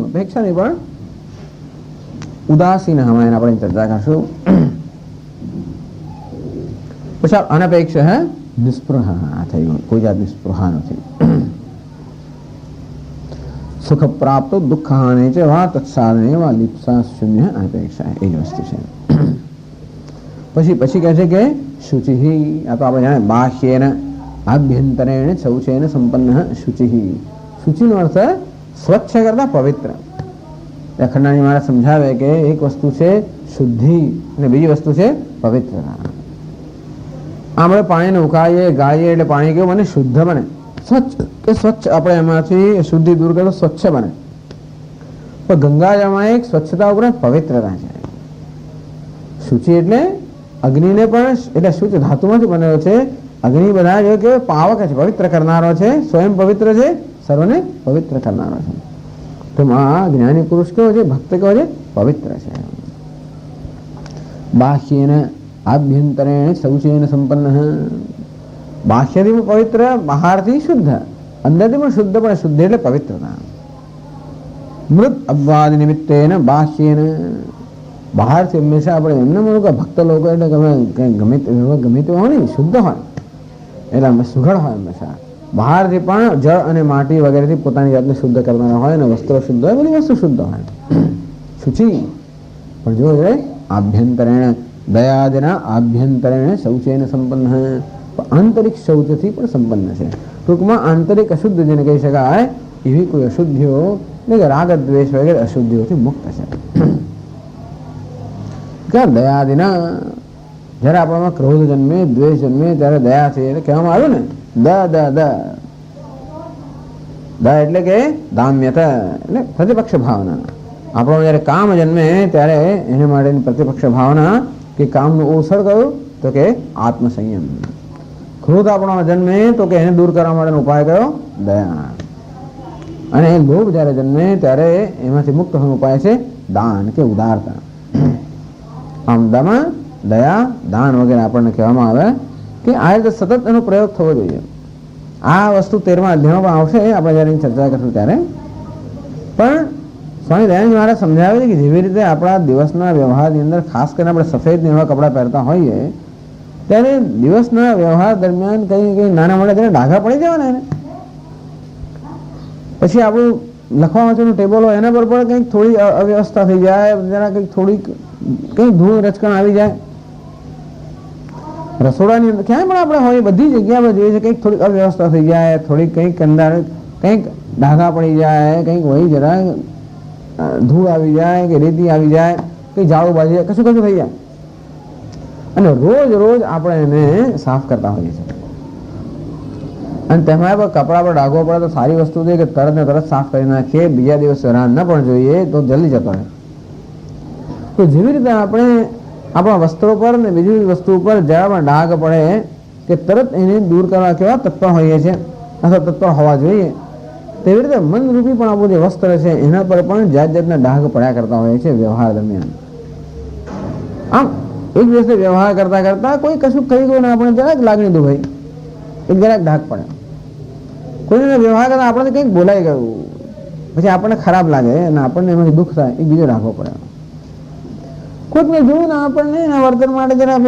અપેક્ષા નહીં પણ ઉદાસીન હમણાં એના આપણે ચર્ચા કરશું. પછી અનપેક્ષ હે નિસ્પૃહ થઈ ગયું, કોઈ જાતની સ્પૃહા નથી. સુખ પ્રાપ્ત દુઃખ હાને છે વા તત્સાધને વા લિપ્સા શૂન્ય અનપેક્ષા, એ જ વસ્તુ છે. પછી કહે છે કે શુચિ, આ તો આપણે જાણે બાહ્યેન આભ્યંતરેણ શૌચેન સંપન્ન શુચિ. શુચિનો અર્થ સ્વચ્છ કરતા પવિત્ર. ખંડાણી મહારાજ સમજાવે કે એક વસ્તુ છે શુદ્ધિ અને બીજી વસ્તુ છે પવિત્રતા. આપણે પાણીને ઉકાળીએ ગાળીએ એટલે પાણી કેવું બને? શુદ્ધ બને, સ્વચ્છ. કે સ્વચ્છ આપણે એમાંથી શુદ્ધિ દૂર કરે તો સ્વચ્છ બને. પણ ગંગાજળમાં એક સ્વચ્છતા ઉપરાંત પવિત્રતા છે. શુચિ એટલે અગ્નિને પણ, એટલે શુદ્ધ ધાતુમાંથી બનેલો છે. અગ્નિ બધા જો કે પાવક છે, પવિત્ર કરનારો છે, સ્વયં પવિત્ર છે, સર્વને પવિત્ર કરનારો છે. તો આ જ્ઞાની પુરુષ કેવો છે? ભક્ત કેવો છે? પવિત્ર છે. બાહ્યેન આભ્યંતરેણ શૌચેન સંપન્ન. બાહ્યથી પણ પવિત્ર, બહારથી શુદ્ધ, અંદરથી પણ શુદ્ધ, પણ શુદ્ધ એટલે પવિત્રતા. મૃત અપવાદ નિમિત્તેન બાહ્યેન, બહારથી હંમેશા આપણે એમને માનું કે ભક્ત લોકો એટલે ગમે તે હોય ને, શુદ્ધ હોય એટલે અમે સુઘડ હોય હંમેશા. બહારથી પણ જળ અને માટી વગેરેથી પોતાની જાતને શુદ્ધ કરનારા હોય અને વસ્ત્રો શુદ્ધ હોય, બધી વસ્તુ શુદ્ધ હોય. શુચિ પણ જો આભ્યંતરેણ દયાદના આભ્યંતરેણ શૌચેન સંપન્ન, આંતરિક શૌચથી પણ સંપન્ન છે. ટૂંકમાં આંતરિક અશુદ્ધ જેને કહી શકાય એવી કોઈ અશુદ્ધિઓ એટલે કે રાગ દ્વેષ વગેરે અશુદ્ધિઓથી મુક્ત છે. દયાદિના, જયારે આપણામાં ક્રોધ જન્મે, દ્વેષ જન્મે ત્યારે દયા છે એટલે કહેવામાં આવ્યું ને, દ એટલે કે દામ્યતા એટલે પ્રતિપક્ષ ભાવના. આપણો જયારે કામ જન્મે ત્યારે એને માટેની પ્રતિપક્ષ ભાવના કે કામનું અવસર કયું? તો કે આત્મસંયમ. ક્રોધ આપણો જન્મે તો કે એને દૂર કરવા માટેનો ઉપાય કયો? દયા. અને લોભ જયારે જન્મે ત્યારે એમાંથી મુક્ત થવાનો ઉપાય છે દાન કે ઉદારતા. આમ દયા, દાન વગેરે આપણને કહેવામાં આવે કે આ રીતે સતત એનો પ્રયોગ થવો જોઈએ. આ વસ્તુ 13મા અધ્યાયમાં આવશે, આપણે જયારે ચર્ચા કરશું ત્યારે. પણ સ્વામી દયાનંદ મહારાજ સમજાવે છે કે જેવી રીતે આપણા દિવસના વ્યવહારની અંદર ખાસ કરીને આપણે સફેદ ને એવા કપડાં પહેરતા હોઈએ ત્યારે દિવસના વ્યવહાર દરમિયાન કઈ નાના મોટા તેને ડાઘા પડી જવાના એને. પછી આપણું લખવા વાંચવાનું ટેબલ હોય એના પર પણ કંઈક થોડી અવ્યવસ્થા થઈ જાય, જરા કંઈક થોડીક કંઈક ધૂળ રચકણ આવી જાય. રસોડાની અંદર ક્યાંય પણ આપણે હોય બધી જગ્યા પર જોઈએ છે કંઈક થોડીક અવ્યવસ્થા થઈ જાય, થોડીક કંઈક અંદર કંઈક ડાઘા પડી જાય, કંઈક વહી જરા ધૂળ આવી જાય કે રેતી આવી જાય, કંઈક ઝાડુ બાજી જાય, કશું થઈ જાય. અને રોજ આપણે એને સાફ કરતા હોઈએ છીએ. અને તેમાં પણ કપડા પર ડાઘો પડે તો સારી વસ્તુ છે કે તરત ને તરત સાફ કરી નાખીએ, બીજા દિવસે રાહ ન પણ જોઈએ તો જલ્દી જતો રહે. તો જેવી રીતે આપણે આપણા વસ્ત્રો પર ને બીજી વસ્તુ ઉપર જરા ડાઘ પડે કે તરત એને દૂર કરવા કેવા તત્પર હોઈએ છીએ અથવા તત્પર હોવા જોઈએ, તેવી રીતે મનરૂપી પણ આપણું જે વસ્ત્ર છે એના પર પણ જાતના ડાઘ પડ્યા કરતા હોઈએ છીએ વ્યવહાર દરમિયાન. આમ એક દિવસે વ્યવહાર કરતા કરતા કોઈ કશું કહી ગયું ને આપણે જરાક લાગણી દુભાઈ, એક જરાક ડાઘ પડે. કોઈને વ્યવહાર કરતા આપણને કંઈક બોલાઈ ગયું પછી આપણને ખરાબ લાગે અને આપણને એમાંથી દુઃખ થાય, એક બીજો ડાઘો પડે. કોઈકને જોયું ને આપણને એના વર્તન માટે જરા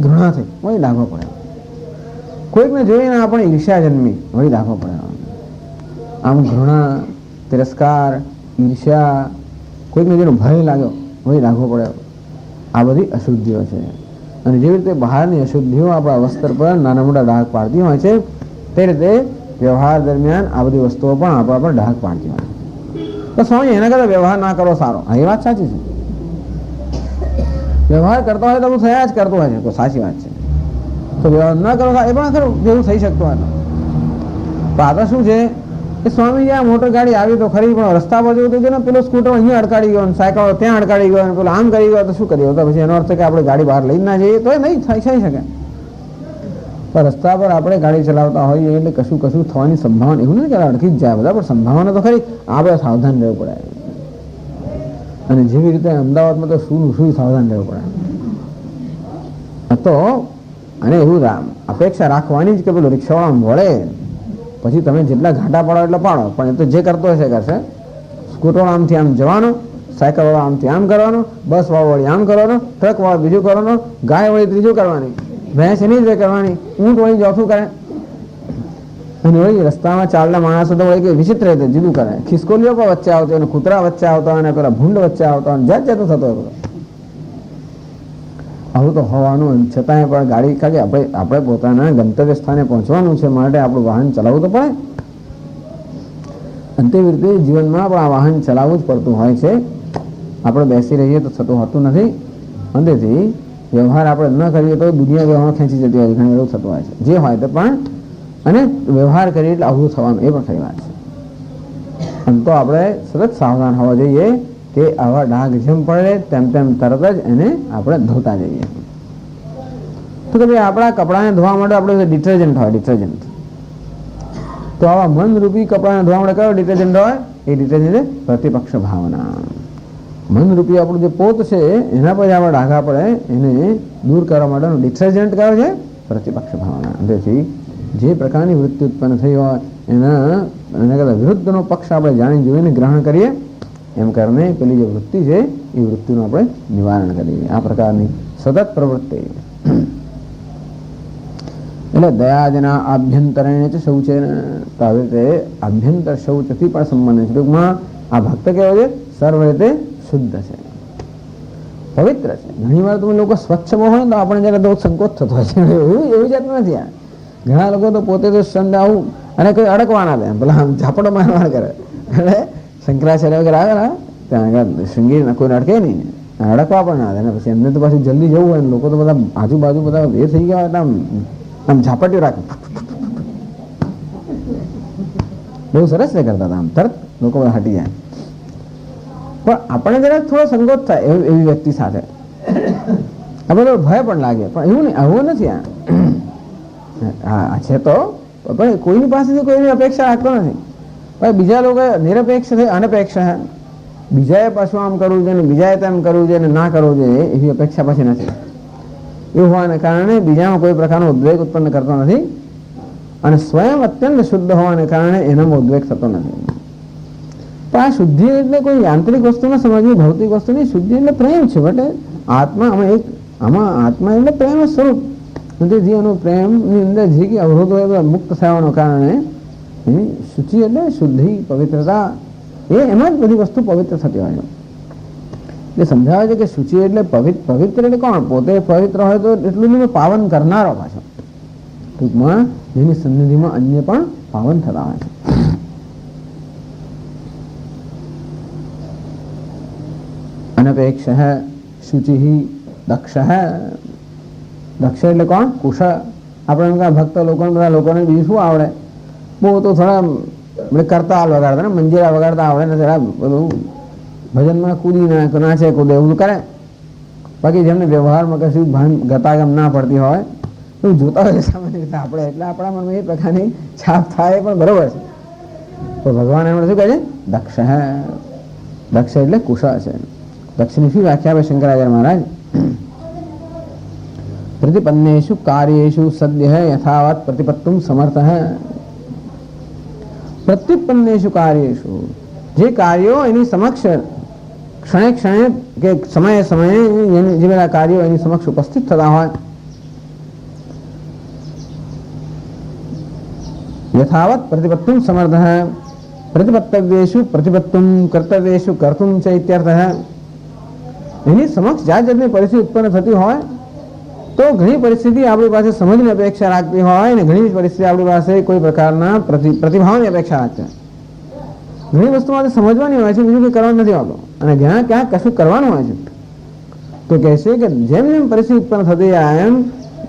ઘૃણા થઈ, વળી ડાઘો પડે. કોઈકને જોઈને આપણને ઈર્ષ્યા જન્મી, વળી ડાઘો પડે. આમ ઘૃણા, તિરસ્કાર, ઈર્ષ્યા, કોઈકને જેનો ભય લાગ્યો વળી ડાઘો પડે. આ બધી અશુદ્ધિઓ છે. અને જેવી રીતે બહારની અશુદ્ધિઓ આપણા વસ્ત્ર પર નાના મોટા ડાઘ પાડતી હોય છે તે રીતે વ્યવહાર દરમિયાન આ બધી વસ્તુઓ પણ આપણા પર ડાઘ પાડતી હોય છે. તો સ્વામી એના કરતા વ્યવહાર ના કરો સારો. હા, એ વાત સાચી છે. વ્યવહાર કરતો હોય તો હું થયા જ કરતો હોય છે, તો સાચી વાત છે. તો વ્યવહાર ના કરો એ પણ ખરું જેવું થઈ શકતું હોય. તો આ તો શું છે કે સ્વામી આ મોટર ગાડી આવી તો ખરી પણ રસ્તા પર જેવું તો પેલો સ્કૂટર અહીંયા અડકાડી ગયો, સાયકલ ત્યાં અડકાડી ગયો, પેલો આમ કરી ગયો તો શું કર્યું? તો પછી એનો અર્થ કે આપણે ગાડી બહાર લઈ ના જઈએ તો એ નહીં થઈ શકે. પણ રસ્તા પર આપણે ગાડી ચલાવતા હોઈએ એટલે કશું થવાની સંભાવના એવું નથી કે અડકી જ જાય બધા, પણ સંભાવના તો ખરી. આપણે સાવધાન રહેવું પડે. અને જેવી રીતે અમદાવાદમાં તો શું સાવધાન રહેવું પડે. તો અને એવું અપેક્ષા રાખવાની જ કે પેલું રિક્ષાવાળા વળે પછી તમે જેટલા ઘાટા પાડો એટલા પાડો, પણ એ તો જે કરતો હશે કરશે. સ્કૂટર આમથી આમ જવાનો, સાયકલ વાળો આમથી આમ કરવાનો, બસ વાળો વળી આમ કરવાનો, ટ્રક વાળો બીજું કરવાનો, ગાય વળી ત્રીજું કરવાની, ભેંસ એની જ કરવાની, ઊંટ વળી ચોથું કરે. અને વળી રસ્તામાં ચાલતા માણસો તો વળી કે વિચિત્ર રીતે જુદું કરે. ખિસકોલીઓ પણ વચ્ચે આવતો અને કૂતરા વચ્ચે આવતા અને પેલા ભૂંડ વચ્ચે આવતા અને જાત જાતું થતો હોય. આવું તો હોવાનું, છતાંય પણ ગાડી કાઢી આપણે પોતાના ગંતવ્ય સ્થાને પહોંચવાનું છે માટે આપણું વાહન ચલાવવું તો પડે. અને તેવી રીતે જીવનમાં પણ આ વાહન ચલાવવું જ પડતું હોય છે. આપણે બેસી રહીએ તો થતું હોતું નથી. અંતેથી વ્યવહાર આપણે ન કરીએ તો દુનિયા વ્યવહાર ખેંચી જતી હોય છે, ઘણી એવું થતું હોય છે. જે હોય તે પણ અને વ્યવહાર કરીએ એટલે આવું થવાનું એ પણ ખરી વાત છે. આમ તો આપણે સતત સાવધાન હોવા જોઈએ કે આવા ડાઘ જેમ પડે તેમ તેમ તરત જ એને આપણે ધોતા જઈએ. તો કે ભાઈ આપણા કપડાને ધોવા માટે આપણે ડિટર્જન્ટ હોય, ડિટર્જન્ટ. તો આવા મનરૂપી કપડાને ધોવા માટે કયો ડિટર્જન્ટ હોય? એ ડિટર્જન્ટ પ્રતિપક્ષ ભાવના. મનરૂપી આપણું જે પોત છે એના પર આપણા ડાઘા પડે એને દૂર કરવા માટેનું ડિટર્જન્ટ કયો છે? પ્રતિપક્ષ ભાવના. તેથી જે પ્રકારની વૃત્તિ ઉત્પન્ન થઈ હોય એના કરતા વિરુદ્ધનો પક્ષ આપણે જાણી જોઈને ગ્રહણ કરીએ, એમ કરીને પેલી જે વૃત્તિ છે એ વૃત્તિનું આપણે નિવારણ કરીએ. આ પ્રકારની સતત પ્રવૃત્તિ. એટલે દયાજના આભ્યંતરણે જ શૌચે, તો આવી રીતે આભ્યંતર શૌચથી પણ સંબંધ છે. ટૂંકમાં આ ભક્ત કેવો છે? સર્વ રીતે શુદ્ધ છે, પવિત્ર છે. ઘણી વાર તમે લોકો સ્વચ્છ હોય તો આપણે જયારે બહુ સંકોચ થતો હોય છે. એવી જાતનું નથી. આ ઘણા લોકો તો પોતે તો સંડ આવું અને કોઈ અડકવાના દે, પેલા આમ ઝાપડો મારવા કરે. એટલે શંકરાચાર્ય વગેરે આવે ને ત્યાં આગળ શૃંગેરી કોઈને અડકે નહીં, અડકવા પણ ના દે ને. પછી એમને તો પાછું જલ્દી જવું હોય, લોકો તો બધા આજુબાજુ બધા એ થઈ ગયા એટલે આમ ઝાપટ્યું રાખે. બહુ સરસ ને કરતા હતા, આમ તરત લોકો બધા હટી જાય. પણ આપણે જરા થોડો સંકોચ થાય એવી વ્યક્તિ સાથે, આપણે તો ભય પણ લાગે. પણ એવું નહીં, આવું નથી. આ છે તો પણ કોઈની પાસેથી કોઈની અપેક્ષા રાખતો નથી. પણ બીજા લોકો નિરપેક્ષ થઈ અનપેક્ષ, બીજાએ પાછું આમ કરવું જોઈએ ને બીજાએ તેમ કરવું જોઈએ ને ના કરવું જોઈએ એવી અપેક્ષા પછી નથી. એવું હોવાને કારણે બીજામાં કોઈ પ્રકારનો ઉદ્વેગ ઉત્પન્ન કરતો નથી અને સ્વયં અત્યંત શુદ્ધ હોવાને કારણે એનામાં ઉદ્વેગ થતો નથી. પણ આ શુદ્ધિ એટલે કોઈ યાંત્રિક વસ્તુને સમજવી, ભૌતિક વસ્તુની શુદ્ધિ એટલે પ્રેમ છે. બટ આત્મા આમાં આત્મા એટલે પ્રેમ સ્વરૂપ. જે એનું પ્રેમની અંદર જે કે અવરોધો એ મુક્ત થવાના કારણે એની શુચિ એટલે શુદ્ધિ, પવિત્રતા, એમાં જ બધી વસ્તુ પવિત્ર થતી હોય છે. એ સમજાવે છે કે શુચિ એટલે પવિત્ર એટલે કોણ? પોતે પવિત્ર હોય તો એટલું નહીં, પાવન કરનારો પાછો. ટૂંકમાં જેની સન્નિધિમાં અન્ય પણ પાવન થતા હોય છે. અનપેક્ષ શુચિ દક્ષ. દક્ષ એટલે કોણ? કુશળ. આપણે ભક્ત લોકોને બધા લોકોને બીજું શું આવડે? બહુ તો થોડા કરતા હાલ વગાડતા ને, મંજીરા વગાડતા આવડે ને, જરા બધું ભજનમાં કૂદી નાચે કૂદે એવું કરે. બાકી જેમને વ્યવહારમાં કશું ભાન ગતાગમ ના પડતી હોય એવું જોતા હોય સામાન્ય રીતે આપણે, એટલે આપણા મનમાં એ પ્રકારની છાપ થાય પણ બરોબર છે. તો ભગવાન એમણે શું કહે છે? દક્ષ. દક્ષ એટલે કુશળ છે. દક્ષની શું વ્યાખ્યા આપે શંકરાચાર્ય મહારાજ? પ્રતિપન્નેષુ કાર્યેષુ સદ્ય યથાવત પ્રતિપત્તુમ સમર્થ. પ્રતિપન્નેષુ કાર્યેષુ, જે કાર્યો એની સમક્ષ ક્ષણે ક્ષણે કે સમયે સમયે જે બધા કાર્યો એની સમક્ષ ઉપસ્થિત થતા હોય, યથાવત પ્રતિપત્તુમ સમર્થ. પ્રતિપત્તવ્યેષુ પ્રતિપત્તુમ કર્તવ્યેષુ કર્તુમ ચ ઇત્યર્થઃ. એની સમક્ષ જાત જાતની પરિસ્થિતિ ઉત્પન્ન થતી હોય તો ઘણી પરિસ્થિતિ આપણી પાસે સમજની અપેક્ષા રાખતી હોય અને ઘણી પરિસ્થિતિ આપણી પાસે કોઈ પ્રકારના પ્રતિભાવની અપેક્ષા રાખતી હોય. ઘણી વસ્તુમાં સમજવાની હોય છે, બીજું કંઈ કરવાનું નથી હોતું. અને જ્યાં ક્યાંક કશું કરવાનું હોય છે તો કહે છે કે જેમ જેમ પરિસ્થિતિ ઉત્પન્ન થતી જાય એમ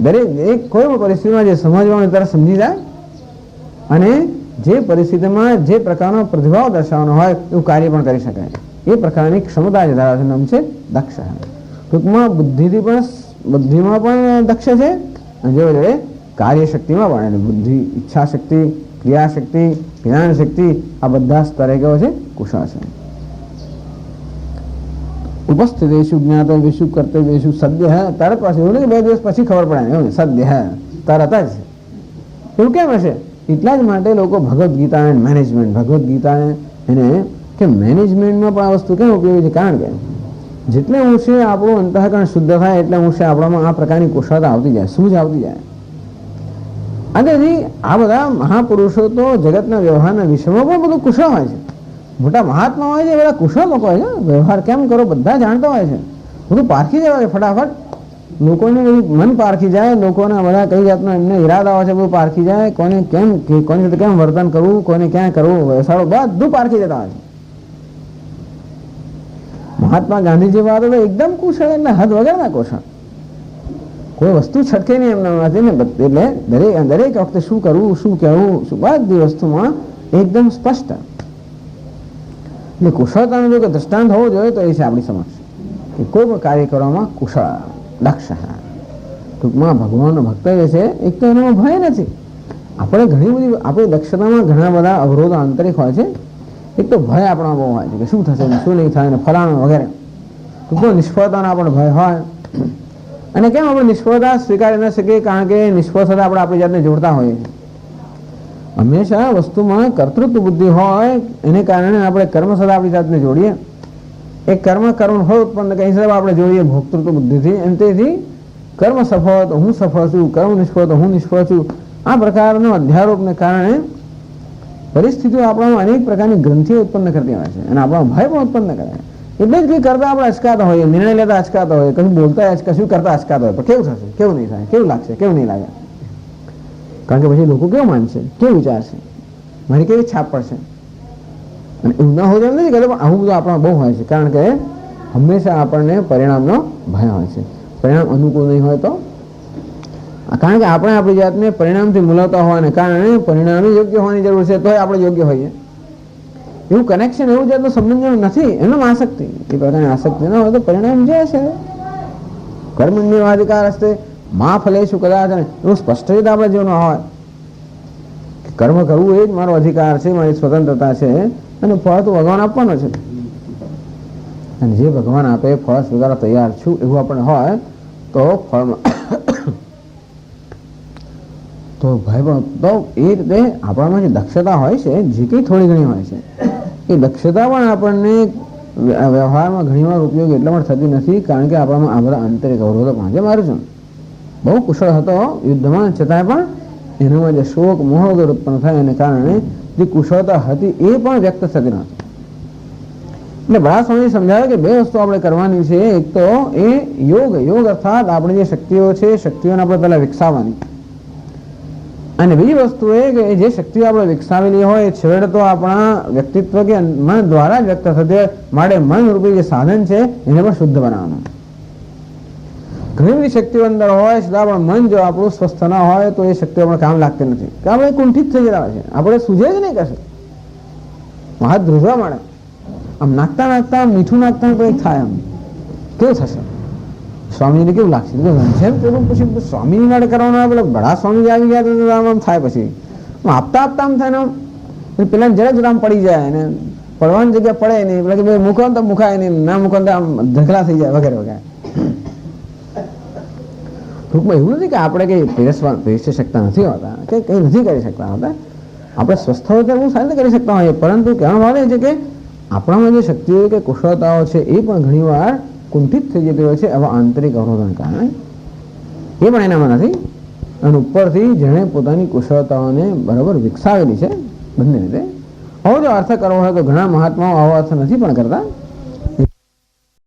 દરેક કોઈ પણ પરિસ્થિતિમાં જે સમજવાનું તરત સમજી જાય અને જે પરિસ્થિતિમાં જે પ્રકારનો પ્રતિભાવ દર્શાવવાનો હોય એવું કાર્ય પણ કરી શકાય. એ પ્રકારની ક્ષમતા ધરાવે છે, નામ છે દક્ષ. ટૂંકમાં બુદ્ધિમાં પણ દક્ષ છે અને જોડે કાર્યશક્તિમાં પણ, એટલે બુદ્ધિ, ઈચ્છા શક્તિ, ક્રિયાશક્તિ, જ્ઞાન શક્તિ, આ બધા સ્તરે કેવો છે? કુશળ છે. ઉપસ્થિતેષુ જ્ઞાતવ્યેષુ કર્તવ્યેષુ સદ્ય તરત પાછું એવું નહીં કે 2 દિવસ પછી ખબર પડે એવું સદ્ય તરત જ એવું કેમ હશે? એટલા જ માટે લોકો ભગવદ્ ગીતા એન્ડ મેનેજમેન્ટ ભગવદ્ ગીતા એને કે મેનેજમેન્ટમાં પણ આ વસ્તુ કેમ ઉપયોગી છે? કારણ કે જેટલે ઊંચે આપણું અંતઃકરણ શુદ્ધ થાય એટલે ઊંચે આપણામાં આ પ્રકારની કુશળતા આવતી જાય, સૂઝ આવતી જાય. અને આ બધા મહાપુરુષો તો જગતના વ્યવહારના વિષયમાં પણ બધું કુશળ હોય છે. મોટા મહાત્મા હોય છે, બધા કુશળ લોકો હોય છે. વ્યવહાર કેમ કરો બધા જાણતા હોય છે. બધું પારખી જવાય ફટાફટ. લોકોને મન પારખી જાય, લોકોના બધા કઈ જાતના એમને ઈરાદાઓ છે બધું પારખી જાય. કોને કેમ કોની સાથે કેમ વર્તન કરવું, કોને ક્યાં કરવું, વ્યવસાયો બધું પારખી જતા હોય છે. મહાત્મા ગાંધીજી વાતો તો એકદમ કુશળ, એટલે હદ વગરના કુશળ. કોઈ વસ્તુ છટકે નહીં એમના ને. એટલે દરેક વખતે શું કરવું, શું કહેવું, બધી વસ્તુમાં એકદમ સ્પષ્ટ. એટલે કુશળતાનો જો કે દ્રષ્ટાંત હોવો જોઈએ તો એ છે આપણી સમક્ષ કે કોઈ પણ કાર્ય કરવામાં કુશળ દક્ષ. ટૂંકમાં ભગવાનનો ભક્ત જે છે એક તો એનામાં ભય નથી. આપણે ઘણી બધી આપણી દક્ષતામાં ઘણા બધા અવરોધો આંતરિક હોય છે. એક તો ભય આપણા બહુ હોય છે કે શું થશે ને શું નહીં થાય ને ફલાણું વગેરે. ટૂંકમાં નિષ્ફળતાનો આપણો ભય હોય. અને કેમ આપણે નિષ્ફળતા સ્વીકારી ન શકીએ? કારણ કે નિષ્ફળ સાથે આપણે આપણી જાતને જોડતા હોઈએ છીએ. હંમેશા વસ્તુમાં કર્તૃત્વ બુદ્ધિ હોય એને કારણે આપણે કર્મ સાથે આપણી જાતને જોડીએ. એક કર્મ ફળ ઉત્પન્ન કરી હિસાબ આપણે જોઈએ ભોક્તૃત્વ બુદ્ધિથી. અને તેથી કર્મ સફળ તો હું સફળ છું, કર્મ નિષ્ફળ તો હું નિષ્ફળ છું. આ પ્રકારનો અધ્યારોપને કારણે પરિસ્થિતિઓ આપણામાં અનેક પ્રકારની ગ્રંથિઓ ઉત્પન્ન કરતી હોય છે અને આપણો ભય પણ ઉત્પન્ન કરે. એટલે જ કંઈ કરતા આપણે અચકાતા હોઈએ, નિર્ણય લેતા અચકાતા હોઈએ, કશું બોલતા કશું કરતા અચકાતા હોય. પણ કેવું થશે, કેવું નહીં થાય, કેવું લાગશે, કેવું નહીં લાગે? કારણ કે પછી લોકો કેવું માનશે, કેવું વિચારશે, મારી કેવી છાપ પડશે. અને એવું ના હોય એમ નથી કહેતો, પણ આવું બધું આપણા બહુ હોય છે. કારણ કે હંમેશા આપણને પરિણામનો ભય હોય છે. પરિણામ અનુકૂળ નહીં હોય તો, કારણ કે આપણે આપણી જાતને પરિણામથી મુલાવતા હોવાને કારણે પરિણામ યોગ્ય હોવાની જરૂર છે તોય આપણે યોગ્ય હોઈએ. એવું કનેક્શન એવું જાતનું સંબંધ નથી, એનો આસક્તિ એ પ્રકારની આસક્તિ ના હોય તો પરિણામ જે છે કર્મણ્યવાધિકાર હસ્તે મા ફલેશુ કદાચ એવું સ્પષ્ટ રીતે આપણે જીવનમાં હોય કર્મ કરવું એ જ મારો અધિકાર છે, મારી સ્વતંત્રતા છે અને ફળ તો ભગવાન આપવાનો છે. અને જે ભગવાન આપે ફળ સ્વીકારવા તૈયાર છું એવું આપણે હોય તો ફળમાં તો ભાઈ પણ તો એ રીતે આપણામાં જે દક્ષતા હોય છે, જે કંઈ થોડી ઘણી હોય છે, એ દક્ષતા પણ આપણને વ્યવહારમાં ઘણીવાર ઉપયોગ એટલા માટે થતી નથી. કારણ કે આપણામાં આ બધા આંતરિક અવરોધો પણ છે. મારું છું બહુ કુશળ હતો યુદ્ધમાં, છતાંય પણ એનામાં જે શોક મોહ વગર ઉત્પન્ન થાય એને કારણે જે કુશળતા હતી એ પણ વ્યક્ત થતી નથી. એટલે બળા સ્વામી સમજાવે કે 2 વસ્તુ આપણે કરવાની છે. એક તો એ યોગ અર્થાત આપણી જે શક્તિઓ છે શક્તિઓને આપણે પહેલા વિકસાવવાની. અને બીજી વસ્તુ એ કે જે શક્તિઓ આપણે વિકસાવેલી હોય એ છેવટે તો આપણા વ્યક્તિત્વ કે મન દ્વારા જ વ્યક્ત થશે. માટે મન રૂપી જે સાધન છે એને પણ શુદ્ધ બનાવવાનું. ઘણી બધી શક્તિઓ અંદર હોય છતાં પણ મન જો આપણું સ્વસ્થ ના હોય તો એ શક્તિઓ આપણે કામ લાગતી નથી. કે આપણે કુંઠિત થઈ જતા હોય છે, આપણે સૂઝે જ નહીં કશું, હાથ ધ્રુજવા મળે. આમ નાખતા મીઠું નાખતા કંઈક થાય, આમ કેવું થશે? સ્વામીને કેવું લાગશે? પેલું પછી સ્વામીની માટે કરવાનું આવે, પેલા બડા સ્વામી આવી ગયા તો આમ થાય. પછી આપતા આમ થાય ને પેલા જરા જ આમ પડી જાય ને પડવાની જગ્યા પડે નહીં, પેલા કે મૂકો તો મુકાય નહીં, ના મૂકો તો આમ ઢગલા થઈ જાય વગેરે વગેરે. ટૂંકમાં એવું નથી કે આપણે કંઈ પીરસી શકતા નથી હોતા કે કંઈ નથી કરી શકતા હોતા. આપણે સ્વસ્થ હોય તો બહુ સારી રીતે કરી શકતા હોઈએ, પરંતુ કહેવાનો ભાવ એ છે કે આપણામાં જે શક્તિઓ કે કુશળતાઓ છે એ પણ ઘણીવાર કુંઠિત થઈ જતી હોય છે આવા આંતરિક અવરોધોને કારણે. એ પણ એનામાં નથી. અને ઉપરથી જેણે પોતાની કુશળતાઓને બરાબર વિકસાવેલી છે બંને રીતે. હવે જો અર્થ કરવો હોય તો ઘણા મહાત્માઓ આવો અર્થ નથી પણ કરતા.